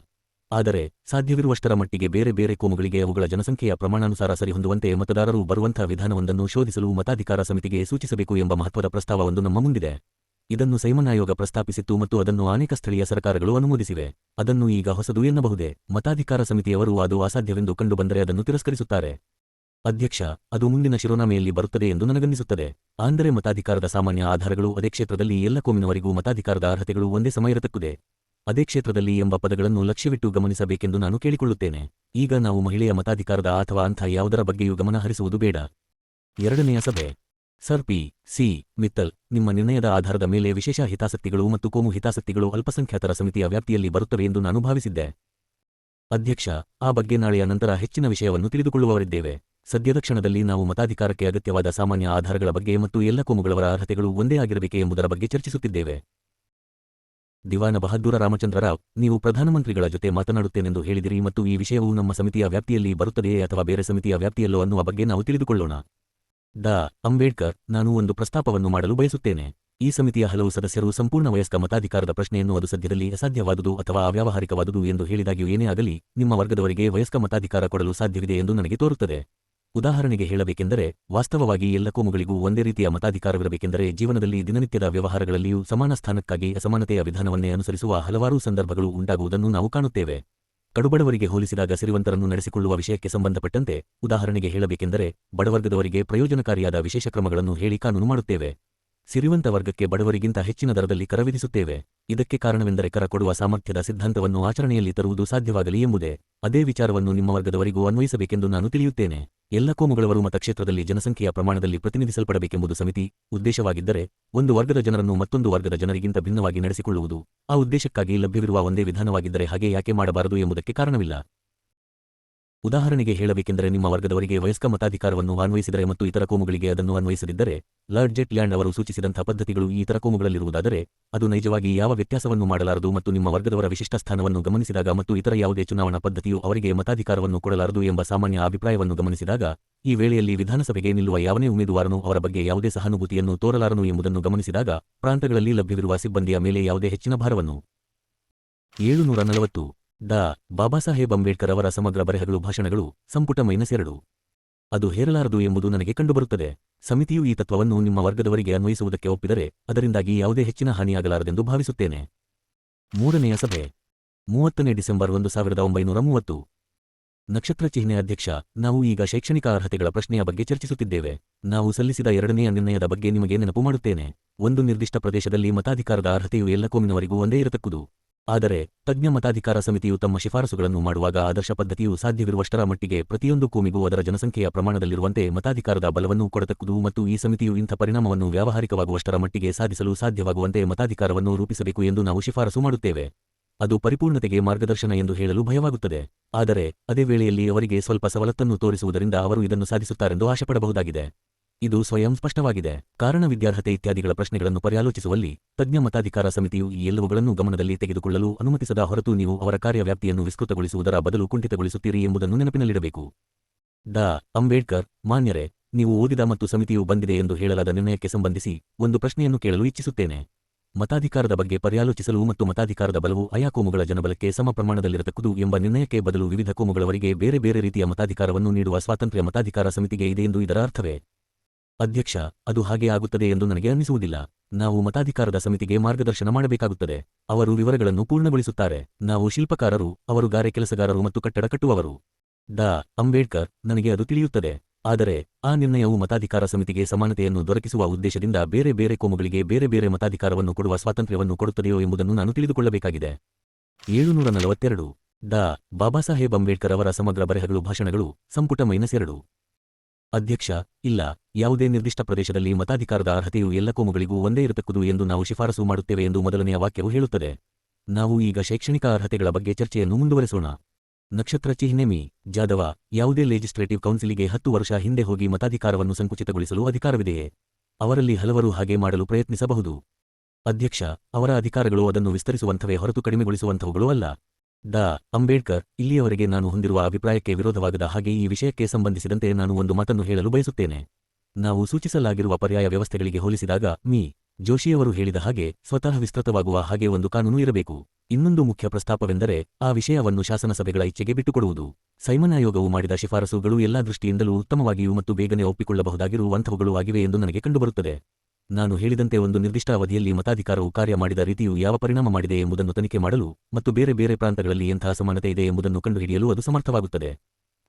ಆದರೆ ಸಾಧ್ಯವಿರುವಷ್ಟರ ಮಟ್ಟಿಗೆ ಬೇರೆ ಬೇರೆ ಕೋಮುಗಳಿಗೆ ಅವುಗಳ ಜನಸಂಖ್ಯೆಯ ಪ್ರಮಾಣಾನುಸಾರ ಸರಿಹೊಂದುವಂತೆ ಮತದಾರರು ಬರುವಂಥ ವಿಧಾನವೊಂದನ್ನು ಶೋಧಿಸಲು ಮತಾಧಿಕಾರ ಸಮಿತಿಗೆ ಸೂಚಿಸಬೇಕು ಎಂಬ ಮಹತ್ವದ ಪ್ರಸ್ತಾವವೊಂದು ನಮ್ಮ ಮುಂದಿದೆ. ಇದನ್ನು ಸೈಮನ್ ಆಯೋಗ ಪ್ರಸ್ತಾಪಿಸಿತ್ತು ಮತ್ತು ಅದನ್ನು ಅನೇಕ ಸ್ಥಳೀಯ ಸರ್ಕಾರಗಳು ಅನುಮೋದಿಸಿವೆ. ಅದನ್ನು ಈಗ ಹೊಸದು ಎನ್ನಬಹುದೇ? ಮತಾಧಿಕಾರ ಸಮಿತಿಯವರು ಅದು ಅಸಾಧ್ಯವೆಂದು ಕಂಡುಬಂದರೆ ಅದನ್ನು ತಿರಸ್ಕರಿಸುತ್ತಾರೆ. ಅಧ್ಯಕ್ಷ, ಅದು ಮುಂದಿನ ಶಿರೋನಾಮೆಯಲ್ಲಿ ಬರುತ್ತದೆ ಎಂದು ನನಗನ್ನಿಸುತ್ತದೆ. ಅಂದರೆ ಮತಾಧಿಕಾರದ ಸಾಮಾನ್ಯ ಆಧಾರಗಳು ಅದೇ ಕ್ಷೇತ್ರದಲ್ಲಿ ಎಲ್ಲ ಕೋಮಿನವರಿಗೂ ಮತಾಧಿಕಾರದ ಅರ್ಹತೆಗಳು ಒಂದೇ ಸಮ ಇರತಕ್ಕುದೇ. ಅದೇ ಕ್ಷೇತ್ರದಲ್ಲಿ ಎಂಬ ಪದಗಳನ್ನು ಲಕ್ಷ್ಯವಿಟ್ಟು ಗಮನಿಸಬೇಕೆಂದು ನಾನು ಕೇಳಿಕೊಳ್ಳುತ್ತೇನೆ. ಈಗ ನಾವು ಮಹಿಳೆಯ ಮತಾಧಿಕಾರದ ಅಥವಾ ಅಂಥ ಯಾವುದರ ಬಗ್ಗೆಯೂ ಗಮನ ಹರಿಸುವುದು ಬೇಡ. ಎರಡನೆಯ ಸಭೆ. Sir P. ಸಿ. ಮಿತ್ತಲ್, ನಿಮ್ಮ ನಿರ್ಣಯದ ಆಧಾರದ ಮೇಲೆ ವಿಶೇಷ ಹಿತಾಸಕ್ತಿಗಳು ಮತ್ತು ಕೋಮು ಹಿತಾಸಕ್ತಿಗಳು ಅಲ್ಪಸಂಖ್ಯಾತರ ಸಮಿತಿಯ ವ್ಯಾಪ್ತಿಯಲ್ಲಿ ಬರುತ್ತವೆ ಎಂದು ನಾನು ಭಾವಿಸಿದ್ದೆ. ಅಧ್ಯಕ್ಷ, ಆ ಬಗ್ಗೆ ನಾಳೆಯ ನಂತರ ಹೆಚ್ಚಿನ ವಿಷಯವನ್ನು ತಿಳಿದುಕೊಳ್ಳುವವರಿದ್ದೇವೆ. ಸದ್ಯದ ಕ್ಷಣದಲ್ಲಿ ನಾವು ಮತಾಧಿಕಾರಕ್ಕೆ ಅಗತ್ಯವಾದ ಸಾಮಾನ್ಯ ಆಧಾರಗಳ ಬಗ್ಗೆ ಮತ್ತು ಎಲ್ಲ ಕೋಮುಗಳವರ ಅರ್ಹತೆಗಳು ಒಂದೇ ಆಗಿರಬೇಕೆ ಎಂಬುದರ ಬಗ್ಗೆ ಚರ್ಚಿಸುತ್ತಿದ್ದೇವೆ. ದಿವಾನ ಬಹದ್ದೂರ ರಾಮಚಂದ್ರ ರಾವ್, ನೀವು ಪ್ರಧಾನಮಂತ್ರಿಗಳ ಜೊತೆ ಮಾತನಾಡುತ್ತೇನೆಂದು ಹೇಳಿದಿರಿ ಮತ್ತು ಈ ವಿಷಯವು ನಮ್ಮ ಸಮಿತಿಯ ವ್ಯಾಪ್ತಿಯಲ್ಲಿ ಬರುತ್ತದೆಯೇ ಅಥವಾ ಬೇರೆ ಸಮಿತಿಯ ವ್ಯಾಪ್ತಿಯಲ್ಲೋ ಅನ್ನುವ ಬಗ್ಗೆ ನಾವು ತಿಳಿದುಕೊಳ್ಳೋಣ. ಡಾ. ಅಂಬೇಡ್ಕರ್, ನಾನು ಒಂದು ಪ್ರಸ್ತಾಪವನ್ನು ಮಾಡಲು ಬಯಸುತ್ತೇನೆ. ಈ ಸಮಿತಿಯ ಹಲವು ಸದಸ್ಯರು ಸಂಪೂರ್ಣ ವಯಸ್ಕ ಮತಾಧಿಕಾರದ ಪ್ರಶ್ನೆಯನ್ನು ಅದು ಸದ್ಯದಲ್ಲಿ ಅಸಾಧ್ಯವಾದುದು ಅಥವಾ ಅವ್ಯಾವಹಾರಿಕವಾದುದು ಎಂದು ಹೇಳಿದಾಗ್ಯೂ ಏನೇ ಆಗಲಿ, ನಿಮ್ಮ ವರ್ಗದವರಿಗೆ ವಯಸ್ಕ ಮತಾಧಿಕಾರ ಕೊಡಲು ಸಾಧ್ಯವಿದೆ ಎಂದು ನನಗೆ ತೋರುತ್ತದೆ. ಉದಾಹರಣೆಗೆ ಹೇಳಬೇಕೆಂದರೆ, ವಾಸ್ತವವಾಗಿ ಎಲ್ಲ ಕೋಮುಗಳಿಗೂ ಒಂದೇ ರೀತಿಯ ಮತಾಧಿಕಾರವಿರಬೇಕೆಂದರೆ ಜೀವನದಲ್ಲಿ ದಿನನಿತ್ಯದ ವ್ಯವಹಾರಗಳಲ್ಲಿಯೂ ಸಮಾನ ಸ್ಥಾನಕ್ಕಾಗಿ ಅಸಮಾನತೆಯ ವಿಧಾನವನ್ನೇ ಅನುಸರಿಸುವ ಹಲವಾರು ಸಂದರ್ಭಗಳು ಉಂಟಾಗುವುದನ್ನು ನಾವು ಕಾಣುತ್ತೇವೆ. ಕಡುಬಡವರಿಗೆ ಹೋಲಿಸಿದಾಗ ಸಿರಿವಂತರನ್ನು ನಡೆಸಿಕೊಳ್ಳುವ ವಿಷಯಕ್ಕೆ ಸಂಬಂಧಪಟ್ಟಂತೆ ಉದಾಹರಣೆಗೆ ಹೇಳಬೇಕೆಂದರೆ, ಬಡವರ್ಗದವರಿಗೆ ಪ್ರಯೋಜನಕಾರಿಯಾದ ವಿಶೇಷ ಕ್ರಮಗಳನ್ನು ಹೇಳಿ ಕಾನೂನು ಮಾಡುತ್ತೇವೆ. ಸಿರಿವಂತ ವರ್ಗಕ್ಕೆ ಬಡವರಿಗಿಂತ ಹೆಚ್ಚಿನ ದರದಲ್ಲಿ ಕರ ವಿಧಿಸುತ್ತೇವೆ. ಇದಕ್ಕೆ ಕಾರಣವೆಂದರೆ ಕರ ಕೊಡುವ ಸಾಮರ್ಥ್ಯದ ಸಿದ್ಧಾಂತವನ್ನು ಆಚರಣೆಯಲ್ಲಿ ತರುವುದು ಸಾಧ್ಯವಾಗಲಿ ಎಂಬುದೇ. ಅದೇ ವಿಚಾರವನ್ನು ನಿಮ್ಮ ವರ್ಗದವರಿಗೂ ಅನ್ವಯಿಸಬೇಕೆಂದು ನಾನು ತಿಳಿಯುತ್ತೇನೆ. ಎಲ್ಲ ಕೋಮುಗಳವರು ಮತಕ್ಷೇತ್ರದಲ್ಲಿ ಜನಸಂಖ್ಯೆಯ ಪ್ರಮಾಣದಲ್ಲಿ ಪ್ರತಿನಿಧಿಸಲ್ಪಡಬೇಕೆಂಬುದು ಸಮಿತಿ ಉದ್ದೇಶವಾಗಿದ್ದರೆ, ಒಂದು ವರ್ಗದ ಜನರನ್ನು ಮತ್ತೊಂದು ವರ್ಗದ ಜನರಿಗಿಂತ ಭಿನ್ನವಾಗಿ ನಡೆಸಿಕೊಳ್ಳುವುದು ಆ ಉದ್ದೇಶಕ್ಕಾಗಿ ಲಭ್ಯವಿರುವ ಒಂದೇ ವಿಧಾನವಾಗಿದ್ದರೆ ಹಾಗೆ ಯಾಕೆ ಮಾಡಬಾರದು ಎಂಬುದಕ್ಕೆ ಕಾರಣವಿಲ್ಲ. ಉದಾಹರಣೆಗೆ ಹೇಳಬೇಕೆಂದರೆ, ನಿಮ್ಮ ವರ್ಗದವರಿಗೆ ವಯಸ್ಕ ಮತಾಧಿಕಾರವನ್ನು ಅನ್ವಯಿಸಿದರೆ ಮತ್ತು ಇತರ ಕೋಮುಗಳಿಗೆ ಅದನ್ನು ಅನ್ವಯಿಸದಿದ್ದರೆ, ಲಾರ್ಡ್ ಜೆಟ್ ಲ್ಯಾಂಡ್ ಅವರು ಸೂಚಿಸಿದಂಥ ಪದ್ಧತಿಗಳು ಈ ಇತರ ಕೋಮುಗಳಲ್ಲಿರುವುದಾದರೆ, ಅದು ನೈಜವಾಗಿ ಯಾವ ವ್ಯತ್ಯಾಸವನ್ನು ಮಾಡಲಾರದು ಮತ್ತು ನಿಮ್ಮ ವರ್ಗದವರ ವಿಶಿಷ್ಟ ಸ್ಥಾನವನ್ನು ಗಮನಿಸಿದಾಗ ಮತ್ತು ಇತರ ಯಾವುದೇ ಚುನಾವಣಾ ಪದ್ಧತಿಯು ಅವರಿಗೆ ಮತಾಧಿಕಾರವನ್ನು ಕೊಡಲಾರದು ಎಂಬ ಸಾಮಾನ್ಯ ಅಭಿಪ್ರಾಯವನ್ನು ಗಮನಿಸಿದಾಗ, ಈ ವೇಳೆಯಲ್ಲಿ ವಿಧಾನಸಭೆಗೆ ನಿಲ್ಲುವ ಯಾವನೇ ಉಮೇದುವಾರನು ಅವರ ಬಗ್ಗೆ ಯಾವುದೇ ಸಹಾನುಭೂತಿಯನ್ನು ತೋರಲಾರನು ಎಂಬುದನ್ನು ಗಮನಿಸಿದಾಗ, ಪ್ರಾಂತಗಳಲ್ಲಿ ಲಭ್ಯವಿರುವ ಸಿಬ್ಬಂದಿಯ ಮೇಲೆ ಯಾವುದೇ ಹೆಚ್ಚಿನ ಭಾರವನ್ನು 740. ಡಾ. ಬಾಬಾಸಾಹೇಬ್ ಅಂಬೇಡ್ಕರ್ ಅವರ ಸಮಗ್ರ ಬರೆಹಗಳು ಭಾಷಣಗಳು ಸಂಪುಟ -2. ಅದು ಹೇರಲಾರದು ಎಂಬುದು ನನಗೆ ಕಂಡುಬರುತ್ತದೆ. ಸಮಿತಿಯು ಈ ತತ್ವವನ್ನು ನಿಮ್ಮ ವರ್ಗದವರಿಗೆ ಅನ್ವಯಿಸುವುದಕ್ಕೆ ಒಪ್ಪಿದರೆ ಅದರಿಂದಾಗಿ ಯಾವುದೇ ಹೆಚ್ಚಿನ ಹಾನಿಯಾಗಲಾರದೆಂದು ಭಾವಿಸುತ್ತೇನೆ. ಮೂರನೆಯ ಸಭೆ. 30ನೇ ಡಿಸೆಂಬರ್ 1930. ನಕ್ಷತ್ರ ಚಿಹ್ನೆ. ಅಧ್ಯಕ್ಷ, ನಾವು ಈಗ ಶೈಕ್ಷಣಿಕ ಅರ್ಹತೆಗಳ ಪ್ರಶ್ನೆಯ ಬಗ್ಗೆ ಚರ್ಚಿಸುತ್ತಿದ್ದೇವೆ. ನಾವು ಸಲ್ಲಿಸಿದ ಎರಡನೆಯ ನಿರ್ಣಯದ ಬಗ್ಗೆ ನಿಮಗೆ ನೆನಪು ಮಾಡುತ್ತೇನೆ. ಒಂದು ನಿರ್ದಿಷ್ಟ ಪ್ರದೇಶದಲ್ಲಿ ಮತಾಧಿಕಾರದ ಅರ್ಹತೆಯು ಎಲ್ಲ ಕೋಮಿನವರಿಗೂ ಒಂದೇ ಇರತಕ್ಕುದು. ಆದರೆ ತಜ್ಞ ಮತಾಧಿಕಾರ ಸಮಿತಿಯು ತಮ್ಮ ಶಿಫಾರಸುಗಳನ್ನು ಮಾಡುವಾಗ ಆದರ್ಶ ಪದ್ಧತಿಯು ಸಾಧ್ಯವಿರುವಷ್ಟರ ಮಟ್ಟಿಗೆ ಪ್ರತಿಯೊಂದು ಕೋಮಿಗೂ ಅದರ ಜನಸಂಖ್ಯೆಯ ಪ್ರಮಾಣದಲ್ಲಿರುವಂತೆ ಮತಾಧಿಕಾರದ ಬಲವನ್ನು ಕೊಡತಕ್ಕುದು ಮತ್ತು ಈ ಸಮಿತಿಯು ಇಂಥ ಪರಿಣಾಮವನ್ನು ವ್ಯಾವಹಾರಿಕವಾಗುವಷ್ಟರ ಮಟ್ಟಿಗೆ ಸಾಧಿಸಲು ಸಾಧ್ಯವಾಗುವಂತೆ ಮತಾಧಿಕಾರವನ್ನು ರೂಪಿಸಬೇಕು ಎಂದು ನಾವು ಶಿಫಾರಸು ಮಾಡುತ್ತೇವೆ. ಅದು ಪರಿಪೂರ್ಣತೆಗೆ ಮಾರ್ಗದರ್ಶನ ಎಂದು ಹೇಳಲು ಭಯವಾಗುತ್ತದೆ. ಆದರೆ ಅದೇ ವೇಳೆಯಲ್ಲಿ ಅವರಿಗೆ ಸ್ವಲ್ಪ ಸವಲತ್ತನ್ನು ತೋರಿಸುವುದರಿಂದ ಅವರು ಇದನ್ನು ಸಾಧಿಸುತ್ತಾರೆಂದು ಆಶೆಪಡಬಹುದಾಗಿದೆ. ಇದು ಸ್ವಯಂ ಸ್ಪಷ್ಟವಾಗಿದೆ. ಕಾರಣ ವಿದ್ಯಾರ್ಹತೆ ಇತ್ಯಾದಿಗಳ ಪ್ರಶ್ನೆಗಳನ್ನು ಪರ್ಯಾಲೋಚಿಸುವಲ್ಲಿ ತಜ್ಞ ಮತಾಧಿಕಾರ ಸಮಿತಿಯು ಈ ಎಲ್ಲವುಗಳನ್ನು ಗಮನದಲ್ಲಿ ತೆಗೆದುಕೊಳ್ಳಲು ಅನುಮತಿಸದ ಹೊರತು ನೀವು ಅವರ ಕಾರ್ಯವ್ಯಾಪ್ತಿಯನ್ನು ವಿಸ್ತೃತಗೊಳಿಸುವುದರ ಬದಲು ಕುಂಠಿತಗೊಳಿಸುತ್ತೀರಿ ಎಂಬುದನ್ನು ನೆನಪಿನಲ್ಲಿಡಬೇಕು. ಡಾ. ಅಂಬೇಡ್ಕರ್, ಮಾನ್ಯರೇ, ನೀವು ಓದಿದ ಮತ್ತು ಸಮಿತಿಯು ಬಂದಿದೆ ಎಂದು ಹೇಳಲಾದ ನಿರ್ಣಯಕ್ಕೆ ಸಂಬಂಧಿಸಿ ಒಂದು ಪ್ರಶ್ನೆಯನ್ನು ಕೇಳಲು ಇಚ್ಛಿಸುತ್ತೇನೆ. ಮತಾಧಿಕಾರದ ಬಗ್ಗೆ ಪರ್ಯಾಲೋಚಿಸಲು ಮತ್ತು ಮತಾಧಿಕಾರದ ಬಲವು ಆಯಾ ಕೋಮುಗಳ ಜನಬಲಕ್ಕೆ ಸಮ ಪ್ರಮಾಣದಲ್ಲಿರತಕ್ಕುದು ಎಂಬ ನಿರ್ಣಯಕ್ಕೆ ಬದಲು ವಿವಿಧ ಕೋಮುಗಳವರಿಗೆ ಬೇರೆ ಬೇರೆ ರೀತಿಯ ಮತಾಧಿಕಾರವನ್ನು ನೀಡುವ ಸ್ವಾತಂತ್ರ್ಯ ಮತಾಧಿಕಾರ ಸಮಿತಿಗೆ ಇದೆ ಎಂದು ಇದರ ಅರ್ಥವೇ? ಅಧ್ಯಕ್ಷ, ಅದು ಹಾಗೆ ಆಗುತ್ತದೆ ಎಂದು ನನಗೆ ಅನ್ನಿಸುವುದಿಲ್ಲ. ನಾವು ಮತಾಧಿಕಾರದ ಸಮಿತಿಗೆ ಮಾರ್ಗದರ್ಶನ ಮಾಡಬೇಕಾಗುತ್ತದೆ. ಅವರು ವಿವರಗಳನ್ನು ಪೂರ್ಣಗೊಳಿಸುತ್ತಾರೆ. ನಾವು ಶಿಲ್ಪಕಾರರು, ಅವರು ಗಾರೆ ಕೆಲಸಗಾರರು ಮತ್ತು ಕಟ್ಟಡ ಕಟ್ಟುವವರು. ಡಾ. ಅಂಬೇಡ್ಕರ್, ನನಗೆ ಅದು ತಿಳಿಯುತ್ತದೆ. ಆದರೆ ಆ ನಿರ್ಣಯವು ಮತಾಧಿಕಾರ ಸಮಿತಿಗೆ ಸಮಾನತೆಯನ್ನು ದೊರಕಿಸುವ ಉದ್ದೇಶದಿಂದ ಬೇರೆ ಬೇರೆ ಕೋಮುಗಳಿಗೆ ಬೇರೆ ಬೇರೆ ಮತಾಧಿಕಾರವನ್ನು ಕೊಡುವ ಸ್ವಾತಂತ್ರ್ಯವನ್ನು ಕೊಡುತ್ತದೆಯೋ ಎಂಬುದನ್ನು ನಾನು ತಿಳಿದುಕೊಳ್ಳಬೇಕಾಗಿದೆ. 742 ಡಾ. ಬಾಬಾಸಾಹೇಬ್ ಅಂಬೇಡ್ಕರ್ ಅವರ ಸಮಗ್ರ ಬರೆಹಗಳು ಭಾಷಣಗಳು, ಸಂಪುಟ -2. ಅಧ್ಯಕ್ಷ, ಇಲ್ಲ, ಯಾವುದೇ ನಿರ್ದಿಷ್ಟ ಪ್ರದೇಶದಲ್ಲಿ ಮತಾಧಿಕಾರದ ಅರ್ಹತೆಯು ಎಲ್ಲ ಕೋಮುಗಳಿಗೂ ಒಂದೇ ಇರತಕ್ಕುದು ಎಂದು ನಾವು ಶಿಫಾರಸು ಮಾಡುತ್ತೇವೆ ಎಂದು ಮೊದಲನೆಯ ವಾಕ್ಯವು ಹೇಳುತ್ತದೆ. ನಾವು ಈಗ ಶೈಕ್ಷಣಿಕ ಅರ್ಹತೆಗಳ ಬಗ್ಗೆ ಚರ್ಚೆಯನ್ನು ಮುಂದುವರೆಸೋಣ. ನಕ್ಷತ್ರ ಚಿಹ್ನೆ ಮಿ. ಜಾದವ, ಯಾವುದೇ ಲೆಜಿಸ್ಲೇಟಿವ್ ಕೌನ್ಸಿಲಿಗೆ 10 ವರ್ಷ ಹಿಂದೆ ಹೋಗಿ ಮತಾಧಿಕಾರವನ್ನು ಸಂಕುಚಿತಗೊಳಿಸಲು ಅಧಿಕಾರವಿದೆಯೇ? ಅವರಲ್ಲಿ ಹಲವರು ಹಾಗೆ ಮಾಡಲು ಪ್ರಯತ್ನಿಸಬಹುದು. ಅಧ್ಯಕ್ಷ, ಅವರ ಅಧಿಕಾರಗಳು ಅದನ್ನು ವಿಸ್ತರಿಸುವಂಥವೇ ಹೊರತು ಕಡಿಮೆಗೊಳಿಸುವಂಥವುಗಳು ಅಲ್ಲ. ಡಾ. ಅಂಬೇಡ್ಕರ್, ಇಲ್ಲಿಯವರೆಗೆ ನಾನು ಹೊಂದಿರುವ ಅಭಿಪ್ರಾಯಕ್ಕೆ ವಿರೋಧವಾಗದ ಹಾಗೆ ಈ ವಿಷಯಕ್ಕೆ ಸಂಬಂಧಿಸಿದಂತೆ ನಾನು ಒಂದು ಮಾತನ್ನು ಹೇಳಲು ಬಯಸುತ್ತೇನೆ. ನಾವು ಸೂಚಿಸಲಾಗಿರುವ ಪರ್ಯಾಯ ವ್ಯವಸ್ಥೆಗಳಿಗೆ ಹೋಲಿಸಿದಾಗ ಮಿ. ಜೋಶಿಯವರು ಹೇಳಿದ ಹಾಗೆ ಸ್ವತಃ ವಿಸ್ತೃತವಾಗುವ ಹಾಗೆ ಒಂದು ಕಾನೂನು ಇರಬೇಕು. ಇನ್ನೊಂದು ಮುಖ್ಯ ಪ್ರಸ್ತಾಪವೆಂದರೆ ಆ ವಿಷಯವನ್ನು ಶಾಸನಸಭೆಗಳ ಇಚ್ಛೆಗೆ ಬಿಟ್ಟುಕೊಡುವುದು. ಸೈಮನ್ ಆಯೋಗವು ಮಾಡಿದ ಶಿಫಾರಸುಗಳು ಎಲ್ಲಾ ದೃಷ್ಟಿಯಿಂದಲೂ ಉತ್ತಮವಾಗಿಯೂ ಮತ್ತು ಬೇಗನೆ ಒಪ್ಪಿಕೊಳ್ಳಬಹುದಾಗಿರುವಂಥವುಗಳು ಆಗಿವೆ ಎಂದು ನನಗೆ ಕಂಡುಬರುತ್ತದೆ. ನಾನು ಹೇಳಿದಂತೆ ಒಂದು ನಿರ್ದಿಷ್ಟ ಅವಧಿಯಲ್ಲಿ ಮತಾಧಿಕಾರವು ಕಾರ್ಯ ಮಾಡಿದ ರೀತಿಯು ಯಾವ ಪರಿಣಾಮ ಮಾಡಿದೆ ಎಂಬುದನ್ನು ತನಿಖೆ ಮಾಡಲು ಮತ್ತು ಬೇರೆ ಬೇರೆ ಪ್ರಾಂತಗಳಲ್ಲಿ ಎಂಥ ಅಸಮಾನತೆ ಇದೆ ಎಂಬುದನ್ನು ಕಂಡುಹಿಡಿಯಲು ಅದು ಸಮರ್ಥವಾಗುತ್ತದೆ.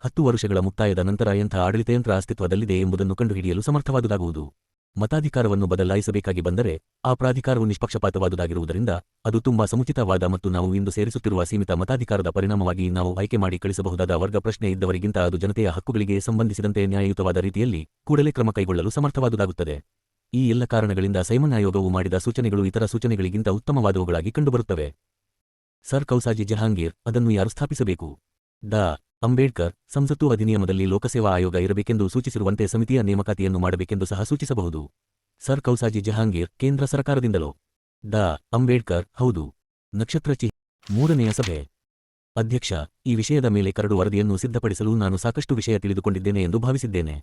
10 ವರ್ಷಗಳ ಮುಕ್ತಾಯದ ನಂತರ ಎಂಥ ಆಡಳಿತಯಂತ್ರ ಅಸ್ತಿತ್ವದಲ್ಲಿದೆ ಎಂಬುದನ್ನು ಕಂಡುಹಿಡಿಯಲು ಸಮರ್ಥವಾದುದಾಗುವುದು. ಮತಾಧಿಕಾರವನ್ನು ಬದಲಾಯಿಸಬೇಕಾಗಿ ಬಂದರೆ ಆ ಪ್ರಾಧಿಕಾರವು ನಿಷ್ಪಕ್ಷಪಾತವಾದುದಾಗಿರುವುದರಿಂದ ಅದು ತುಂಬಾ ಸಮುಚಿತವಾದ ಮತ್ತು ನಾವು ಇಂದು ಸೇರಿಸುತ್ತಿರುವ ಸೀಮಿತ ಮತಾಧಿಕಾರದ ಪರಿಣಾಮವಾಗಿ ನಾವು ಆಯ್ಕೆ ಮಾಡಿ ಕಳಿಸಬಹುದಾದ ವರ್ಗ ಪ್ರಶ್ನೆ ಇದ್ದವರಿಗಿಂತ ಅದು ಜನತೆಯ ಹಕ್ಕುಗಳಿಗೆ ಸಂಬಂಧಿಸಿದಂತೆ ನ್ಯಾಯಯುತವಾದ ರೀತಿಯಲ್ಲಿ ಕೂಡಲೇ ಕ್ರಮ ಕೈಗೊಳ್ಳಲು ಸಮರ್ಥವಾದುದಾಗುತ್ತದೆ. ಈ ಎಲ್ಲ ಕಾರಣಗಳಿಂದ ಸೈಮನ್ ಆಯೋಗವು ಮಾಡಿದ ಸೂಚನೆಗಳು ಇತರ ಸೂಚನೆಗಳಿಗಿಂತ ಉತ್ತಮವಾದವುಗಳಾಗಿ ಕಂಡುಬರುತ್ತವೆ. ಸರ್ ಕೌಸಾಜಿ ಜಹಾಂಗೀರ್, ಅದನ್ನು ಯಾರು ಸ್ಥಾಪಿಸಬೇಕು? ಡಾ. ಅಂಬೇಡ್ಕರ್, ಸಂಸತ್ತು ಅಧಿನಿಯಮದಲ್ಲಿ ಲೋಕಸೇವಾ ಆಯೋಗ ಇರಬೇಕೆಂದು ಸೂಚಿಸಿರುವಂತೆ ಸಮಿತಿಯ ನೇಮಕಾತಿಯನ್ನು ಮಾಡಬೇಕೆಂದು ಸಹ ಸೂಚಿಸಬಹುದು. ಸರ್ ಕೌಸಾಜಿ ಜಹಾಂಗೀರ್, ಕೇಂದ್ರ ಸರ್ಕಾರದಿಂದಲೋ? ಡಾ. ಅಂಬೇಡ್ಕರ್, ಹೌದು. ನಕ್ಷತ್ರ ಚಿ. 3ನೆಯ ಸಭೆ. ಅಧ್ಯಕ್ಷ, ಈ ವಿಷಯದ ಮೇಲೆ ಕರಡು ವರದಿಯನ್ನು ಸಿದ್ಧಪಡಿಸಲು ನಾನು ಸಾಕಷ್ಟು ವಿಷಯ ತಿಳಿದುಕೊಂಡಿದ್ದೇನೆ ಎಂದು ಭಾವಿಸಿದ್ದೇನೆ.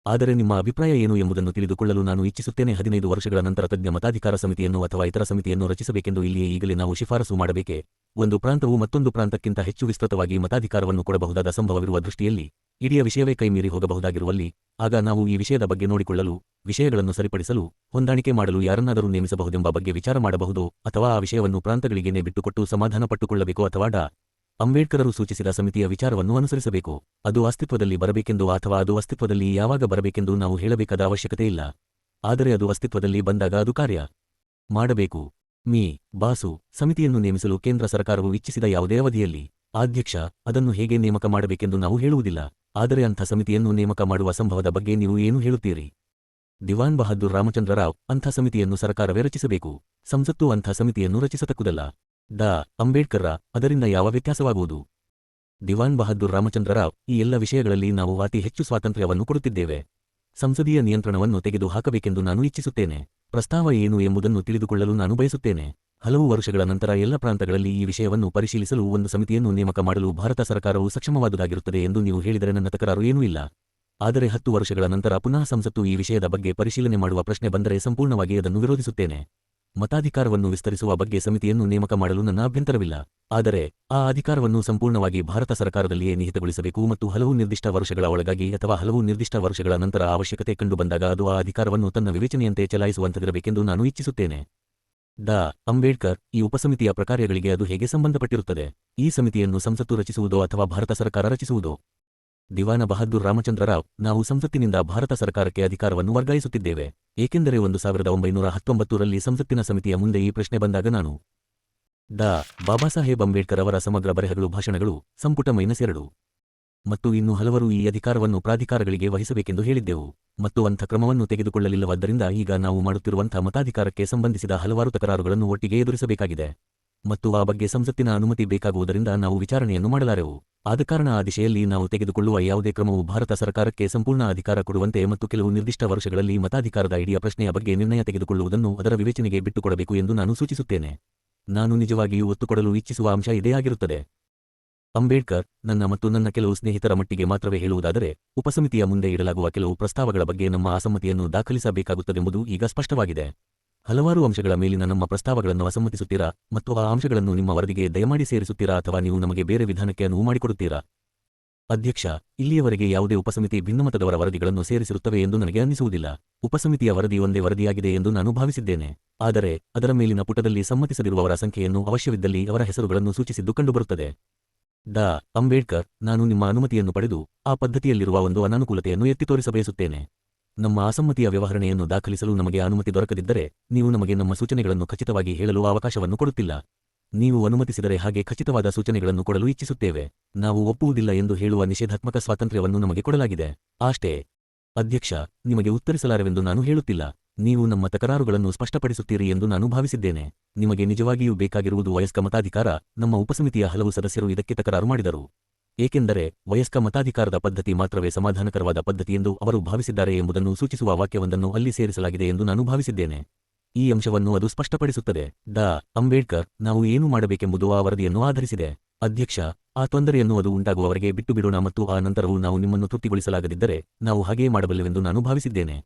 ಆದರೆ ನಿಮ್ಮ ಅಭಿಪ್ರಾಯ ಏನು ಎಂಬುದನ್ನು ತಿಳಿದುಕೊಳ್ಳಲು ನಾನು ಇಚ್ಛಿಸುತ್ತೇನೆ. 15 ವರ್ಷಗಳ ನಂತರ ತಜ್ಞ ಮತಾಧಿಕಾರ ಸಮಿತಿಯನ್ನು ಅಥವಾ ಇತರ ಸಮಿತಿಯನ್ನು ರಚಿಸಬೇಕೆಂದು ಇಲ್ಲಿಯೇ ಈಗಲೇ ನಾವು ಶಿಫಾರಸು ಮಾಡಬೇಕೆ? ಒಂದು ಪ್ರಾಂತವು ಮತ್ತೊಂದು ಪ್ರಾಂತಕ್ಕಿಂತ ಹೆಚ್ಚು ವಿಸ್ತೃತವಾಗಿ ಮತಾಧಿಕಾರವನ್ನು ಕೊಡಬಹುದಾದ ಸಂಭವವಿರುವ ದೃಷ್ಟಿಯಲ್ಲಿ ಇಡೀ ವಿಷಯವೇ ಕೈಮೀರಿ ಹೋಗಬಹುದಾಗಿರುವಲ್ಲಿ ಆಗ ನಾವು ಈ ವಿಷಯದ ಬಗ್ಗೆ ನೋಡಿಕೊಳ್ಳಲು, ವಿಷಯಗಳನ್ನು ಸರಿಪಡಿಸಲು, ಹೊಂದಾಣಿಕೆ ಮಾಡಲು ಯಾರನ್ನಾದರೂ ನೇಮಿಸಬಹುದೆಂಬ ಬಗ್ಗೆ ವಿಚಾರ ಮಾಡಬಹುದು, ಅಥವಾ ಆ ವಿಷಯವನ್ನು ಪ್ರಾಂತಗಳಿಗೇನೆ ಬಿಟ್ಟುಕೊಟ್ಟು ಸಮಾಧಾನ ಪಟ್ಟುಕೊಳ್ಳಬೇಕು, ಅಥವಾ ಡಾ. ಅಂಬೇಡ್ಕರರು ಸೂಚಿಸಿದ ಸಮಿತಿಯ ವಿಚಾರವನ್ನು ಅನುಸರಿಸಬೇಕು. ಅದು ಅಸ್ತಿತ್ವದಲ್ಲಿ ಬರಬೇಕೆಂದು ಅಥವಾ ಅದು ಅಸ್ತಿತ್ವದಲ್ಲಿ ಯಾವಾಗ ಬರಬೇಕೆಂದು ನಾವು ಹೇಳಬೇಕಾದ ಅವಶ್ಯಕತೆ ಇಲ್ಲ. ಆದರೆ ಅದು ಅಸ್ತಿತ್ವದಲ್ಲಿ ಬಂದಾಗ ಅದು ಕಾರ್ಯ ಮಾಡಬೇಕು. ಮಿ. ಬಾಸು, ಸಮಿತಿಯನ್ನು ನೇಮಿಸಲು ಕೇಂದ್ರ ಸರ್ಕಾರವು ಇಚ್ಛಿಸಿದ ಯಾವುದೇ ಅವಧಿಯಲ್ಲಿ ಅಧ್ಯಕ್ಷ, ಅದನ್ನು ಹೇಗೆ ನೇಮಕ ಮಾಡಬೇಕೆಂದು ನಾವು ಹೇಳುವುದಿಲ್ಲ. ಆದರೆ ಅಂಥ ಸಮಿತಿಯನ್ನು ನೇಮಕ ಮಾಡುವ ಸಂಭವದ ಬಗ್ಗೆ ನೀವು ಏನು ಹೇಳುತ್ತೀರಿ? ದಿವಾನ್ ಬಹದ್ದೂರ್ ರಾಮಚಂದ್ರ ರಾವ್, ಅಂಥ ಸಮಿತಿಯನ್ನು ಸರ್ಕಾರವೇ ರಚಿಸಬೇಕು. ಸಂಸತ್ತು ಅಂಥ ಸಮಿತಿಯನ್ನು ರಚಿಸತಕ್ಕುದಲ್ಲ. ಡಾ. ಅಂಬೇಡ್ಕರ್ರ, ಅದರಿಂದ ಯಾವ ವ್ಯತ್ಯಾಸವಾಗುವುದು? ದಿವಾನ್ ಬಹದ್ದೂರ್ ರಾಮಚಂದ್ರ ರಾವ್, ಈ ಎಲ್ಲ ವಿಷಯಗಳಲ್ಲಿ ನಾವು ಅತಿ ಹೆಚ್ಚು ಸ್ವಾತಂತ್ರ್ಯವನ್ನು ಕೊಡುತ್ತಿದ್ದೇವೆ. ಸಂಸದೀಯ ನಿಯಂತ್ರಣವನ್ನು ತೆಗೆದು ಹಾಕಬೇಕೆಂದು ನಾನು ಇಚ್ಛಿಸುತ್ತೇನೆ. ಪ್ರಸ್ತಾವ ಏನು ಎಂಬುದನ್ನು ತಿಳಿದುಕೊಳ್ಳಲು ನಾನು ಬಯಸುತ್ತೇನೆ. ಹಲವು ವರ್ಷಗಳ ನಂತರ ಎಲ್ಲ ಪ್ರಾಂತಗಳಲ್ಲಿ ಈ ವಿಷಯವನ್ನು ಪರಿಶೀಲಿಸಲು ಒಂದು ಸಮಿತಿಯನ್ನು ನೇಮಕ ಮಾಡಲು ಭಾರತ ಸರ್ಕಾರವು ಸಕ್ಷಮವಾದುದಾಗಿರುತ್ತದೆ ಎಂದು ನೀವು ಹೇಳಿದರೆ ನನ್ನ ತಕರಾರು ಏನೂ ಇಲ್ಲ. ಆದರೆ 10 ವರ್ಷಗಳ ನಂತರ ಪುನಃ ಸಂಸತ್ತು ಈ ವಿಷಯದ ಬಗ್ಗೆ ಪರಿಶೀಲನೆ ಮಾಡುವ ಪ್ರಶ್ನೆ ಬಂದರೆ ಸಂಪೂರ್ಣವಾಗಿ ಅದನ್ನು ವಿರೋಧಿಸುತ್ತೇನೆ. ಮತಾಧಿಕಾರವನ್ನು ವಿಸ್ತರಿಸುವ ಬಗ್ಗೆ ಸಮಿತಿಯನ್ನು ನೇಮಕ ಮಾಡಲು ನನ್ನ ಅಭ್ಯಂತರವಿಲ್ಲ. ಆದರೆ ಆ ಅಧಿಕಾರವನ್ನು ಸಂಪೂರ್ಣವಾಗಿ ಭಾರತ ಸರ್ಕಾರದಲ್ಲಿಯೇ ನಿಹಿತಗೊಳಿಸಬೇಕು ಮತ್ತು ಹಲವು ನಿರ್ದಿಷ್ಟ ವರ್ಷಗಳ ಒಳಗಾಗಿ ಅಥವಾ ಹಲವು ನಿರ್ದಿಷ್ಟ ವರ್ಷಗಳ ನಂತರ ಅವಶ್ಯಕತೆ ಕಂಡುಬಂದಾಗ ಅದು ಆ ಅಧಿಕಾರವನ್ನು ತನ್ನ ವಿವೇಚನೆಯಂತೆ ಚಲಾಯಿಸುವಂತದಿರಬೇಕೆಂದು ನಾನು ಇಚ್ಛಿಸುತ್ತೇನೆ. ಡಾ. ಅಂಬೇಡ್ಕರ್, ಈ ಉಪಸಮಿತಿಯ ಪ್ರಕಾರ್ಯಗಳಿಗೆ ಅದು ಹೇಗೆ ಸಂಬಂಧಪಟ್ಟಿರುತ್ತದೆ? ಈ ಸಮಿತಿಯನ್ನು ಸಂಸತ್ತು ರಚಿಸುವುದೋ ಅಥವಾ ಭಾರತ ಸರ್ಕಾರ ರಚಿಸುವುದೋ? ದಿವಾನ ಬಹದ್ದೂರ್ ರಾಮಚಂದ್ರ ರಾವ್, ನಾವು ಸಂಸತ್ತಿನಿಂದ ಭಾರತ ಸರ್ಕಾರಕ್ಕೆ ಅಧಿಕಾರವನ್ನು ವರ್ಗಾಯಿಸುತ್ತಿದ್ದೇವೆ. ಏಕೆಂದರೆ 1919ರಲ್ಲಿ ಸಂಸತ್ತಿನ ಸಮಿತಿಯ ಮುಂದೆ ಈ ಪ್ರಶ್ನೆ ಬಂದಾಗ ನಾನು ಡಾ. ಬಾಬಾಸಾಹೇಬ್ ಅಂಬೇಡ್ಕರ್ ಅವರ ಸಮಗ್ರ ಬರೆಹಗಳು ಭಾಷಣಗಳು ಸಂಪುಟ -2 ಮತ್ತು ಇನ್ನೂ ಹಲವರು ಈ ಅಧಿಕಾರವನ್ನು ಪ್ರಾಧಿಕಾರಗಳಿಗೆ ವಹಿಸಬೇಕೆಂದು ಹೇಳಿದ್ದೆವು ಮತ್ತು ಅಂಥ ಕ್ರಮವನ್ನು ತೆಗೆದುಕೊಳ್ಳಲಿಲ್ಲವಾದ್ದರಿಂದ ಈಗ ನಾವು ಮಾಡುತ್ತಿರುವಂಥ ಮತಾಧಿಕಾರಕ್ಕೆ ಸಂಬಂಧಿಸಿದ ಹಲವಾರು ತಕರಾರುಗಳನ್ನು ಒಟ್ಟಿಗೆ ಎದುರಿಸಬೇಕಾಗಿದೆ ಮತ್ತು ಆ ಬಗ್ಗೆ ಸಂಸತ್ತಿನ ಅನುಮತಿ ಬೇಕಾಗುವುದರಿಂದ ನಾವು ವಿಚಾರಣೆಯನ್ನು ಮಾಡಲಾರೆವು. ಆದ ಕಾರಣ ಆ ದಿಶೆಯಲ್ಲಿ ನಾವು ತೆಗೆದುಕೊಳ್ಳುವ ಯಾವುದೇ ಕ್ರಮವು ಭಾರತ ಸರ್ಕಾರಕ್ಕೆ ಸಂಪೂರ್ಣ ಅಧಿಕಾರ ಕೊಡುವಂತೆ ಮತ್ತು ಕೆಲವು ನಿರ್ದಿಷ್ಟ ವರ್ಷಗಳಲ್ಲಿ ಮತಾಧಿಕಾರದ ಇಡೀ ಪ್ರಶ್ನೆಯ ಬಗ್ಗೆ ನಿರ್ಣಯ ತೆಗೆದುಕೊಳ್ಳುವುದನ್ನು ಅದರ ವಿವೇಚನೆಗೆ ಬಿಟ್ಟುಕೊಡಬೇಕು ಎಂದು ನಾನು ಸೂಚಿಸುತ್ತೇನೆ. ನಾನು ನಿಜವಾಗಿಯೂ ಒತ್ತುಕೊಡಲು ಇಚ್ಛಿಸುವ ಅಂಶ ಇದೇ ಆಗಿರುತ್ತದೆ. ಅಂಬೇಡ್ಕರ್ ನನ್ನ ಮತ್ತು ನನ್ನ ಕೆಲವು ಸ್ನೇಹಿತರ ಮಟ್ಟಿಗೆ ಮಾತ್ರವೇ ಹೇಳುವುದಾದರೆ, ಉಪಸಮಿತಿಯ ಮುಂದೆ ಇಡಲಾಗುವ ಕೆಲವು ಪ್ರಸ್ತಾವಗಳ ಬಗ್ಗೆ ನಮ್ಮ ಅಸಮ್ಮತಿಯನ್ನು ದಾಖಲಿಸಬೇಕಾಗುತ್ತದೆಂಬುದು ಈಗ ಸ್ಪಷ್ಟವಾಗಿದೆ. ಹಲವಾರು ಅಂಶಗಳ ಮೇಲಿನ ನಮ್ಮ ಪ್ರಸ್ತಾವಗಳನ್ನು ಅಸಮ್ಮತಿಸುತ್ತೀರಾ ಮತ್ತು ಆ ಅಂಶಗಳನ್ನು ನಿಮ್ಮ ವರದಿಗೆ ದಯಮಾಡಿ ಸೇರಿಸುತ್ತೀರಾ ಅಥವಾ ನೀವು ನಮಗೆ ಬೇರೆ ವಿಧಾನಕ್ಕೆ ಅನುವು ಮಾಡಿಕೊಡುತ್ತೀರಾ? ಅಧ್ಯಕ್ಷ, ಇಲ್ಲಿಯವರೆಗೆ ಯಾವುದೇ ಉಪಸಮಿತಿ ಭಿನ್ನಮತದವರ ವರದಿಗಳನ್ನು ಸೇರಿಸಿರುತ್ತವೆ ಎಂದು ನನಗೆ ಅನ್ನಿಸುವುದಿಲ್ಲ. ಉಪಸಮಿತಿಯ ವರದಿ ಒಂದೇ ವರದಿಯಾಗಿದೆ ಎಂದು ನಾನು ಭಾವಿಸಿದ್ದೇನೆ. ಆದರೆ ಅದರ ಮೇಲಿನ ಪುಟದಲ್ಲಿ ಸಮ್ಮತಿಸದಿರುವವರ ಸಂಖ್ಯೆಯನ್ನು ಅವಶ್ಯವಿದ್ದಲ್ಲಿ ಅವರ ಹೆಸರುಗಳನ್ನು ಸೂಚಿಸಿದ್ದು ಕಂಡುಬರುತ್ತದೆ. ಡಾ. ಅಂಬೇಡ್ಕರ್, ನಾನು ನಿಮ್ಮ ಅನುಮತಿಯನ್ನು ಪಡೆದು ಆ ಪದ್ಧತಿಯಲ್ಲಿರುವ ಒಂದು ಅನಾನುಕೂಲತೆಯನ್ನು ಎತ್ತಿ ತೋರಿಸಬಯಸುತ್ತೇನೆ. ನಮ್ಮ ಅಸಮ್ಮತಿಯ ವ್ಯವಹರಣೆಯನ್ನು ದಾಖಲಿಸಲು ನಮಗೆ ಅನುಮತಿ ದೊರಕದಿದ್ದರೆ ನೀವು ನಮಗೆ ನಮ್ಮ ಸೂಚನೆಗಳನ್ನು ಖಚಿತವಾಗಿ ಹೇಳಲು ಅವಕಾಶವನ್ನು ಕೊಡುತ್ತಿಲ್ಲ. ನೀವು ಅನುಮತಿಸಿದರೆ ಹಾಗೆ ಖಚಿತವಾದ ಸೂಚನೆಗಳನ್ನು ಕೊಡಲು ಇಚ್ಛಿಸುತ್ತೇವೆ. ನಾವು ಒಪ್ಪುವುದಿಲ್ಲ ಎಂದು ಹೇಳುವ ನಿಷೇಧಾತ್ಮಕ ಸ್ವಾತಂತ್ರ್ಯವನ್ನು ನಮಗೆ ಕೊಡಲಾಗಿದೆ. ಅಷ್ಟೇ. ಅಧ್ಯಕ್ಷ, ನಿಮಗೆ ಉತ್ತರಿಸಲಾರೆವೆಂದು ನಾನು ಹೇಳುತ್ತಿಲ್ಲ. ನೀವು ನಮ್ಮ ತಕರಾರುಗಳನ್ನು ಸ್ಪಷ್ಟಪಡಿಸುತ್ತೀರಿ ಎಂದು ನಾನು ಭಾವಿಸಿದ್ದೇನೆ. ನಿಮಗೆ ನಿಜವಾಗಿಯೂ ಬೇಕಾಗಿರುವುದು ವಯಸ್ಕ ಮತಾಧಿಕಾರ. ನಮ್ಮ ಉಪಸಮಿತಿಯ ಹಲವು ಸದಸ್ಯರು ಇದಕ್ಕೆ ತಕರಾರು ಮಾಡಿದರು. ಏಕೆಂದರೆ ವಯಸ್ಕ ಮತಾಧಿಕಾರದ ಪದ್ಧತಿ ಮಾತ್ರವೇ ಸಮಾಧಾನಕರವಾದ ಪದ್ಧತಿ ಎಂದು ಅವರು ಭಾವಿಸಿದ್ದಾರೆ ಎಂಬುದನ್ನು ಸೂಚಿಸುವ ವಾಕ್ಯವೊಂದನ್ನು ಅಲ್ಲಿ ಸೇರಿಸಲಾಗಿದೆ ಎಂದು ನಾನು ಭಾವಿಸಿದ್ದೇನೆ. ಈ ಅಂಶವನ್ನು ಅದು ಸ್ಪಷ್ಟಪಡಿಸುತ್ತದೆ. ಡಾ. ಅಂಬೇಡ್ಕರ್, ನಾವು ಏನು ಮಾಡಬೇಕೆಂಬುದು ಆ ವರದಿಯನ್ನು ಆಧರಿಸಿದೆ. ಅಧ್ಯಕ್ಷ, ಆ ತೊಂದರೆಯನ್ನು ಅದು ಉಂಟಾಗುವವರೆಗೆ ಬಿಟ್ಟು ಬಿಡೋಣ ಮತ್ತು ಆ ನಂತರವೂ ನಾವು ನಿಮ್ಮನ್ನು ತೃಪ್ತಿಗೊಳಿಸಲಾಗದಿದ್ದರೆ ನಾವು ಹಾಗೆಯೇ ಮಾಡಬಲ್ಲೆವೆಂದು ನಾನು ಭಾವಿಸಿದ್ದೇನೆ.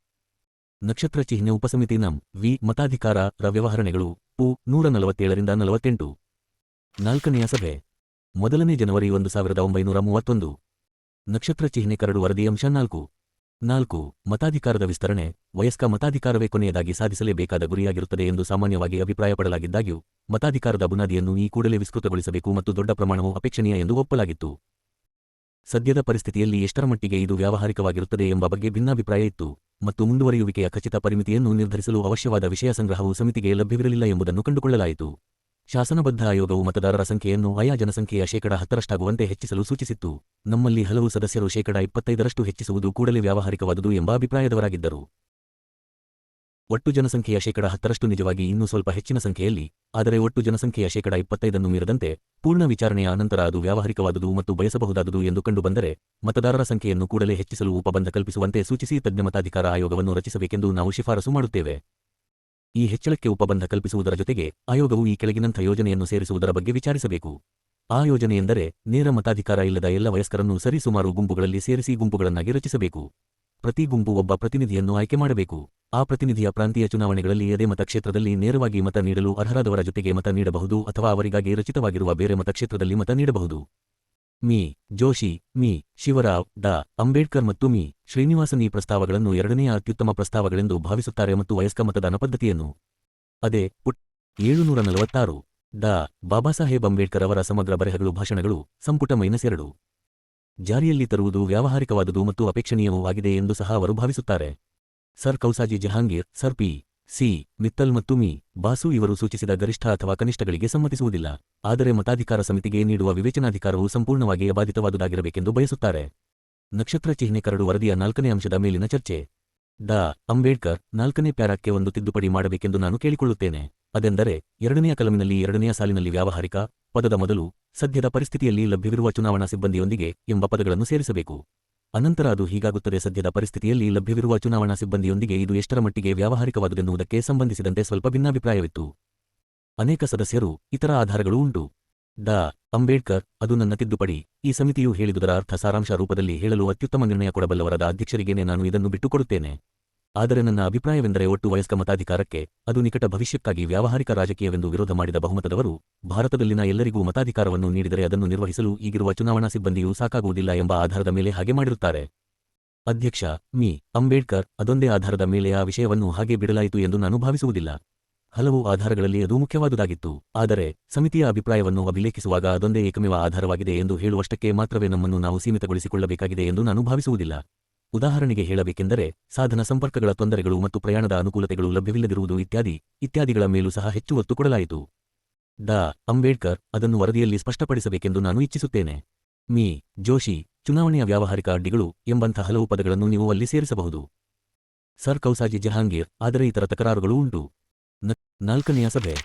ನಕ್ಷತ್ರ ಚಿಹ್ನೆ ಉಪಸಮಿತಿ ನಂ. ವಿ. ಮತಾಧಿಕಾರ ರ ವ್ಯವಹರಣೆಗಳು ಪು. 147ರಿಂದ 48. 4ನೆಯ ಸಭೆ 1 ಜನವರಿ 1931. ನಕ್ಷತ್ರ ಚಿಹ್ನೆ ಕರಡು ವರದಿ ಅಂಶ 4. ಮತಾಧಿಕಾರದ ವಿಸ್ತರಣೆ ವಯಸ್ಕ ಮತಾಧಿಕಾರವೇ ಕೊನೆಯದಾಗಿ ಸಾಧಿಸಲೇಬೇಕಾದ ಗುರಿಯಾಗಿರುತ್ತದೆ ಎಂದು ಸಾಮಾನ್ಯವಾಗಿ ಅಭಿಪ್ರಾಯಪಡಲಾಗಿದ್ದಾಗ್ಯೂ ಮತಾಧಿಕಾರದ ಬುನಾದಿಯನ್ನು ಈ ಕೂಡಲೇ ವಿಸ್ತೃತಗೊಳಿಸಬೇಕು ಮತ್ತು ದೊಡ್ಡ ಪ್ರಮಾಣವು ಅಪೇಕ್ಷಣೀಯ ಎಂದು ಒಪ್ಪಲಾಗಿತ್ತು. ಸದ್ಯದ ಪರಿಸ್ಥಿತಿಯಲ್ಲಿ ಎಷ್ಟರ ಮಟ್ಟಿಗೆ ಇದು ವ್ಯಾವಹಾರಿಕವಾಗಿರುತ್ತದೆ ಎಂಬ ಬಗ್ಗೆ ಭಿನ್ನಾಭಿಪ್ರಾಯ ಇತ್ತು ಮತ್ತು ಮುಂದುವರಿಯುವಿಕೆಯ ಖಚಿತ ಪರಿಮಿತಿಯನ್ನು ನಿರ್ಧರಿಸಲು ಅವಶ್ಯವಾದ ವಿಷಯ ಸಂಗ್ರಹವು ಸಮಿತಿಗೆ ಲಭ್ಯವಿರಲಿಲ್ಲ ಎಂಬುದನ್ನು ಕಂಡುಕೊಳ್ಳಲಾಯಿತು. ಶಾಸನಬದ್ಧ ಆಯೋಗವು ಮತದಾರರ ಸಂಖ್ಯೆಯನ್ನು ಆಯಾ ಜನಸಂಖ್ಯೆಯ 10% ಹೆಚ್ಚಿಸಲು ಸೂಚಿಸಿತ್ತು. ನಮ್ಮಲ್ಲಿ ಹಲವು ಸದಸ್ಯರು 25% ಹೆಚ್ಚಿಸುವುದು ಕೂಡಲೇ ವ್ಯಾವಹಾರಿಕವಾದುದು ಎಂಬ ಅಭಿಪ್ರಾಯದವರಾಗಿದ್ದರು. ಒಟ್ಟು ಜನಸಂಖ್ಯೆಯ 10% ನಿಜವಾಗಿ ಇನ್ನೂ ಸ್ವಲ್ಪ ಹೆಚ್ಚಿನ ಸಂಖ್ಯೆಯಲ್ಲಿ, ಆದರೆ ಒಟ್ಟು ಜನಸಂಖ್ಯೆಯ 25% ಮೀರದಂತೆ ಪೂರ್ಣ ವಿಚಾರಣೆಯ ಅನಂತರ ಅದು ವ್ಯಾವಹಾರಿಕವಾದುದು ಮತ್ತು ಬಯಸಬಹುದಾದುದು ಎಂದು ಕಂಡುಬಂದರೆ ಮತದಾರರ ಸಂಖ್ಯೆಯನ್ನು ಕೂಡಲೇ ಹೆಚ್ಚಿಸಲು ಉಪಬಂಧ ಕಲ್ಪಿಸುವಂತೆ ಸೂಚಿಸಿ ತಜ್ಞ ಮತಾಧಿಕಾರ ಆಯೋಗವನ್ನು ರಚಿಸಬೇಕೆಂದು ನಾವು ಶಿಫಾರಸು ಮಾಡುತ್ತೇವೆ. ಈ ಹೆಚ್ಚಳಕ್ಕೆ ಉಪಬಂಧ ಕಲ್ಪಿಸುವುದರ ಜೊತೆಗೆ ಆಯೋಗವು ಈ ಕೆಳಗಿನಂಥ ಯೋಜನೆಯನ್ನು ಸೇರಿಸುವುದರ ಬಗ್ಗೆ ವಿಚಾರಿಸಬೇಕು. ಆ ಯೋಜನೆಯೆಂದರೆ ನೇರ ಮತಾಧಿಕಾರ ಇಲ್ಲದ ಎಲ್ಲ ವಯಸ್ಕರನ್ನು ಸರಿಸುಮಾರು ಗುಂಪುಗಳಲ್ಲಿ ಸೇರಿಸಿ ಗುಂಪುಗಳನ್ನಾಗಿ ರಚಿಸಬೇಕು. ಪ್ರತಿ ಗುಂಪು ಒಬ್ಬ ಪ್ರತಿನಿಧಿಯನ್ನು ಆಯ್ಕೆ ಮಾಡಬೇಕು. ಆ ಪ್ರತಿನಿಧಿಯ ಪ್ರಾಂತೀಯ ಚುನಾವಣೆಗಳಲ್ಲಿ ಅದೇ ಮತಕ್ಷೇತ್ರದಲ್ಲಿ ನೇರವಾಗಿ ಮತ ನೀಡಲು ಅರ್ಹರಾದವರ ಜೊತೆಗೆ ಮತ ನೀಡಬಹುದು ಅಥವಾ ಅವರಿಗಾಗಿ ರಚಿತವಾಗಿರುವ ಬೇರೆ ಮತಕ್ಷೇತ್ರದಲ್ಲಿ ಮತ ನೀಡಬಹುದು. ಮಿ. ಜೋಶಿ, ಮಿ. ಶಿವರಾವ್, ಡಾ. ಅಂಬೇಡ್ಕರ್ ಮತ್ತು ಮಿ. ಶ್ರೀನಿವಾಸನ್ ಈ ಪ್ರಸ್ತಾವಗಳನ್ನು ಎರಡನೆಯ ಅತ್ಯುತ್ತಮ ಪ್ರಸ್ತಾವಗಳೆಂದು ಭಾವಿಸುತ್ತಾರೆ ಮತ್ತು ವಯಸ್ಕ ಮತದಾನ ಪದ್ಧತಿಯನ್ನು ಅದೇ ಪುಟ್ 746. ಡಾ. ಬಾಬಾಸಾಹೇಬ್ ಅಂಬೇಡ್ಕರ್ ಅವರ ಸಮಗ್ರ ಬರೆಹಗಳು ಭಾಷಣಗಳು ಸಂಪುಟ -2 ಜಾರಿಯಲ್ಲಿ ತರುವುದು ವ್ಯಾವಹಾರಿಕವಾದುದು ಮತ್ತು ಅಪೇಕ್ಷಣೀಯವೂ ಆಗಿದೆ ಎಂದು ಸಹ ಅವರು ಭಾವಿಸುತ್ತಾರೆ. Sir Cowasji Jehangir, sir P. C. Mittal ಮತ್ತು ಮಿ. ಬಾಸು ಇವರು ಸೂಚಿಸಿದ ಗರಿಷ್ಠ ಅಥವಾ ಕನಿಷ್ಠಗಳಿಗೆ ಸಮ್ಮತಿಸುವುದಿಲ್ಲ. ಆದರೆ ಮತಾಧಿಕಾರ ಸಮಿತಿಗೆ ನೀಡುವ ವಿವೇಚನಾಧಿಕಾರವು ಸಂಪೂರ್ಣವಾಗಿ ಅಬಾಧಿತವಾದುದಾಗಿರಬೇಕೆಂದು ಬಯಸುತ್ತಾರೆ. ನಕ್ಷತ್ರ ಚಿಹ್ನೆ ಕರಡು ವರದಿಯ 4ನೇ ಅಂಶದ ಮೇಲಿನ ಚರ್ಚೆ. ಡಾ. ಅಂಬೇಡ್ಕರ್, 4ನೇ ಪ್ಯಾರಾಕ್ಕೆ ಒಂದು ತಿದ್ದುಪಡಿ ಮಾಡಬೇಕೆಂದು ನಾನು ಕೇಳಿಕೊಳ್ಳುತ್ತೇನೆ. ಅದೆಂದರೆ 2ನೆಯ ಕಲಮಿನಲ್ಲಿ 2ನೆಯ ಸಾಲಿನಲ್ಲಿ ವ್ಯಾವಹಾರಿಕ ಪದದ ಮೊದಲು ಸದ್ಯದ ಪರಿಸ್ಥಿತಿಯಲ್ಲಿ ಲಭ್ಯವಿರುವ ಚುನಾವಣಾ ಸಿಬ್ಬಂದಿಯೊಂದಿಗೆ ಎಂಬ ಪದಗಳನ್ನು ಸೇರಿಸಬೇಕು. ಅನಂತರ ಅದು ಹೀಗಾಗುತ್ತದೆ: ಸದ್ಯದ ಪರಿಸ್ಥಿತಿಯಲ್ಲಿ ಲಭ್ಯವಿರುವ ಚುನಾವಣಾ ಸಿಬ್ಬಂದಿಯೊಂದಿಗೆ ಇದು ಎಷ್ಟರ ಮಟ್ಟಿಗೆ ವ್ಯಾವಹಾರಿಕವಾದುದೆನ್ನುವುದಕ್ಕೆ ಸಂಬಂಧಿಸಿದಂತೆ ಸ್ವಲ್ಪ ಭಿನ್ನಾಭಿಪ್ರಾಯವಿತ್ತು. ಅನೇಕ ಸದಸ್ಯರು ಇತರ ಆಧಾರಗಳು ಉಂಟು. ಡಾ. ಅಂಬೇಡ್ಕರ್, ಅದು ನನ್ನ ತಿದ್ದುಪಡಿ. ಈ ಸಮಿತಿಯು ಹೇಳಿದುದರ ಅರ್ಥ ಸಾರಾಂಶ ರೂಪದಲ್ಲಿ ಹೇಳಲು ಅತ್ಯುತ್ತಮ ನಿರ್ಣಯ ಕೊಡಬಲ್ಲವರಾದ ಅಧ್ಯಕ್ಷರಿಗೇನೆ ನಾನು ಇದನ್ನು ಬಿಟ್ಟುಕೊಡುತ್ತೇನೆ. ಆದರೆ ನನ್ನ ಅಭಿಪ್ರಾಯವೆಂದರೆ ಒಟ್ಟು ವಯಸ್ಕ ಮತಾಧಿಕಾರಕ್ಕೆ ಅದು ನಿಕಟ ಭವಿಷ್ಯಕ್ಕಾಗಿ ವ್ಯಾವಹಾರಿಕ ರಾಜಕೀಯವೆಂದು ವಿರೋಧ ಮಾಡಿದ ಬಹುಮತದವರು ಭಾರತದಲ್ಲಿನ ಎಲ್ಲರಿಗೂ ಮತಾಧಿಕಾರವನ್ನು ನೀಡಿದರೆ ಅದನ್ನು ನಿರ್ವಹಿಸಲು ಈಗಿರುವ ಚುನಾವಣಾ ಸಿಬ್ಬಂದಿಯೂ ಸಾಕಾಗುವುದಿಲ್ಲ ಎಂಬ ಆಧಾರದ ಮೇಲೆ ಹಾಗೆ ಮಾಡಿರುತ್ತಾರೆ. ಅಧ್ಯಕ್ಷ ಮಿ. ಅಂಬೇಡ್ಕರ್, ಅದೊಂದೇ ಆಧಾರದ ಮೇಲೆ ಆ ವಿಷಯವನ್ನು ಹಾಗೆ ಬಿಡಲಾಯಿತು ಎಂದು ನಾನು ಭಾವಿಸುವುದಿಲ್ಲ. ಹಲವು ಆಧಾರಗಳಲ್ಲಿ ಅದು ಮುಖ್ಯವಾದುದಾಗಿತ್ತು. ಆದರೆ ಸಮಿತಿಯ ಅಭಿಪ್ರಾಯವನ್ನು ಅಭಿಲೇಖಿಸುವಾಗ ಅದೊಂದೇ ಏಕಮೇವ ಆಧಾರವಾಗಿದೆ ಎಂದು ಹೇಳುವಷ್ಟಕ್ಕೆ ಮಾತ್ರವೇ ನಮ್ಮನ್ನು ನಾವು ಸೀಮಿತಗೊಳಿಸಿಕೊಳ್ಳಬೇಕಾಗಿದೆ ಎಂದು ನಾನು ಭಾವಿಸುವುದಿಲ್ಲ. ಉದಾಹರಣೆಗೆ ಹೇಳಬೇಕೆಂದರೆ ಸಾಧನ ಸಂಪರ್ಕಗಳ ತೊಂದರೆಗಳು ಮತ್ತು ಪ್ರಯಾಣದ ಅನುಕೂಲತೆಗಳು ಲಭ್ಯವಿಲ್ಲದಿರುವುದು ಇತ್ಯಾದಿಗಳ ಮೇಲೂ ಸಹ ಹೆಚ್ಚು ಒತ್ತು ಕೊಡಲಾಯಿತು. ಡಾ. ಅಂಬೇಡ್ಕರ್ ಅದನ್ನು ವರದಿಯಲ್ಲಿ ಸ್ಪಷ್ಟಪಡಿಸಬೇಕೆಂದು ನಾನು ಇಚ್ಛಿಸುತ್ತೇನೆ. ಮಿ. ಜೋಶಿ, ಚುನಾವಣೆಯ ವ್ಯಾವಹಾರಿಕ ಅಡ್ಡಿಗಳು ಎಂಬಂಥ ಹಲವು ಪದಗಳನ್ನು ನೀವು ಅಲ್ಲಿ ಸೇರಿಸಬಹುದು. ಸರ್ ಕೌಸಾಜಿ ಜಹಾಂಗೀರ್, ಆದರೆ ಇತರ ತಕರಾರುಗಳು ಉಂಟು. 4ನೆಯ ಸಭೆ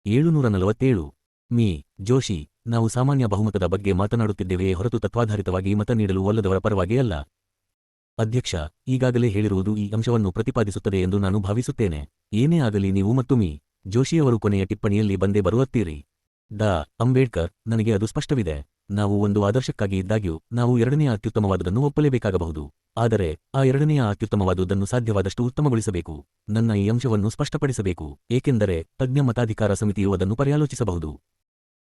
747. ಮಿ. ಜೋಶಿ, ನಾವು ಸಾಮಾನ್ಯ ಬಹುಮತದ ಬಗ್ಗೆ ಮಾತನಾಡುತ್ತಿದ್ದೇವೆಯೇ ಹೊರತು ತತ್ವಾಧಾರಿತವಾಗಿ ಮತ ನೀಡಲು ಒಲ್ಲದವರ ಪರವಾಗಿ ಅಲ್ಲ. ಅಧ್ಯಕ್ಷ, ಈಗಾಗಲೇ ಹೇಳಿರುವುದು ಈ ಅಂಶವನ್ನು ಪ್ರತಿಪಾದಿಸುತ್ತದೆ ಎಂದು ನಾನು ಭಾವಿಸುತ್ತೇನೆ. ಏನೇ ಆಗಲಿ ನೀವು ಮತ್ತು ಮಿ. ಜೋಶಿಯವರು ಕೊನೆಯ ಟಿಪ್ಪಣಿಯಲ್ಲಿ ಬಂದೇ ಬರುತ್ತೀರಿ. ಡಾ. ಅಂಬೇಡ್ಕರ್, ನನಗೆ ಅದು ಸ್ಪಷ್ಟವಿದೆ. ನಾವು ಒಂದು ಆದರ್ಶಕ್ಕಾಗಿ ಇದ್ದಾಗ್ಯೂ ನಾವು ಎರಡನೆಯ ಅತ್ಯುತ್ತಮವಾದುದನ್ನು ಒಪ್ಪಲೇಬೇಕಾಗಬಹುದು. ಆದರೆ ಆ ಎರಡನೆಯ ಅತ್ಯುತ್ತಮವಾದುದನ್ನು ಸಾಧ್ಯವಾದಷ್ಟು ಉತ್ತಮಗೊಳಿಸಬೇಕು. ನನ್ನ ಈ ಅಂಶವನ್ನು ಸ್ಪಷ್ಟಪಡಿಸಬೇಕು, ಏಕೆಂದರೆ ತಜ್ಞ ಮತಾಧಿಕಾರ ಸಮಿತಿಯು ಅದನ್ನು ಪರ್ಯಾಲೋಚಿಸಬಹುದು.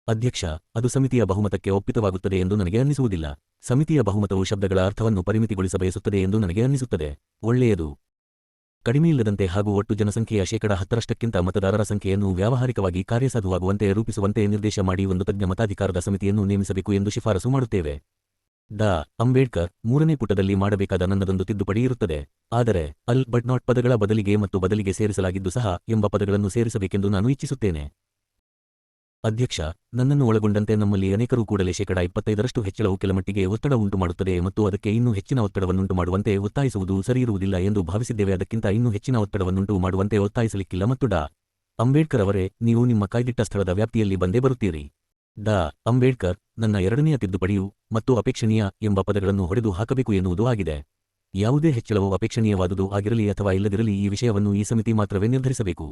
ಅಧ್ಯಕ್ಷ, ಅದು ಸಮಿತಿಯ ಬಹುಮತಕ್ಕೆ ಒಪ್ಪಿತವಾಗುತ್ತದೆ ಎಂದು ನನಗೆ ಅನ್ನಿಸುವುದಿಲ್ಲ. ಸಮಿತಿಯ ಬಹುಮತವು ಶಬ್ದಗಳ ಅರ್ಥವನ್ನು ಪರಿಮಿತಿಗೊಳಿಸಬಯಸುತ್ತದೆ ಎಂದು ನನಗೆ ಅನ್ನಿಸುತ್ತದೆ. ಒಳ್ಳೆಯದು. ಕಡಿಮೆಯಿಲ್ಲದಂತೆ ಹಾಗೂ ಒಟ್ಟು ಜನಸಂಖ್ಯೆಯ 10% ಮತದಾರರ ಸಂಖ್ಯೆಯನ್ನು ವ್ಯಾವಹಾರಿಕವಾಗಿ ಕಾರ್ಯಸಾಧುವಾಗುವಂತೆ ರೂಪಿಸುವಂತೆ ನಿರ್ದೇಶ ಮಾಡಿ ಒಂದು ತಜ್ಞ ಮತಾಧಿಕಾರದ ಸಮಿತಿಯನ್ನು ನೇಮಿಸಬೇಕು ಎಂದು ಶಿಫಾರಸು ಮಾಡುತ್ತೇವೆ. ಡಾ. ಅಂಬೇಡ್ಕರ್, 3ನೇ ಪುಟದಲ್ಲಿ ಮಾಡಬೇಕಾದ ನನ್ನದೊಂದು ತಿದ್ದುಪಡಿ ಇರುತ್ತದೆ. ಆದರೆ ಅಲ್ ಬಟ್ ನಾಟ್ ಪದಗಳ ಬದಲಿಗೆ ಮತ್ತು ಬದಲಿಗೆ ಸೇರಿಸಲಾಗಿದ್ದು ಸಹ ಎಂಬ ಪದಗಳನ್ನು ಸೇರಿಸಬೇಕೆಂದು ನಾನು ಇಚ್ಛಿಸುತ್ತೇನೆ. ಅಧ್ಯಕ್ಷ, ನನ್ನನ್ನು ಒಳಗೊಂಡಂತೆ ನಮ್ಮಲ್ಲಿ ಅನೇಕರು ಕೂಡಲೇ 25% ಹೆಚ್ಚಳವು ಕೆಲಮಟ್ಟಿಗೆ ಒತ್ತಡ ಉಂಟುಮಾಡುತ್ತದೆ ಮತ್ತು ಅದಕ್ಕೆ ಇನ್ನೂ ಹೆಚ್ಚಿನ ಒತ್ತಡವನ್ನುಂಟು ಮಾಡುವಂತೆ ಒತ್ತಾಯಿಸುವುದು ಸರಿಯಿರುವುದಿಲ್ಲ ಎಂದು ಭಾವಿಸಿದ್ದೇವೆ. ಅದಕ್ಕಿಂತ ಇನ್ನೂ ಹೆಚ್ಚಿನ ಒತ್ತಡವನ್ನುಂಟು ಮಾಡುವಂತೆ ಒತ್ತಾಯಿಸಲಿಕ್ಕಿಲ್ಲ. ಮತ್ತು ಡಾ. ಅಂಬೇಡ್ಕರ್ ಅವರೇ, ನೀವು ನಿಮ್ಮ ಕಾಯ್ದಿಟ್ಟ ಸ್ಥಳದ ವ್ಯಾಪ್ತಿಯಲ್ಲಿ ಬಂದೇ ಬರುತ್ತೀರಿ. ಡಾ. ಅಂಬೇಡ್ಕರ್, ನನ್ನ ಎರಡನೆಯ ತಿದ್ದುಪಡಿಯು ಮತ್ತು ಅಪೇಕ್ಷಣೀಯ ಎಂಬ ಪದಗಳನ್ನು ಹೊಡೆದು ಹಾಕಬೇಕು ಎನ್ನುವುದು ಆಗಿದೆ. ಯಾವುದೇ ಹೆಚ್ಚಳವು ಅಪೇಕ್ಷಣೀಯವಾದುದು ಆಗಿರಲಿ ಅಥವಾ ಇಲ್ಲದಿರಲಿ ಈ ವಿಷಯವನ್ನು ಈ ಸಮಿತಿ ಮಾತ್ರವೇ ನಿರ್ಧರಿಸಬೇಕು.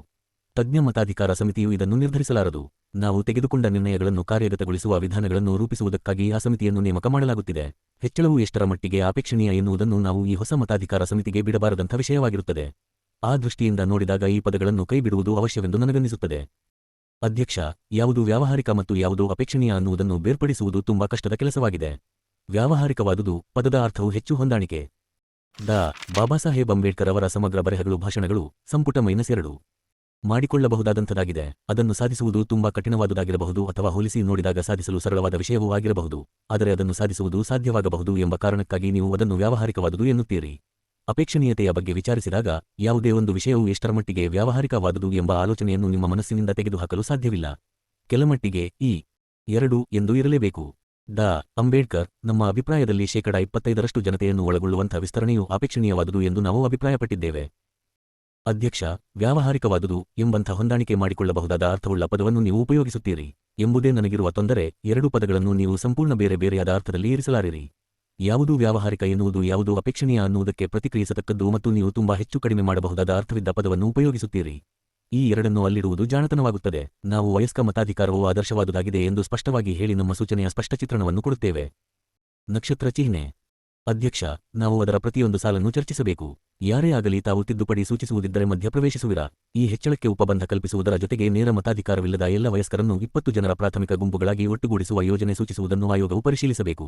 ತಜ್ಞ ಮತಾಧಿಕಾರ ಸಮಿತಿಯು ಇದನ್ನು ನಿರ್ಧರಿಸಲಾರದು. ನಾವು ತೆಗೆದುಕೊಂಡ ನಿರ್ಣಯಗಳನ್ನು ಕಾರ್ಯಗತಗೊಳಿಸುವ ವಿಧಾನಗಳನ್ನು ರೂಪಿಸುವುದಕ್ಕಾಗಿ ಆ ಸಮಿತಿಯನ್ನು ನೇಮಕ ಮಾಡಲಾಗುತ್ತಿದೆ. ಹೆಚ್ಚಳವು ಎಷ್ಟರ ಮಟ್ಟಿಗೆ ಅಪೇಕ್ಷಣೀಯ ಎನ್ನುವುದನ್ನು ನಾವು ಈ ಹೊಸ ಮತಾಧಿಕಾರ ಸಮಿತಿಗೆ ಬಿಡಬಾರದಂಥ ವಿಷಯವಾಗಿರುತ್ತದೆ. ಆ ದೃಷ್ಟಿಯಿಂದ ನೋಡಿದಾಗ ಈ ಪದಗಳನ್ನು ಕೈಬಿಡುವುದು ಅವಶ್ಯವೆಂದು ನನಗನ್ನಿಸುತ್ತದೆ. ಅಧ್ಯಕ್ಷ, ಯಾವುದು ವ್ಯಾವಹಾರಿಕ ಮತ್ತು ಯಾವುದು ಅಪೇಕ್ಷಣೀಯ ಅನ್ನುವುದನ್ನು ಬೇರ್ಪಡಿಸುವುದು ತುಂಬಾ ಕಷ್ಟದ ಕೆಲಸವಾಗಿದೆ. ವ್ಯಾವಹಾರಿಕವಾದುದು ಪದದ ಅರ್ಥವು ಹೆಚ್ಚು ಹೊಂದಾಣಿಕೆ. ಡಾ. ಬಾಬಾಸಾಹೇಬ್ ಅಂಬೇಡ್ಕರ್ ಅವರ ಸಮಗ್ರ ಬರೆಹಗಳು ಭಾಷಣಗಳು ಸಂಪುಟ -2 ಮಾಡಿಕೊಳ್ಳಬಹುದಾದಂಥದ್ದಾಗಿದೆ. ಅದನ್ನು ಸಾಧಿಸುವುದು ತುಂಬಾ ಕಠಿಣವಾದುದಾಗಿರಬಹುದು ಅಥವಾ ಹೋಲಿಸಿ ನೋಡಿದಾಗ ಸಾಧಿಸಲು ಸರಳವಾದ ವಿಷಯವೂ ಆಗಿರಬಹುದು. ಆದರೆ ಅದನ್ನು ಸಾಧಿಸುವುದು ಸಾಧ್ಯವಾಗಬಹುದು ಎಂಬ ಕಾರಣಕ್ಕಾಗಿ ನೀವು ಅದನ್ನು ವ್ಯಾವಹಾರಿಕವಾದುದು ಎನ್ನುತ್ತೀರಿ. ಅಪೇಕ್ಷಣೀಯತೆಯ ಬಗ್ಗೆ ವಿಚಾರಿಸಿದಾಗ ಯಾವುದೇ ಒಂದು ವಿಷಯವು ಎಷ್ಟರಮಟ್ಟಿಗೆ ವ್ಯಾವಹಾರಿಕವಾದುದು ಎಂಬ ಆಲೋಚನೆಯನ್ನು ನಿಮ್ಮ ಮನಸ್ಸಿನಿಂದ ತೆಗೆದುಹಾಕಲು ಸಾಧ್ಯವಿಲ್ಲ. ಕೆಲಮಟ್ಟಿಗೆ ಈ 2 ಎಂದು ಇರಲೇಬೇಕು. ಡಾ. ಅಂಬೇಡ್ಕರ್, ನಮ್ಮ ಅಭಿಪ್ರಾಯದಲ್ಲಿ 25% ಜನತೆಯನ್ನು ಒಳಗೊಳ್ಳುವಂಥ ವಿಸ್ತರಣೆಯು ಅಪೇಕ್ಷಣೀಯವಾದುದು ಎಂದು ನಾವು ಅಭಿಪ್ರಾಯಪಟ್ಟಿದ್ದೇವೆ. ಅಧ್ಯಕ್ಷ, ವ್ಯಾವಹಾರಿಕವಾದುದು ಎಂಬಂಥ ಹೊಂದಾಣಿಕೆ ಮಾಡಿಕೊಳ್ಳಬಹುದಾದ ಅರ್ಥವುಳ್ಳ ಪದವನ್ನು ನೀವು ಉಪಯೋಗಿಸುತ್ತೀರಿ ಎಂಬುದೇ ನನಗಿರುವ ತೊಂದರೆ. 2 ಪದಗಳನ್ನು ನೀವು ಸಂಪೂರ್ಣ ಬೇರೆ ಬೇರೆಯಾದ ಅರ್ಥದಲ್ಲಿ ಇರಿಸಲಾರಿರಿ. ಯಾವುದು ವ್ಯಾವಹಾರಿಕ ಎನ್ನುವುದು ಯಾವುದು ಅಪೇಕ್ಷಣೀಯ ಅನ್ನುವುದಕ್ಕೆ ಪ್ರತಿಕ್ರಿಯಿಸತಕ್ಕದ್ದು ಮತ್ತು ನೀವು ತುಂಬಾ ಹೆಚ್ಚು ಕಡಿಮೆ ಮಾಡಬಹುದಾದ ಅರ್ಥವಿದ್ದ ಪದವನ್ನು ಉಪಯೋಗಿಸುತ್ತೀರಿ. ಈ ಎರಡನ್ನೂ ಅಲ್ಲಿಡುವುದು ಜಾಣತನವಾಗುತ್ತದೆ. ನಾವು ವಯಸ್ಕ ಮತಾಧಿಕಾರವು ಆದರ್ಶವಾದುದಾಗಿದೆ ಎಂದು ಸ್ಪಷ್ಟವಾಗಿ ಹೇಳಿ ನಮ್ಮ ಸೂಚನೆಯ ಸ್ಪಷ್ಟ ಚಿತ್ರಣವನ್ನು ಕೊಡುತ್ತೇವೆ. ನಕ್ಷತ್ರ ಚಿಹ್ನೆ. ಅಧ್ಯಕ್ಷ, ನಾವು ಅದರ ಪ್ರತಿಯೊಂದು ಸಾಲನ್ನು ಚರ್ಚಿಸಬೇಕು. ಯಾರೇ ಆಗಲಿ ತಾವು ತಿದ್ದುಪಡಿ ಸೂಚಿಸುವುದಿದ್ದರೆ ಮಧ್ಯಪ್ರವೇಶಿಸುವಿರಾ? ಈ ಹೆಚ್ಚಳಕ್ಕೆ ಉಪಬಂಧ ಕಲ್ಪಿಸುವುದರ ಜೊತೆಗೆ ನೇರ ಮತಾಧಿಕಾರವಿಲ್ಲದ ಎಲ್ಲ ವಯಸ್ಕರನ್ನು 20 ಜನರ ಪ್ರಾಥಮಿಕ ಗುಂಪುಗಳಾಗಿ ಒಟ್ಟುಗೂಡಿಸುವ ಯೋಜನೆ ಸೂಚಿಸುವುದನ್ನು ಆಯೋಗವು ಪರಿಶೀಲಿಸಬೇಕು.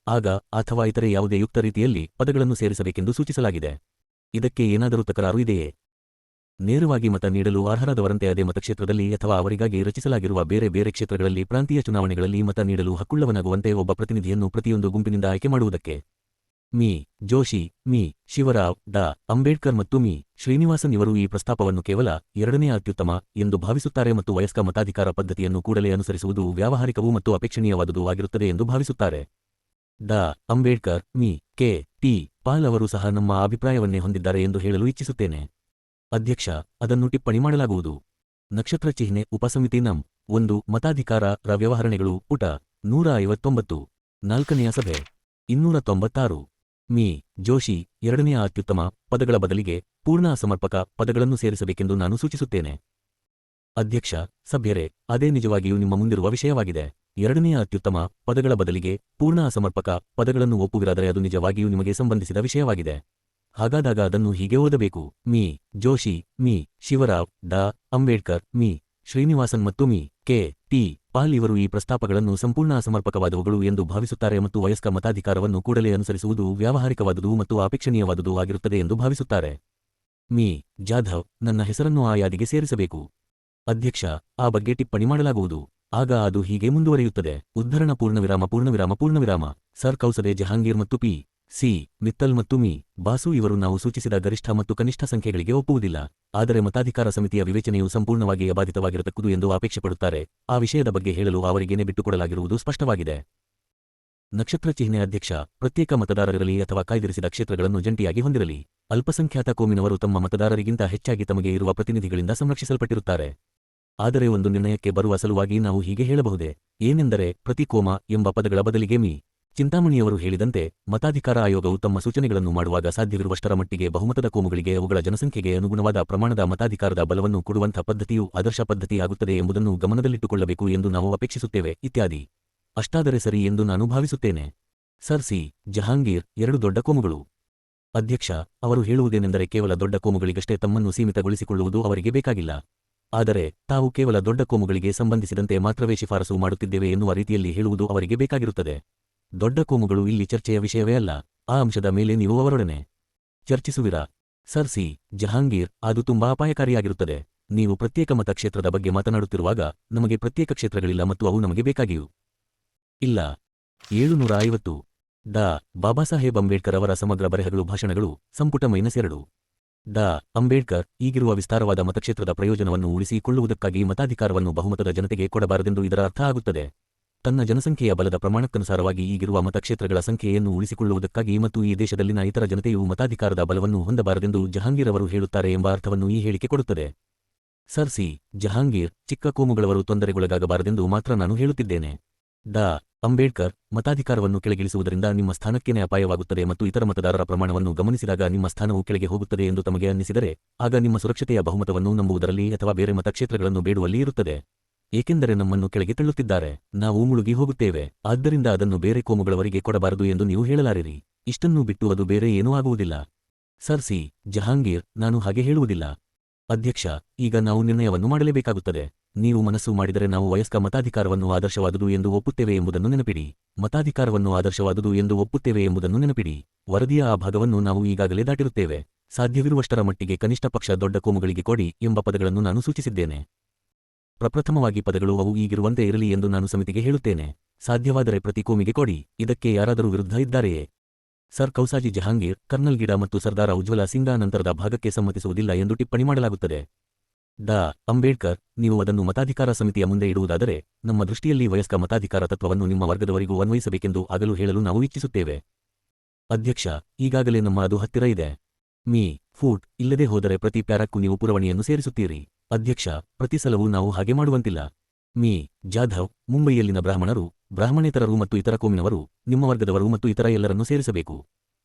ಆಗ ಅಥವಾ ಇತರೆ ಯಾವುದೇ ಯುಕ್ತ ರೀತಿಯಲ್ಲಿ ಪದಗಳನ್ನು ಸೇರಿಸಬೇಕೆಂದು ಸೂಚಿಸಲಾಗಿದೆ. ಇದಕ್ಕೆ ಏನಾದರೂ ತಕರಾರು ಇದೆಯೇ? ನೇರವಾಗಿ ಮತ ನೀಡಲು ಅರ್ಹರಾದವರಂತೆ ಅದೇ ಮತಕ್ಷೇತ್ರದಲ್ಲಿ ಅಥವಾ ಅವರಿಗಾಗಿ ರಚಿಸಲಾಗಿರುವ ಬೇರೆ ಬೇರೆ ಕ್ಷೇತ್ರಗಳಲ್ಲಿ ಪ್ರಾಂತೀಯ ಚುನಾವಣೆಗಳಲ್ಲಿ ಮತ ನೀಡಲು ಹಕ್ಕುಳ್ಳವನಾಗುವಂತೆ ಒಬ್ಬ ಪ್ರತಿನಿಧಿಯನ್ನು ಪ್ರತಿಯೊಂದು ಗುಂಪಿನಿಂದ ಆಯ್ಕೆ ಮಾಡುವುದಕ್ಕೆ ಮಿ. ಜೋಶಿ, ಮಿ. ಶಿವರಾವ್, ಡಾ. ಅಂಬೇಡ್ಕರ್ ಮತ್ತು ಮಿ. ಶ್ರೀನಿವಾಸನ್ ಇವರು ಈ ಪ್ರಸ್ತಾಪವನ್ನು ಕೇವಲ ಎರಡನೇ ಅತ್ಯುತ್ತಮ ಎಂದು ಭಾವಿಸುತ್ತಾರೆ ಮತ್ತು ವಯಸ್ಕ ಮತಾಧಿಕಾರ ಪದ್ಧತಿಯನ್ನು ಕೂಡಲೇ ಅನುಸರಿಸುವುದು ವ್ಯಾವಹಾರಿಕವೂ ಮತ್ತು ಅಪೇಕ್ಷಣೀಯವಾದುದು ಆಗಿರುತ್ತದೆ ಎಂದು ಭಾವಿಸುತ್ತಾರೆ. ಡಾ. ಅಂಬೇಡ್ಕರ್, ಮಿ. ಕೆ. ಟಿ. ಪಾಲ್ ಅವರು ಸಹ ನಮ್ಮ ಅಭಿಪ್ರಾಯವನ್ನೇ ಹೊಂದಿದ್ದಾರೆ ಎಂದು ಹೇಳಲು ಇಚ್ಛಿಸುತ್ತೇನೆ. ಅಧ್ಯಕ್ಷ, ಅದನ್ನು ಟಿಪ್ಪಣಿ ಮಾಡಲಾಗುವುದು. ನಕ್ಷತ್ರ ಚಿಹ್ನೆ. ಉಪಸಮಿತಿ ನಂ. 1 ಮತಾಧಿಕಾರ ರ ವ್ಯವಹರಣೆಗಳು ಪುಟ 159. 4ನೆಯ ಸಭೆ 296. ಮಿ. ಜೋಶಿ, ಎರಡನೆಯ ಅತ್ಯುತ್ತಮ ಪದಗಳ ಬದಲಿಗೆ ಪೂರ್ಣ ಅಸಮರ್ಪಕ ಪದಗಳನ್ನು ಸೇರಿಸಬೇಕೆಂದು ನಾನು ಸೂಚಿಸುತ್ತೇನೆ. ಅಧ್ಯಕ್ಷ, ಸಭ್ಯರೇ, ಅದೇ ನಿಜವಾಗಿಯೂ ನಿಮ್ಮ ಮುಂದಿರುವ ವಿಷಯವಾಗಿದೆ. ಎರಡನೆಯ ಅತ್ಯುತ್ತಮ ಪದಗಳ ಬದಲಿಗೆ ಪೂರ್ಣ ಅಸಮರ್ಪಕ ಪದಗಳನ್ನು ಒಪ್ಪುವಿರಾದರೆ ಅದು ನಿಜವಾಗಿಯೂ ನಿಮಗೆ ಸಂಬಂಧಿಸಿದ ವಿಷಯವಾಗಿದೆ. ಹಾಗಾದಾಗ ಅದನ್ನು ಹೀಗೆ ಓದಬೇಕು: ಮಿ. ಜೋಶಿ, ಮಿ. ಶಿವರಾವ್, ಡಾ. ಅಂಬೇಡ್ಕರ್, ಮಿ. ಶ್ರೀನಿವಾಸನ್ ಮತ್ತು ಮಿ. ಕೆ. ಟಿ. ಪಾಲ್ ಇವರು ಈ ಪ್ರಸ್ತಾಪಗಳನ್ನು ಸಂಪೂರ್ಣ ಅಸಮರ್ಪಕವಾದವುಗಳು ಎಂದು ಭಾವಿಸುತ್ತಾರೆ ಮತ್ತು ವಯಸ್ಕ ಮತಾಧಿಕಾರವನ್ನು ಕೂಡಲೇ ಅನುಸರಿಸುವುದು ವ್ಯಾವಹಾರಿಕವಾದುದು ಮತ್ತು ಅಪೇಕ್ಷಣೀಯವಾದುದು ಆಗಿರುತ್ತದೆ ಎಂದು ಭಾವಿಸುತ್ತಾರೆ. ಮಿ. ಜಾಧವ್, ನನ್ನ ಹೆಸರನ್ನು ಆ ಯಾದಿಗೆ ಸೇರಿಸಬೇಕು. ಅಧ್ಯಕ್ಷ, ಆ ಬಗ್ಗೆ ಟಿಪ್ಪಣಿ ಮಾಡಲಾಗುವುದು. ಆಗ ಅದು ಹೀಗೆ ಮುಂದುವರಿಯುತ್ತದೆ: ಉದ್ಧರಣ ಪೂರ್ಣವಿರಾಮ ಪೂರ್ಣವಿರಾಮ ಪೂರ್ಣವಿರಾಮ. ಸರ್ ಕೌಸಲೆ ಜಹಾಂಗೀರ್ ಮತ್ತು ಪಿ. ಸಿ. ಮಿತ್ತಲ್ ಮತ್ತು ಮಿ. ಬಾಸು ಇವರು ನಾವು ಸೂಚಿಸಿದ ಗರಿಷ್ಠ ಮತ್ತು ಕನಿಷ್ಠ ಸಂಖ್ಯೆಗಳಿಗೆ ಒಪ್ಪುವುದಿಲ್ಲ. ಆದರೆ ಮತಾಧಿಕಾರ ಸಮಿತಿಯ ವಿವೇಚನೆಯು ಸಂಪೂರ್ಣವಾಗಿ ಅಬಾಧಿತವಾಗಿರತಕ್ಕದು ಎಂದು ಅಪೇಕ್ಷೆಪಡುತ್ತಾರೆ. ಆ ವಿಷಯದ ಬಗ್ಗೆ ಹೇಳಲು ಅವರಿಗೇನೆ ಬಿಟ್ಟುಕೊಡಲಾಗಿರುವುದು ಸ್ಪಷ್ಟವಾಗಿದೆ. ನಕ್ಷತ್ರ ಚಿಹ್ನೆ ಅಧ್ಯಕ್ಷ ಪ್ರತ್ಯೇಕ ಮತದಾರರಿರಲಿ ಅಥವಾ ಕಾಯ್ದಿರಿಸಿದ ಕ್ಷೇತ್ರಗಳನ್ನು ಜಂಟಿಯಾಗಿ ಹೊಂದಿರಲಿ, ಅಲ್ಪಸಂಖ್ಯಾತ ಕೋಮಿನವರು ತಮ್ಮ ಮತದಾರರಿಗಿಂತ ಹೆಚ್ಚಾಗಿ ತಮಗೆ ಇರುವ ಪ್ರತಿನಿಧಿಗಳಿಂದ ಸಂರಕ್ಷಿಸಲ್ಪಟ್ಟಿರುತ್ತಾರೆ. ಆದರೆ ಒಂದು ನಿರ್ಣಯಕ್ಕೆ ಬರುವ ಸಲುವಾಗಿ ನಾವು ಹೀಗೆ ಹೇಳಬಹುದೇ, ಏನೆಂದರೆ ಪ್ರತಿ ಕೋಮ ಎಂಬ ಪದಗಳ ಬದಲಿಗೆ ಮಿ. ಚಿಂತಾಮಣಿಯವರು ಹೇಳಿದಂತೆ ಮತಾಧಿಕಾರ ಆಯೋಗವು ತಮ್ಮ ಸೂಚನೆಗಳನ್ನು ಮಾಡುವಾಗ ಸಾಧ್ಯವಿರುವಷ್ಟರ ಮಟ್ಟಿಗೆ ಬಹುಮತದ ಕೋಮುಗಳಿಗೆ ಅವುಗಳ ಜನಸಂಖ್ಯೆಗೆ ಅನುಗುಣವಾದ ಪ್ರಮಾಣದ ಮತಾಧಿಕಾರದ ಬಲವನ್ನು ಕೊಡುವಂಥ ಪದ್ಧತಿಯು ಆದರ್ಶ ಪದ್ಧತಿಯಾಗುತ್ತದೆ ಎಂಬುದನ್ನು ಗಮನದಲ್ಲಿಟ್ಟುಕೊಳ್ಳಬೇಕು ಎಂದು ನಾವು ಅಪೇಕ್ಷಿಸುತ್ತೇವೆ ಇತ್ಯಾದಿ. ಅಷ್ಟಾದರೆ ಸರಿ ಎಂದು ನಾನು ಭಾವಿಸುತ್ತೇನೆ. Sir C. ಜಹಾಂಗೀರ್ 2 ದೊಡ್ಡ ಕೋಮುಗಳು. ಅಧ್ಯಕ್ಷ ಅವರು ಹೇಳುವುದೇನೆಂದರೆ ಕೇವಲ ದೊಡ್ಡ ಕೋಮುಗಳಿಗಷ್ಟೇ ತಮ್ಮನ್ನು ಸೀಮಿತಗೊಳಿಸಿಕೊಳ್ಳುವುದು ಅವರಿಗೆ ಬೇಕಾಗಿಲ್ಲ. ಆದರೆ ತಾವು ಕೇವಲ ದೊಡ್ಡ ಕೋಮುಗಳಿಗೆ ಸಂಬಂಧಿಸಿದಂತೆ ಮಾತ್ರವೇ ಶಿಫಾರಸು ಮಾಡುತ್ತಿದ್ದೇವೆ ಎನ್ನುವ ರೀತಿಯಲ್ಲಿ ಹೇಳುವುದು ಅವರಿಗೆ ಬೇಕಾಗಿರುತ್ತದೆ. ದೊಡ್ಡ ಕೋಮುಗಳು ಇಲ್ಲಿ ಚರ್ಚೆಯ ವಿಷಯವೇ ಅಲ್ಲ. ಆ ಅಂಶದ ಮೇಲೆ ನೀವು ಅವರೊಡನೆ ಚರ್ಚಿಸುವಿರಾ? Sir C. ಜಹಾಂಗೀರ್ ಅದು ತುಂಬಾ ಅಪಾಯಕಾರಿಯಾಗಿರುತ್ತದೆ. ನೀವು ಪ್ರತ್ಯೇಕ ಮತಕ್ಷೇತ್ರದ ಬಗ್ಗೆ ಮಾತನಾಡುತ್ತಿರುವಾಗ ನಮಗೆ ಪ್ರತ್ಯೇಕ ಕ್ಷೇತ್ರಗಳಿಲ್ಲ ಮತ್ತು ಅವು ನಮಗೆ ಬೇಕಾಗಿಯೂ ಇಲ್ಲ. 750 ಡಾ. ಬಾಬಾಸಾಹೇಬ್ ಅಂಬೇಡ್ಕರ್ ಅವರ ಸಮಗ್ರ ಬರೆಹಗಳು ಭಾಷಣಗಳು ಸಂಪುಟ -2. ಡಾ. ಅಂಬೇಡ್ಕರ್ ಈಗಿರುವ ವಿಸ್ತಾರವಾದ ಮತಕ್ಷೇತ್ರದ ಪ್ರಯೋಜನವನ್ನು ಉಳಿಸಿಕೊಳ್ಳುವುದಕ್ಕಾಗಿ ಮತಾಧಿಕಾರವನ್ನು ಬಹುಮತದ ಜನತೆಗೆ ಕೊಡಬಾರದೆಂದು ಇದರ ಅರ್ಥ ಆಗುತ್ತದೆ. ತನ್ನ ಜನಸಂಖ್ಯೆಯ ಬಲದ ಪ್ರಮಾಣಕ್ಕನುಸಾರವಾಗಿ ಈಗಿರುವ ಮತಕ್ಷೇತ್ರಗಳ ಸಂಖ್ಯೆಯನ್ನು ಉಳಿಸಿಕೊಳ್ಳುವುದಕ್ಕಾಗಿ ಮತ್ತು ಈ ದೇಶದಲ್ಲಿನ ಇತರ ಜನತೆಯು ಮತಾಧಿಕಾರದ ಬಲವನ್ನು ಹೊಂದಬಾರದೆಂದು ಜಹಾಂಗೀರ್ ಅವರು ಹೇಳುತ್ತಾರೆ ಎಂಬ ಅರ್ಥವನ್ನು ಈ ಹೇಳಿಕೆ ಕೊಡುತ್ತದೆ. Sir C. ಜಹಾಂಗೀರ್ ಚಿಕ್ಕ ಕೋಮುಗಳವರು ತೊಂದರೆಗೊಳಗಾಗಬಾರದೆಂದು ಮಾತ್ರ ನಾನು ಹೇಳುತ್ತಿದ್ದೇನೆ. ಡಾ. ಅಂಬೇಡ್ಕರ್ ಮತಾಧಿಕಾರವನ್ನು ಕೆಳಗಿಳಿಸುವುದರಿಂದ ನಿಮ್ಮ ಸ್ಥಾನಕ್ಕೇನೆ ಅಪಾಯವಾಗುತ್ತದೆ ಮತ್ತು ಇತರ ಮತದಾರರ ಪ್ರಮಾಣವನ್ನು ಗಮನಿಸಿದಾಗ ನಿಮ್ಮ ಸ್ಥಾನವು ಕೆಳಗೆ ಹೋಗುತ್ತದೆ ಎಂದು ತಮಗೆ ಅನ್ನಿಸಿದರೆ ಆಗ ನಿಮ್ಮ ಸುರಕ್ಷತೆಯ ಬಹುಮತವನ್ನು ನಂಬುವುದರಲ್ಲಿ ಅಥವಾ ಬೇರೆ ಮತಕ್ಷೇತ್ರಗಳನ್ನು ಬೇಡುವಲ್ಲಿ ಇರುತ್ತದೆ. ಏಕೆಂದರೆ ನಮ್ಮನ್ನು ಕೆಳಗೆ ತಳ್ಳುತ್ತಿದ್ದಾರೆ, ನಾವು ಮುಳುಗಿ ಹೋಗುತ್ತೇವೆ. ಆದ್ದರಿಂದ ಅದನ್ನು ಬೇರೆ ಕೋಮುಗಳವರಿಗೆ ಕೊಡಬಾರದು ಎಂದು ನೀವು ಹೇಳಲಾರಿರಿ. ಇಷ್ಟನ್ನು ಬಿಟ್ಟು ಅದು ಬೇರೆ ಏನೂ ಆಗುವುದಿಲ್ಲ. Sir C. ಜಹಾಂಗೀರ್ ನಾನು ಹಾಗೆ ಹೇಳುವುದಿಲ್ಲ. ಅಧ್ಯಕ್ಷ ಈಗ ನಾವು ನಿರ್ಣಯವನ್ನು ಮಾಡಲೇಬೇಕಾಗುತ್ತದೆ. ನೀವು ಮನಸ್ಸು ಮಾಡಿದರೆ ನಾವು ವಯಸ್ಕ ಮತಾಧಿಕಾರವನ್ನು ಆದರ್ಶವಾದುದು ಎಂದು ಒಪ್ಪುತ್ತೇವೆ ಎಂಬುದನ್ನು ನೆನಪಿಡಿ. ಮತಾಧಿಕಾರವನ್ನು ಆದರ್ಶವಾದುದು ಎಂದು ಒಪ್ಪುತ್ತೇವೆ ಎಂಬುದನ್ನು ನೆನಪಿಡಿ. ವರದಿಯ ಆ ಭಾಗವನ್ನು ನಾವು ಈಗಾಗಲೇ ದಾಟಿರುತ್ತೇವೆ. ಸಾಧ್ಯವಿರುವಷ್ಟರ ಮಟ್ಟಿಗೆ ಕನಿಷ್ಠ ಪಕ್ಷ ದೊಡ್ಡ ಕೋಮುಗಳಿಗೆ ಕೊಡಿ ಎಂಬ ಪದಗಳನ್ನು ನಾನು ಸೂಚಿಸಿದ್ದೇನೆ. ಪ್ರಪ್ರಥಮವಾಗಿ ಪದಗಳು ಅವು ಈಗಿರುವಂತೆ ಇರಲಿ ಎಂದು ನಾನು ಸಮಿತಿಗೆ ಹೇಳುತ್ತೇನೆ. ಸಾಧ್ಯವಾದರೆ ಪ್ರತಿ ಕೋಮಿಗೆ ಕೊಡಿ. ಇದಕ್ಕೆ ಯಾರಾದರೂ ವಿರುದ್ಧ ಇದ್ದಾರೆಯೇ? ಸರ್ ಕೌಸಾಜಿ ಜಹಾಂಗೀರ್ ಕರ್ನಲ್ ಗಿಡ ಮತ್ತು ಸರ್ದಾರ ಉಜ್ವಲ ಸಿಂಗ್ನ ನಂತರದ ಭಾಗಕ್ಕೆ ಸಮ್ಮತಿಸುವುದಿಲ್ಲ ಎಂದು ಟಿಪ್ಪಣಿ ಮಾಡಲಾಗುತ್ತದೆ. ಡಾ. ಅಂಬೇಡ್ಕರ್ ನೀವು ಅದನ್ನು ಮತಾಧಿಕಾರ ಸಮಿತಿಯ ಮುಂದೆ ಇಡುವುದಾದರೆ ನಮ್ಮ ದೃಷ್ಟಿಯಲ್ಲಿ ವಯಸ್ಕ ಮತಾಧಿಕಾರ ತತ್ವವನ್ನು ನಿಮ್ಮ ವರ್ಗದವರಿಗೂ ಅನ್ವಯಿಸಬೇಕೆಂದು ಆಗಲೂ ಹೇಳಲು ನಾವು ಇಚ್ಛಿಸುತ್ತೇವೆ. ಅಧ್ಯಕ್ಷ ಈಗಾಗಲೇ ನಮ್ಮ ಅದು ಹತ್ತಿರ ಇದೆ. ಮೀ. ಫೂಟ್ ಇಲ್ಲದೆ ಹೋದರೆ ಪ್ರತಿ ಪ್ಯಾರಾಕ್ಕೂ ನೀವು ಪುರವಣಿಯನ್ನು ಸೇರಿಸುತ್ತೀರಿ. ಅಧ್ಯಕ್ಷ ಪ್ರತಿ ಸಲವೂ ನಾವು ಹಾಗೆ ಮಾಡುವಂತಿಲ್ಲ. ಮೀ. ಜಾಧವ್ ಮುಂಬಯಿಯಲ್ಲಿನ ಬ್ರಾಹ್ಮಣರು, ಬ್ರಾಹ್ಮಣೇತರರು ಮತ್ತು ಇತರ ಕೋಮಿನವರು, ನಿಮ್ಮ ವರ್ಗದವರು ಮತ್ತು ಇತರ ಎಲ್ಲರನ್ನೂ ಸೇರಿಸಬೇಕು.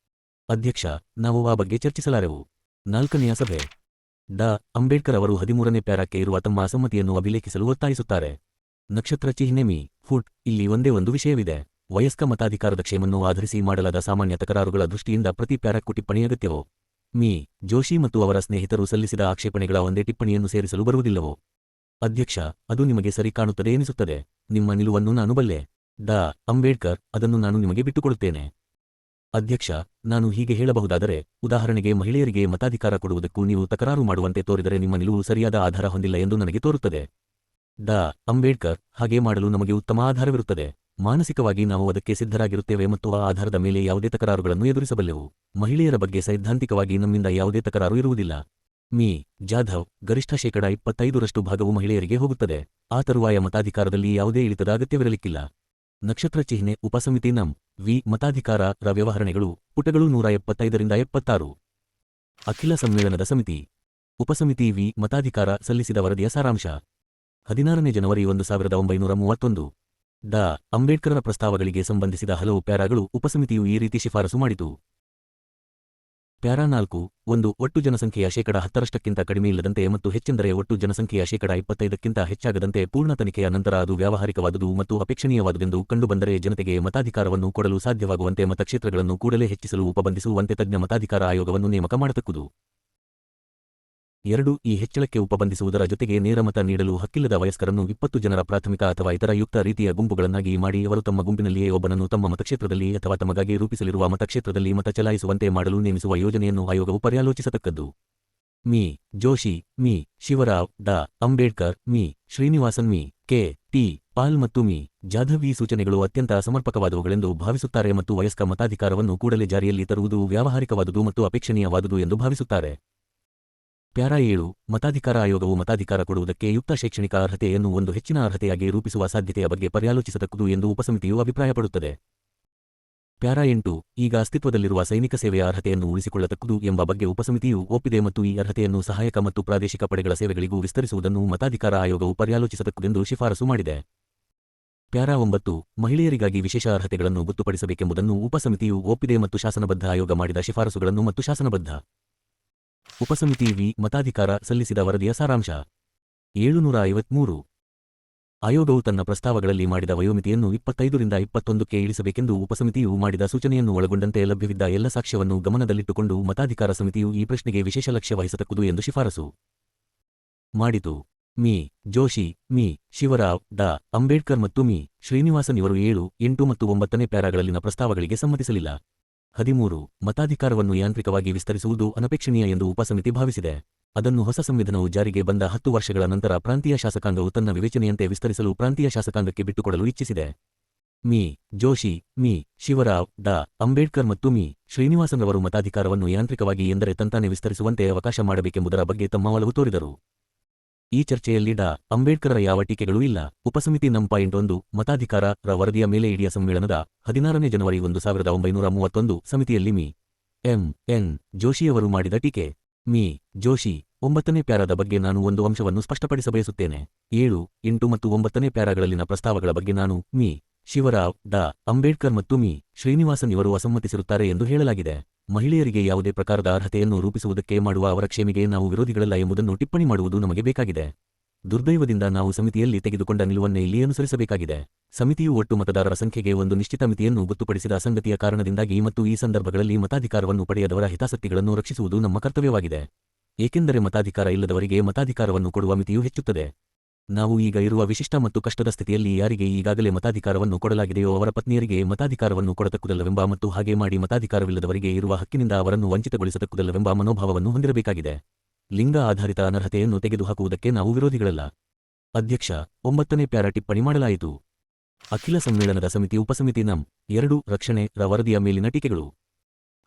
ಅಧ್ಯಕ್ಷ ನಾವು ಆ ಬಗ್ಗೆ ಚರ್ಚಿಸಲಾರೆವು. 4ನೆಯ ಸಭೆ. ಡಾ. ಅಂಬೇಡ್ಕರ್ ಅವರು 13ನೇ ಪ್ಯಾರಾಕ್ಕೆ ಇರುವ ತಮ್ಮ ಅಸಮ್ಮತಿಯನ್ನು ಅಭಿಲೇಖಿಸಲು ಒತ್ತಾಯಿಸುತ್ತಾರೆ. ನಕ್ಷತ್ರ ಚಿಹ್ನೆ ಮೀ. ಫುಟ್ ಇಲ್ಲಿ ಒಂದೇ ಒಂದು ವಿಷಯವಿದೆ. ವಯಸ್ಕ ಮತಾಧಿಕಾರದ ಕ್ಷೇಮವನ್ನು ಆಧರಿಸಿ ಮಾಡಲಾದ ಸಾಮಾನ್ಯ ತಕರಾರುಗಳ ದೃಷ್ಟಿಯಿಂದ ಪ್ರತಿ ಪ್ಯಾರಾಕ್ಕೂ ಟಿಪ್ಪಣಿ ಅಗತ್ಯವೋ? ಮೀ. ಜೋಶಿ ಮತ್ತು ಅವರ ಸ್ನೇಹಿತರು ಸಲ್ಲಿಸಿದ ಆಕ್ಷೇಪಣೆಗಳ ಒಂದೇ ಟಿಪ್ಪಣಿಯನ್ನು ಸೇರಿಸಲು ಬರುವುದಿಲ್ಲವೋ? ಅಧ್ಯಕ್ಷ ಅದು ನಿಮಗೆ ಸರಿ ಕಾಣುತ್ತದೆ ಎನಿಸುತ್ತದೆ. ನಿಮ್ಮ ನಿಲುವನ್ನು ನಾನು ಬಲ್ಲೆ. ಡಾ. ಅಂಬೇಡ್ಕರ್ ಅದನ್ನು ನಾನು ನಿಮಗೆ ಬಿಟ್ಟುಕೊಡುತ್ತೇನೆ. ಅಧ್ಯಕ್ಷ ನಾನು ಹೀಗೆ ಹೇಳಬಹುದಾದರೆ ಉದಾಹರಣೆಗೆ ಮಹಿಳೆಯರಿಗೆ ಮತಾಧಿಕಾರ ಕೊಡುವುದಕ್ಕೂ ನೀವು ತಕರಾರು ಮಾಡುವಂತೆ ತೋರಿದರೆ ನಿಮ್ಮ ನಿಲುವು ಸರಿಯಾದ ಆಧಾರ ಹೊಂದಿಲ್ಲ ಎಂದು ನನಗೆ ತೋರುತ್ತದೆ. ಡಾ. ಅಂಬೇಡ್ಕರ್ ಹಾಗೆ ಮಾಡಲು ನಮಗೆ ಉತ್ತಮ ಆಧಾರವಿರುತ್ತದೆ. ಮಾನಸಿಕವಾಗಿ ನಾವು ಅದಕ್ಕೆ ಸಿದ್ಧರಾಗಿರುತ್ತೇವೆ ಮತ್ತು ಆ ಆಧಾರದ ಮೇಲೆ ಯಾವುದೇ ತಕರಾರುಗಳನ್ನು ಎದುರಿಸಬಲ್ಲೆವು. ಮಹಿಳೆಯರ ಬಗ್ಗೆ ಸೈದ್ಧಾಂತಿಕವಾಗಿ ನಮ್ಮಿಂದ ಯಾವುದೇ ತಕರಾರು ಇರುವುದಿಲ್ಲ. ಮೀ. ಜಾಧವ್ ಗರಿಷ್ಠ 25% ಭಾಗವು ಮಹಿಳೆಯರಿಗೆ ಹೋಗುತ್ತದೆ. ಆ ತರುವಾಯ ಮತಾಧಿಕಾರದಲ್ಲಿ ಯಾವುದೇ ಇಳಿತದ ಅಗತ್ಯವಿರಲಿಕ್ಕಿಲ್ಲ. ನಕ್ಷತ್ರ ಚಿಹ್ನೆ ಉಪಸಮಿತಿ ನಂ. ವಿ. ಮತಾಧಿಕಾರ ರ ವ್ಯವಹರಣೆಗಳು ಪುಟಗಳು 175-76. ಅಖಿಲ ಸಮ್ಮೇಳನದ ಸಮಿತಿ. ಉಪಸಮಿತಿ ವಿ. ಮತಾಧಿಕಾರ ಸಲ್ಲಿಸಿದ ವರದಿಯ ಸಾರಾಂಶ 16ನೇ ಜನವರಿ 1931. ಡಾ. ಅಂಬೇಡ್ಕರರ ಪ್ರಸ್ತಾವಗಳಿಗೆ ಸಂಬಂಧಿಸಿದ ಹಲವು ಪ್ಯಾರಾಗಳು ಉಪಸಮಿತಿಯು ಈ ರೀತಿ ಶಿಫಾರಸು ಮಾಡಿತು. ಪ್ಯಾರಾ 4 1 ಒಟ್ಟು ಜನಸಂಖ್ಯೆಯ 10% ಕಡಿಮೆಯಿಲ್ಲದಂತೆ ಮತ್ತು ಹೆಚ್ಚೆಂದರೆ ಒಟ್ಟು ಜನಸಂಖ್ಯೆಯ 25% ಹೆಚ್ಚಾಗದಂತೆ ಪೂರ್ಣ ತನಿಖೆಯ ನಂತರ ಅದು ವ್ಯಾವಹಾರಿಕವಾದುದು ಮತ್ತು ಅಪೇಕ್ಷಣೀಯವಾದುದೆಂದು ಕಂಡುಬಂದರೆ ಜನತೆಗೆ ಮತಾಧಿಕಾರವನ್ನು ಕೊಡಲು ಸಾಧ್ಯವಾಗುವಂತೆ ಮತಕ್ಷೇತ್ರಗಳನ್ನು ಕೂಡಲೇ ಹೆಚ್ಚಿಸಲು ಉಪಬಂಧಿಸುವಂತೆ ತಜ್ಞ ಮತಾಧಿಕಾರ ಆಯೋಗವನ್ನು ನೇಮಕ ಮಾಡತಕ್ಕುದು. 2 ಈ ಹೆಚ್ಚಳಕ್ಕೆ ಉಪಬಂಧಿಸುವುದರ ಜೊತೆಗೆ ನೇರ ಮತ ನೀಡಲು ಹಕ್ಕಿಲ್ಲದ ವಯಸ್ಕರನ್ನು 20 ಜನರ ಪ್ರಾಥಮಿಕ ಅಥವಾ ಇತರ ಯುಕ್ತ ರೀತಿಯ ಗುಂಪುಗಳನ್ನಾಗಿ ಮಾಡಿ ಅವರು ತಮ್ಮ ಗುಂಪಿನಲ್ಲಿಯೇ ಒಬ್ಬನನ್ನು ತಮ್ಮ ಮತಕ್ಷೇತ್ರದಲ್ಲಿ ಅಥವಾ ತಮಗಾಗಿ ರೂಪಿಸಲಿರುವ ಮತಕ್ಷೇತ್ರದಲ್ಲಿ ಮತ ಚಲಾಯಿಸುವಂತೆ ಮಾಡಲು ನೇಮಿಸುವ ಯೋಜನೆಯನ್ನು ಆಯೋಗವು ಪರ್ಯಾಲೋಚಿಸತಕ್ಕದ್ದು. ಮೀ. ಜೋಶಿ, ಮೀ. ಶಿವರಾವ್, ಡಾ. Ambedkar, me. Srinivasan, me. K. T. Pal ಮತ್ತು ಮಿ. ಜಾಧವ್ ಈ ಸೂಚನೆಗಳು ಅತ್ಯಂತ ಅಸಮರ್ಪಕವಾದವುಗಳೆಂದು ಭಾವಿಸುತ್ತಾರೆ ಮತ್ತು ವಯಸ್ಕ ಮತಾಧಿಕಾರವನ್ನು ಕೂಡಲೇ ಜಾರಿಯಲ್ಲಿ ತರುವುದು ವ್ಯಾವಹಾರಿಕವಾದುದು ಮತ್ತು ಅಪೇಕ್ಷಣೀಯವಾದುದು ಎಂದು ಭಾವಿಸುತ್ತಾರೆ. ಪ್ಯಾರಾ 7 ಮತಾಧಿಕಾರ ಆಯೋಗವು ಮತಾಧಿಕಾರ ಕೊಡುವುದಕ್ಕೆ ಯುಕ್ತ ಶೈಕ್ಷಣಿಕ ಅರ್ಹತೆಯನ್ನು ಒಂದು ಹೆಚ್ಚಿನ ಅರ್ಹತೆಯಾಗಿ ರೂಪಿಸುವ ಸಾಧ್ಯತೆಯ ಬಗ್ಗೆ ಪರ್ಯಾಲೋಚಿಸತಕ್ಕುದು ಎಂದು ಉಪಸಮಿತಿಯು ಅಭಿಪ್ರಾಯಪಡುತ್ತದೆ. ಪ್ಯಾರಾ 8 ಈಗ ಅಸ್ತಿತ್ವದಲ್ಲಿರುವ ಸೈನಿಕ ಸೇವೆಯ ಅರ್ಹತೆಯನ್ನು ಉಳಿಸಿಕೊಳ್ಳತಕ್ಕುದು ಎಂಬ ಬಗ್ಗೆ ಉಪಸಮಿತಿಯು ಒಪ್ಪಿದೆ ಮತ್ತು ಈ ಅರ್ಹತೆಯನ್ನು ಸಹಾಯಕ ಮತ್ತು ಪ್ರಾದೇಶಿಕ ಪಡೆಗಳ ಸೇವೆಗಳಿಗೂ ವಿಸ್ತರಿಸುವುದನ್ನು ಮತಾಧಿಕಾರ ಆಯೋಗವು ಪರ್ಯಾಲೋಚಿಸತಕ್ಕುದೆಂದು ಶಿಫಾರಸು ಮಾಡಿದೆ. ಪ್ಯಾರಾ 9 ಮಹಿಳೆಯರಿಗಾಗಿ ವಿಶೇಷ ಅರ್ಹತೆಗಳನ್ನು ಗೊತ್ತುಪಡಿಸಬೇಕೆಂಬುದನ್ನು ಉಪಸಮಿತಿಯು ಒಪ್ಪಿದೆ ಮತ್ತು ಶಾಸನಬದ್ಧ ಆಯೋಗ ಮಾಡಿದ ಶಿಫಾರಸುಗಳನ್ನು ಮತ್ತು ಶಾಸನಬದ್ಧ. ಉಪಸಮಿತಿ ವಿ ಮತಾಧಿಕಾರ ಸಲ್ಲಿಸಿದ ವರದಿಯ ಸಾರಾಂಶ 753 ಆಯೋಗವು ತನ್ನ ಪ್ರಸ್ತಾವಗಳಲ್ಲಿ ಮಾಡಿದ ವಯೋಮಿತಿಯನ್ನು 25 ರಿಂದ 21ಕ್ಕೆ ಇಳಿಸಬೇಕೆಂದು ಉಪಸಮಿತಿಯು ಮಾಡಿದ ಸೂಚನೆಯನ್ನು ಒಳಗೊಂಡಂತೆ ಲಭ್ಯವಿದ್ದ ಎಲ್ಲ ಸಾಕ್ಷ್ಯವನ್ನು ಗಮನದಲ್ಲಿಟ್ಟುಕೊಂಡು ಮತಾಧಿಕಾರ ಸಮಿತಿಯು ಈ ಪ್ರಶ್ನೆಗೆ ವಿಶೇಷ ಲಕ್ಷ್ಯ ವಹಿಸತಕ್ಕುದು ಎಂದು ಶಿಫಾರಸು ಮಾಡಿತು. ಮಿ. ಜೋಶಿ, ಮಿ. ಶಿವರಾವ್, ಡಾ. ಅಂಬೇಡ್ಕರ್ ಮತ್ತು ಮಿ. ಶ್ರೀನಿವಾಸನ್ ಇವರು 7, 8 ಮತ್ತು 9ನೇ ಪ್ಯಾರಾಗಳಲ್ಲಿನ ಪ್ರಸ್ತಾವಗಳಿಗೆ ಸಮ್ಮತಿಸಲಿಲ್ಲ. 13 ಮತಾಧಿಕಾರವನ್ನು ಯಾಂತ್ರಿಕವಾಗಿ ವಿಸ್ತರಿಸುವುದು ಅನಪೇಕ್ಷಣೀಯ ಎಂದು ಉಪಸಮಿತಿ ಭಾವಿಸಿದೆ. ಅದನ್ನು ಹೊಸ ಸಂವಿಧಾನವು ಜಾರಿಗೆ ಬಂದ 10 ವರ್ಷಗಳ ನಂತರ ಪ್ರಾಂತೀಯ ಶಾಸಕಾಂಗವು ತನ್ನ ವಿವೇಚನೆಯಂತೆ ವಿಸ್ತರಿಸಲು ಪ್ರಾಂತೀಯ ಶಾಸಕಾಂಗಕ್ಕೆ ಬಿಟ್ಟುಕೊಡಲು ಇಚ್ಛಿಸಿದೆ. ಮಿ. ಜೋಶಿ, ಮಿ. ಶಿವರಾವ್, ಡಾ. ಅಂಬೇಡ್ಕರ್ ಮತ್ತು ಮಿ. ಶ್ರೀನಿವಾಸನ್ ರವರು ಮತಾಧಿಕಾರವನ್ನು ಯಾಂತ್ರಿಕವಾಗಿ ಎಂದರೆ ತಂತಾನೆ ವಿಸ್ತರಿಸುವಂತೆ ಅವಕಾಶ ಮಾಡಬೇಕೆಂಬುದರ ಬಗ್ಗೆ ತಮ್ಮ ಒಲವು ತೋರಿದರು. ಈ ಚರ್ಚೆಯಲ್ಲಿ ಡಾ. ಅಂಬೇಡ್ಕರರ ಯಾವ ಟೀಕೆಗಳೂ ಇಲ್ಲ. ಉಪಸಮಿತಿ ನಂ. 1 ಮತಾಧಿಕಾರ ರ ವರದಿಯ ಮೇಲೆ ಇಡಿಯ ಸಮ್ಮೇಳನದ 16ನೇ ಜನವರಿ 1931 ಸಮಿತಿಯಲ್ಲಿ ಮಿ. ಎಂ. ಎನ್. ಜೋಶಿಯವರು ಮಾಡಿದ ಟೀಕೆ. ಮಿ. ಜೋಶಿ 9ನೇ ಪ್ಯಾರಾದ ಬಗ್ಗೆ ನಾನು ಒಂದು ಅಂಶವನ್ನು ಸ್ಪಷ್ಟಪಡಿಸಬಯಸುತ್ತೇನೆ. 7, 8 ಮತ್ತು 9ನೇ ಪ್ಯಾರಾಗಳಲ್ಲಿನ ಪ್ರಸ್ತಾವಗಳ ಬಗ್ಗೆ ನಾನು ಮಿ. ಶಿವರಾವ್, ಡಾ. ಅಂಬೇಡ್ಕರ್ ಮತ್ತು ಮಿ. ಶ್ರೀನಿವಾಸನ್ ಇವರು ಅಸಮ್ಮತಿಸಿರುತ್ತಾರೆ ಎಂದು ಹೇಳಲಾಗಿದೆ. ಮಹಿಳೆಯರಿಗೆ ಯಾವುದೇ ಪ್ರಕಾರದ ಅರ್ಹತೆಯನ್ನು ರೂಪಿಸುವುದಕ್ಕೆ ಮಾಡುವ ಅವರ ಕ್ಷೇಮಿಗೆ ನಾವು ವಿರೋಧಿಗಳಲ್ಲ ಎಂಬುದನ್ನು ಟಿಪ್ಪಣಿ ಮಾಡುವುದು ನಮಗೆ ಬೇಕಾಗಿದೆ. ದುರ್ದೈವದಿಂದ ನಾವು ಸಮಿತಿಯಲ್ಲಿ ತೆಗೆದುಕೊಂಡ ನಿಲುವನ್ನೇ ಇಲ್ಲಿ ಅನುಸರಿಸಬೇಕಾಗಿದೆ. ಸಮಿತಿಯು ಒಟ್ಟು ಮತದಾರರ ಸಂಖ್ಯೆಗೆ ಒಂದು ನಿಶ್ಚಿತ ಮಿತಿಯನ್ನು ಗೊತ್ತುಪಡಿಸಿದ ಸಂಗತಿಯ ಕಾರಣದಿಂದಾಗಿ ಮತ್ತು ಈ ಸಂದರ್ಭಗಳಲ್ಲಿ ಮತಾಧಿಕಾರವನ್ನು ಪಡೆಯದವರ ಹಿತಾಸಕ್ತಿಗಳನ್ನು ರಕ್ಷಿಸುವುದು ನಮ್ಮ ಕರ್ತವ್ಯವಾಗಿದೆ. ಏಕೆಂದರೆ ಮತಾಧಿಕಾರ ಇಲ್ಲದವರಿಗೆ ಮತಾಧಿಕಾರವನ್ನು ಕೊಡುವ ಮಿತಿಯು ಹೆಚ್ಚುತ್ತದೆ. ನಾವು ಈಗ ಇರುವ ವಿಶಿಷ್ಟ ಮತ್ತು ಕಷ್ಟದ ಸ್ಥಿತಿಯಲ್ಲಿ ಯಾರಿಗೆ ಈಗಾಗಲೇ ಮತಾಧಿಕಾರವನ್ನು ಕೊಡಲಾಗಿದೆಯೋ ಅವರ ಪತ್ನಿಯರಿಗೆ ಮತಾಧಿಕಾರವನ್ನು ಕೊಡತಕ್ಕುದಲ್ಲವೆಂಬ ಮತ್ತು ಹಾಗೆ ಮಾಡಿ ಮತಾಧಿಕಾರವಿಲ್ಲದವರಿಗೆ ಇರುವ ಹಕ್ಕಿನಿಂದ ಅವರನ್ನು ವಂಚಿತಗೊಳಿಸತಕ್ಕುದಲ್ಲವೆಂಬ ಮನೋಭಾವವನ್ನು ಹೊಂದಿರಬೇಕಾಗಿದೆ. ಲಿಂಗ ಆಧಾರಿತ ಅನರ್ಹತೆಯನ್ನು ತೆಗೆದುಹಾಕುವುದಕ್ಕೆ ನಾವು ವಿರೋಧಿಗಳಲ್ಲ. ಅಧ್ಯಕ್ಷ 9ನೇ ಪ್ಯಾರಾ ಟಿಪ್ಪಣಿ ಮಾಡಲಾಯಿತು. ಅಖಿಲ ಸಮ್ಮೇಳನದ ಸಮಿತಿ ಉಪಸಮಿತಿ ನಂ. 2 ರಕ್ಷಣೆ ರ ವರದಿಯ ಮೇಲಿನ ಟೀಕೆಗಳು.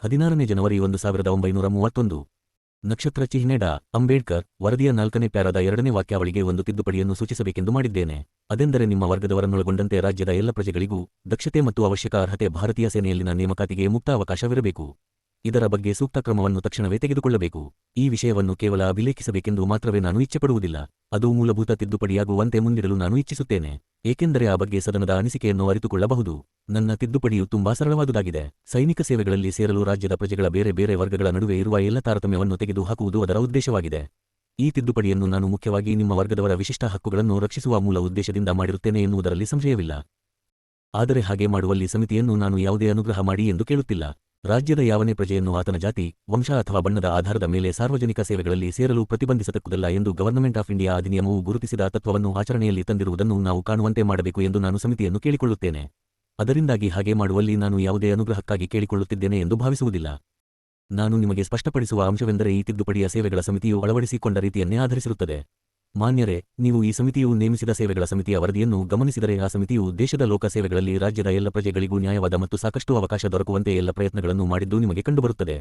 16ನೇ ಜನವರಿ 1931 ನಕ್ಷತ್ರ ಚಿಹ್ನೆ ಡಾ. ಅಂಬೇಡ್ಕರ್ ವರದಿಯ 4ನೇ ಪ್ಯಾರಾದ 2ನೇ ವಾಕ್ಯಾವಳಿಗೆ ಒಂದು ತಿದ್ದುಪಡಿಯನ್ನು ಸೂಚಿಸಬೇಕೆಂದು ಮಾಡಿದ್ದೇನೆ. ಅದೆಂದರೆ ನಿಮ್ಮ ವರ್ಗದವರನ್ನೊಳಗೊಂಡಂತೆ ರಾಜ್ಯದ ಎಲ್ಲ ಪ್ರಜೆಗಳಿಗೂ ದಕ್ಷತೆ ಮತ್ತು ಅವಶ್ಯಕ ಅರ್ಹತೆ ಭಾರತೀಯ ಸೇನೆಯಲ್ಲಿನ ನೇಮಕಾತಿಗೆ ಮುಕ್ತ ಅವಕಾಶವಿರಬೇಕು. ಇದರ ಬಗ್ಗೆ ಸೂಕ್ತ ಕ್ರಮವನ್ನು ತಕ್ಷಣವೇ ತೆಗೆದುಕೊಳ್ಳಬೇಕು. ಈ ವಿಷಯವನ್ನು ಕೇವಲ ಅಭಿಲೇಖಿಸಬೇಕೆಂದು ಮಾತ್ರವೇ ನಾನು ಇಚ್ಛೆಪಡುವುದಿಲ್ಲ. ಅದು ಮೂಲಭೂತ ತಿದ್ದುಪಡಿಯಾಗುವಂತೆ ಮುಂದಿಡಲು ನಾನು ಇಚ್ಛಿಸುತ್ತೇನೆ. ಏಕೆಂದರೆ ಆ ಬಗ್ಗೆ ಸದನದ ಅನಿಸಿಕೆಯನ್ನು ಅರಿತುಕೊಳ್ಳಬಹುದು. ನನ್ನ ತಿದ್ದುಪಡಿಯು ತುಂಬಾ ಸರಳವಾದುದಾಗಿದೆ. ಸೈನಿಕ ಸೇವೆಗಳಲ್ಲಿ ಸೇರಲು ರಾಜ್ಯದ ಪ್ರಜೆಗಳ ಬೇರೆ ಬೇರೆ ವರ್ಗಗಳ ನಡುವೆ ಇರುವ ಎಲ್ಲ ತಾರತಮ್ಯವನ್ನು ತೆಗೆದುಹಾಕುವುದು ಅದರ ಉದ್ದೇಶವಾಗಿದೆ. ಈ ತಿದ್ದುಪಡಿಯನ್ನು ನಾನು ಮುಖ್ಯವಾಗಿ ನಿಮ್ಮ ವರ್ಗದವರ ವಿಶಿಷ್ಟ ಹಕ್ಕುಗಳನ್ನು ರಕ್ಷಿಸುವ ಮೂಲ ಉದ್ದೇಶದಿಂದ ಮಾಡಿರುತ್ತೇನೆ ಎನ್ನುವುದರಲ್ಲಿ ಸಂಶಯವಿಲ್ಲ. ಆದರೆ ಹಾಗೆ ಮಾಡುವಲ್ಲಿ ಸಮಿತಿಯನ್ನು ನಾನು ಯಾವುದೇ ಅನುಗ್ರಹ ಮಾಡಿ ಎಂದು ಕೇಳುತ್ತಿಲ್ಲ. ರಾಜ್ಯದ ಯಾವನೇ ಪ್ರಜೆಯನ್ನು ಆತನ ಜಾತಿ, ವಂಶ ಅಥವಾ ಬಣ್ಣದ ಆಧಾರದ ಮೇಲೆ ಸಾರ್ವಜನಿಕ ಸೇವೆಗಳಲ್ಲಿ ಸೇರಲು ಪ್ರತಿಬಂಧಿಸತಕ್ಕುದಲ್ಲ ಎಂದು ಗವರ್ನಮೆಂಟ್ ಆಫ್ ಇಂಡಿಯಾ ಅಧಿನಿಯಮವು ಗುರುತಿಸಿದ ತತ್ವವನ್ನು ಆಚರಣೆಯಲ್ಲಿ ತಂದಿರುವುದನ್ನು ನಾವು ಕಾಣುವಂತೆ ಮಾಡಬೇಕು ಎಂದು ನಾನು ಸಮಿತಿಯನ್ನು ಕೇಳಿಕೊಳ್ಳುತ್ತೇನೆ. ಅದರಿಂದಾಗಿ ಹಾಗೆ ಮಾಡುವಲ್ಲಿ ನಾನು ಯಾವುದೇ ಅನುಗ್ರಹಕ್ಕಾಗಿ ಕೇಳಿಕೊಳ್ಳುತ್ತಿದ್ದೇನೆ ಎಂದು ಭಾವಿಸುವುದಿಲ್ಲ. ನಾನು ನಿಮಗೆ ಸ್ಪಷ್ಟಪಡಿಸುವ ಅಂಶವೆಂದರೆ ಈ ತಿದ್ದುಪಡಿಯ ಸೇವೆಗಳ ಸಮಿತಿಯು ಅಳವಡಿಸಿಕೊಂಡ ರೀತಿಯನ್ನೇ ಆಧರಿಸಿರುತ್ತದೆ. ಮಾನ್ಯರೇ, ನೀವು ಈ ಸಮಿತಿಯು ನೇಮಿಸಿದ ಸೇವೆಗಳ ಸಮಿತಿಯ ವರದಿಯನ್ನು ಗಮನಿಸಿದರೆ ಆ ಸಮಿತಿಯು ದೇಶದ ಲೋಕ ಸೇವೆಗಳಲ್ಲಿ ರಾಜ್ಯದ ಎಲ್ಲ ಪ್ರಜೆಗಳಿಗೂ ನ್ಯಾಯವಾದ ಮತ್ತು ಸಾಕಷ್ಟು ಅವಕಾಶ ದೊರಕುವಂತೆ ಎಲ್ಲ ಪ್ರಯತ್ನಗಳನ್ನು ಮಾಡಿದ್ದು ನಿಮಗೆ ಕಂಡುಬರುತ್ತದೆ.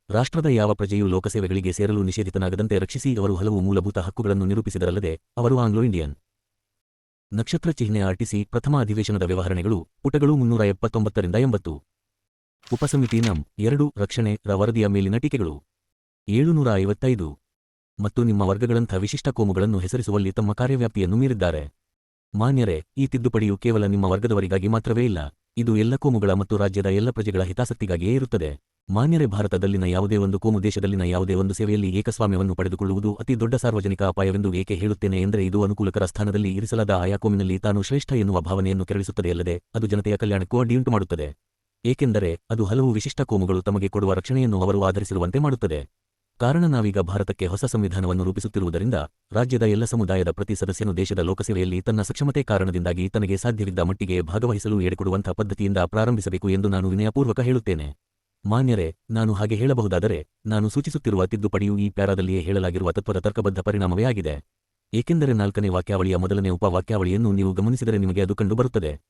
ರಾಷ್ಟ್ರದ ಯಾವ ಪ್ರಜೆಯೂ ಲೋಕಸೇವೆಗಳಿಗೆ ಸೇರಲು ನಿಷೇಧಿತನಾಗದಂತೆ ರಕ್ಷಿಸಿ ಅವರು ಹಲವು ಮೂಲಭೂತ ಹಕ್ಕುಗಳನ್ನು ನಿರೂಪಿಸಿದರಲ್ಲದೆ ಅವರು ಆಂಗ್ಲೋ ಇಂಡಿಯನ್. ನಕ್ಷತ್ರ ಚಿಹ್ನೆ ಆರ್ಟಿಸಿ ಪ್ರಥಮ ಅಧಿವೇಶನದ ವ್ಯವಹರಣೆಗಳು ಪುಟಗಳು 379 ರಿಂದ 80. ಉಪಸಮಿತಿ ನಂ. 2 ರಕ್ಷಣೆ ರ ವರದಿಯ ಮೇಲಿನ ಟೀಕೆಗಳು. 755 ಮತ್ತು ನಿಮ್ಮ ವರ್ಗಗಳಂಥ ವಿಶಿಷ್ಟ ಕೋಮುಗಳನ್ನು ಹೆಸರಿಸುವಲ್ಲಿ ತಮ್ಮ ಕಾರ್ಯವ್ಯಾಪ್ತಿಯನ್ನು ಮೀರಿದ್ದಾರೆ. ಮಾನ್ಯರೇ, ಈ ತಿದ್ದುಪಡಿಯು ಕೇವಲ ನಿಮ್ಮ ವರ್ಗದವರಿಗಾಗಿ ಮಾತ್ರವೇ ಇಲ್ಲ. ಇದು ಎಲ್ಲ ಕೋಮುಗಳ ಮತ್ತು ರಾಜ್ಯದ ಎಲ್ಲ ಪ್ರಜೆಗಳ ಹಿತಾಸಕ್ತಿಗಾಗಿಯೇ ಇರುತ್ತದೆ. ಮಾನ್ಯರೇ, ಭಾರತದಲ್ಲಿನ ಯಾವುದೇ ಒಂದು ಕೋಮು ದೇಶದಲ್ಲಿನ ಯಾವುದೇ ಒಂದು ಸೇವೆಯಲ್ಲಿ ಏಕಸ್ವಾಮ್ಯವನ್ನು ಪಡೆದುಕೊಳ್ಳುವುದು ಅತಿ ದೊಡ್ಡ ಸಾರ್ವಜನಿಕ ಅಪಾಯವೆಂದು ಏಕೆ ಹೇಳುತ್ತೇನೆ ಎಂದರೆ ಇದು ಅನುಕೂಲಕರ ಸ್ಥಾನದಲ್ಲಿ ಇರಿಸಲಾದ ಆಯಾ ಕೋಮಿನಲ್ಲಿ ತಾನು ಶ್ರೇಷ್ಠ ಎನ್ನುವ ಭಾವನೆಯನ್ನು ಕೆರಳಿಸುತ್ತದೆಯಲ್ಲದೆ ಅದು ಜನತೆಯ ಕಲ್ಯಾಣಕ್ಕೂ ಅಡ್ಡಿಯುಂಟು ಮಾಡುತ್ತದೆ. ಏಕೆಂದರೆ ಅದು ಹಲವು ವಿಶಿಷ್ಟ ಕೋಮುಗಳು ತಮಗೆ ಕೊಡುವ ರಕ್ಷಣೆಯನ್ನು ಅವರು ಆಧರಿಸಿರುವಂತೆ ಮಾಡುತ್ತದೆ. ಕಾರಣ ನಾವೀಗ ಭಾರತಕ್ಕೆ ಹೊಸ ಸಂವಿಧಾನವನ್ನು ರೂಪಿಸುತ್ತಿರುವುದರಿಂದ ರಾಜ್ಯದ ಎಲ್ಲ ಸಮುದಾಯದ ಪ್ರತಿ ಸದಸ್ಯನು ದೇಶದ ಲೋಕಸೇವೆಯಲ್ಲಿ ತನ್ನ ಸಕ್ಷಮತೆ ಕಾರಣದಿಂದಾಗಿ ತನಗೆ ಸಾಧ್ಯವಿದ್ದ ಮಟ್ಟಿಗೆ ಭಾಗವಹಿಸಲು ಎಡೆಕೊಡುವಂಥ ಪದ್ಧತಿಯಿಂದ ಪ್ರಾರಂಭಿಸಬೇಕು ಎಂದು ನಾನು ವಿನಯಪೂರ್ವಕ ಹೇಳುತ್ತೇನೆ. ಮಾನ್ಯರೇ, ನಾನು ಹಾಗೆ ಹೇಳಬಹುದಾದರೆ ನಾನು ಸೂಚಿಸುತ್ತಿರುವ ತಿದ್ದುಪಡಿಯು ಈ ಪ್ಯಾರಾದಲ್ಲಿಯೇ ಹೇಳಲಾಗಿರುವ ತತ್ವದ ತರ್ಕಬದ್ಧ ಪರಿಣಾಮವೇ ಆಗಿದೆ. ಏಕೆಂದರೆ 4ನೇ ವಾಕ್ಯಾವಳಿಯ ಮೊದಲನೇ ಉಪವಾಕ್ಯಾವಳಿಯನ್ನು ನೀವು ಗಮನಿಸಿದರೆ ನಿಮಗೆ ಅದು ಕಂಡುಬರುತ್ತದೆ.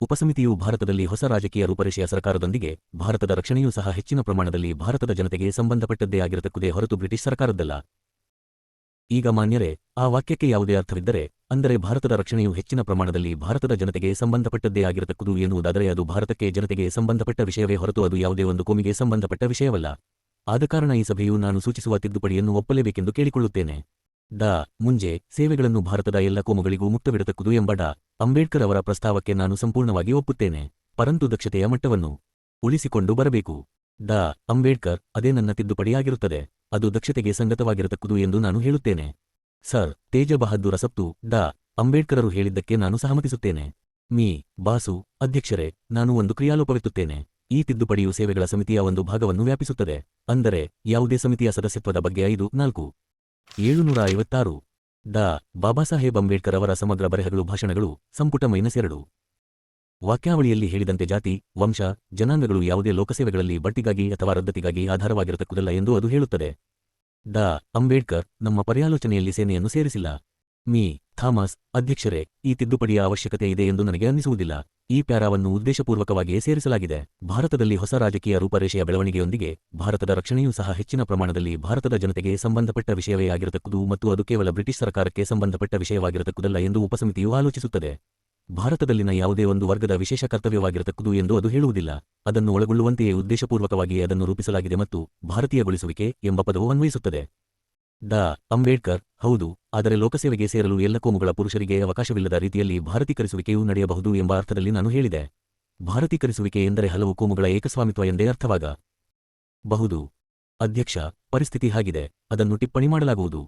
ಉಪಸಮಿತಿಯು ಭಾರತದಲ್ಲಿ ಹೊಸ ರಾಜಕೀಯ ರೂಪರೇಷೆಯ ಸರ್ಕಾರದೊಂದಿಗೆ ಭಾರತದ ರಕ್ಷಣೆಯೂ ಸಹ ಹೆಚ್ಚಿನ ಪ್ರಮಾಣದಲ್ಲಿ ಭಾರತದ ಜನತೆಗೆ ಸಂಬಂಧಪಟ್ಟದ್ದೇ ಆಗಿರತಕ್ಕುದೇ ಹೊರತು ಬ್ರಿಟಿಷ್ ಸರ್ಕಾರದ್ದಲ್ಲ. ಈಗ ಮಾನ್ಯರೇ, ಆ ವಾಕ್ಯಕ್ಕೆ ಯಾವುದೇ ಅರ್ಥವಿದ್ದರೆ, ಅಂದರೆ ಭಾರತದ ರಕ್ಷಣೆಯು ಹೆಚ್ಚಿನ ಪ್ರಮಾಣದಲ್ಲಿ ಭಾರತದ ಜನತೆಗೆ ಸಂಬಂಧಪಟ್ಟದ್ದೇ ಆಗಿರತಕ್ಕುದು ಎನ್ನುವುದಾದರೆ ಅದು ಭಾರತಕ್ಕೆ ಜನತೆಗೆ ಸಂಬಂಧಪಟ್ಟ ವಿಷಯವೇ ಹೊರತು ಅದು ಯಾವುದೇ ಒಂದು ಕೋಮಿಗೆ ಸಂಬಂಧಪಟ್ಟ ವಿಷಯವಲ್ಲ. ಆದ ಕಾರಣ ಈ ಸಭೆಯು ನಾನು ಸೂಚಿಸುವ ತಿದ್ದುಪಡಿಯನ್ನು ಒಪ್ಪಲೇಬೇಕೆಂದು ಕೇಳಿಕೊಳ್ಳುತ್ತೇನೆ. ಮುಂಜೆ ಸೇವೆಗಳನ್ನು ಭಾರತದ ಎಲ್ಲ ಕೋಮುಗಳಿಗೂ ಮುಕ್ತವಿಡತಕ್ಕುದು ಎಂಬ ಅಂಬೇಡ್ಕರ್ ಅವರ ಪ್ರಸ್ತಾವಕ್ಕೆ ನಾನು ಸಂಪೂರ್ಣವಾಗಿ ಒಪ್ಪುತ್ತೇನೆ. ಪರಂತು ದಕ್ಷತೆಯ ಮಟ್ಟವನ್ನು ಉಳಿಸಿಕೊಂಡು ಬರಬೇಕು. ಅಂಬೇಡ್ಕರ್, ಅದೇ ನನ್ನ ತಿದ್ದುಪಡಿಯಾಗಿರುತ್ತದೆ. ಅದು ದಕ್ಷತೆಗೆ ಸಂಗತವಾಗಿರತಕ್ಕುದು ಎಂದು ನಾನು ಹೇಳುತ್ತೇನೆ. ಸರ್ ತೇಜ ಬಹದ್ದೂರ ಸಪ್ತು ಅಂಬೇಡ್ಕರರು ಹೇಳಿದ್ದಕ್ಕೆ ನಾನು ಸಹಮತಿಸುತ್ತೇನೆ. ಬಾಸು ಅಧ್ಯಕ್ಷರೇ, ನಾನು ಒಂದು ಕ್ರಿಯಾಲೋಪವೆತ್ತುತ್ತೇನೆ. ಈ ತಿದ್ದುಪಡಿಯು ಸೇವೆಗಳ ಸಮಿತಿಯ ಒಂದು ಭಾಗವನ್ನು ವ್ಯಾಪಿಸುತ್ತದೆ. ಅಂದರೆ ಯಾವುದೇ ಸಮಿತಿಯ ಸದಸ್ಯತ್ವದ ಬಗ್ಗೆ 756 ಬಾಬಾಸಾಹೇಬ್ ಅಂಬೇಡ್ಕರ್ ಅವರ ಸಮಗ್ರ ಬರೆಹಗಳು ಭಾಷಣಗಳು ಸಂಪುಟ -2 ವಾಕ್ಯಾವಳಿಯಲ್ಲಿ ಹೇಳಿದಂತೆ ಜಾತಿ, ವಂಶ, ಜನಾಂಗಗಳು ಯಾವುದೇ ಲೋಕಸೇವೆಗಳಲ್ಲಿ ಬಡ್ತಿಗಾಗಿ ಅಥವಾ ರದ್ದತಿಗಾಗಿ ಆಧಾರವಾಗಿರತಕ್ಕುದಲ್ಲ ಎಂದು ಅದು ಹೇಳುತ್ತದೆ. ಅಂಬೇಡ್ಕರ್ ನಮ್ಮ ಪರ್ಯಾಲೋಚನೆಯಲ್ಲಿ ಸೇನೆಯನ್ನು ಸೇರಿಸಿಲ್ಲ. ಥಾಮಸ್ ಅಧ್ಯಕ್ಷರೇ, ಈ ತಿದ್ದುಪಡಿಯ ಅವಶ್ಯಕತೆ ಇದೆ ಎಂದು ನನಗೆ ಅನ್ನಿಸುವುದಿಲ್ಲ. ಈ ಪ್ಯಾರಾವನ್ನು ಉದ್ದೇಶಪೂರ್ವಕವಾಗಿಯೇ ಸೇರಿಸಲಾಗಿದೆ. ಭಾರತದಲ್ಲಿ ಹೊಸ ರಾಜಕೀಯ ರೂಪರೇಷೆಯ ಬೆಳವಣಿಗೆಯೊಂದಿಗೆ ಭಾರತದ ರಕ್ಷಣೆಯೂ ಸಹ ಹೆಚ್ಚಿನ ಪ್ರಮಾಣದಲ್ಲಿ ಭಾರತದ ಜನತೆಗೆ ಸಂಬಂಧಪಟ್ಟ ವಿಷಯವೇ ಆಗಿರತಕ್ಕುದು ಮತ್ತು ಅದು ಕೇವಲ ಬ್ರಿಟಿಷ್ ಸರ್ಕಾರಕ್ಕೆ ಸಂಬಂಧಪಟ್ಟ ವಿಷಯವಾಗಿರತಕ್ಕುದಲ್ಲ ಎಂದು ಉಪಸಮಿತಿಯು ಆಲೋಚಿಸುತ್ತದೆ. ಭಾರತದಲ್ಲಿನ ಯಾವುದೇ ಒಂದು ವರ್ಗದ ವಿಶೇಷ ಕರ್ತವ್ಯವಾಗಿರತಕ್ಕುದು ಎಂದು ಅದು ಹೇಳುವುದಿಲ್ಲ. ಅದನ್ನು ಒಳಗೊಳ್ಳುವಂತೆಯೇ ಉದ್ದೇಶಪೂರ್ವಕವಾಗಿಯೇ ಅದನ್ನು ರೂಪಿಸಲಾಗಿದೆ ಮತ್ತು ಭಾರತೀಯಗೊಳಿಸುವಿಕೆ ಎಂಬ ಪದವು ಅನ್ವಯಿಸುತ್ತದೆ. ಅಂಬೇಡ್ಕರ್ ಹೌದು, ಆದರೆ ಲೋಕಸೇವೆಗೆ ಸೇರಲು ಎಲ್ಲ ಕೋಮುಗಳ ಪುರುಷರಿಗೆ ಅವಕಾಶವಿಲ್ಲದ ರೀತಿಯಲ್ಲಿ ಭಾರತೀಕರಿಸುವಿಕೆಯೂ ನಡೆಯಬಹುದು ಎಂಬ ಅರ್ಥದಲ್ಲಿ ನಾನು ಹೇಳಿದೆ. ಭಾರತೀಕರಿಸುವಿಕೆ ಎಂದರೆ ಹಲವು ಕೋಮುಗಳ ಏಕಸ್ವಾಮಿತ್ವ ಎಂದೇ ಅರ್ಥವಾಗ ಬಹುದು. ಅಧ್ಯಕ್ಷ, ಪರಿಸ್ಥಿತಿ ಹಾಗಿದೆ, ಅದನ್ನು ಟಿಪ್ಪಣಿ ಮಾಡಲಾಗುವುದು.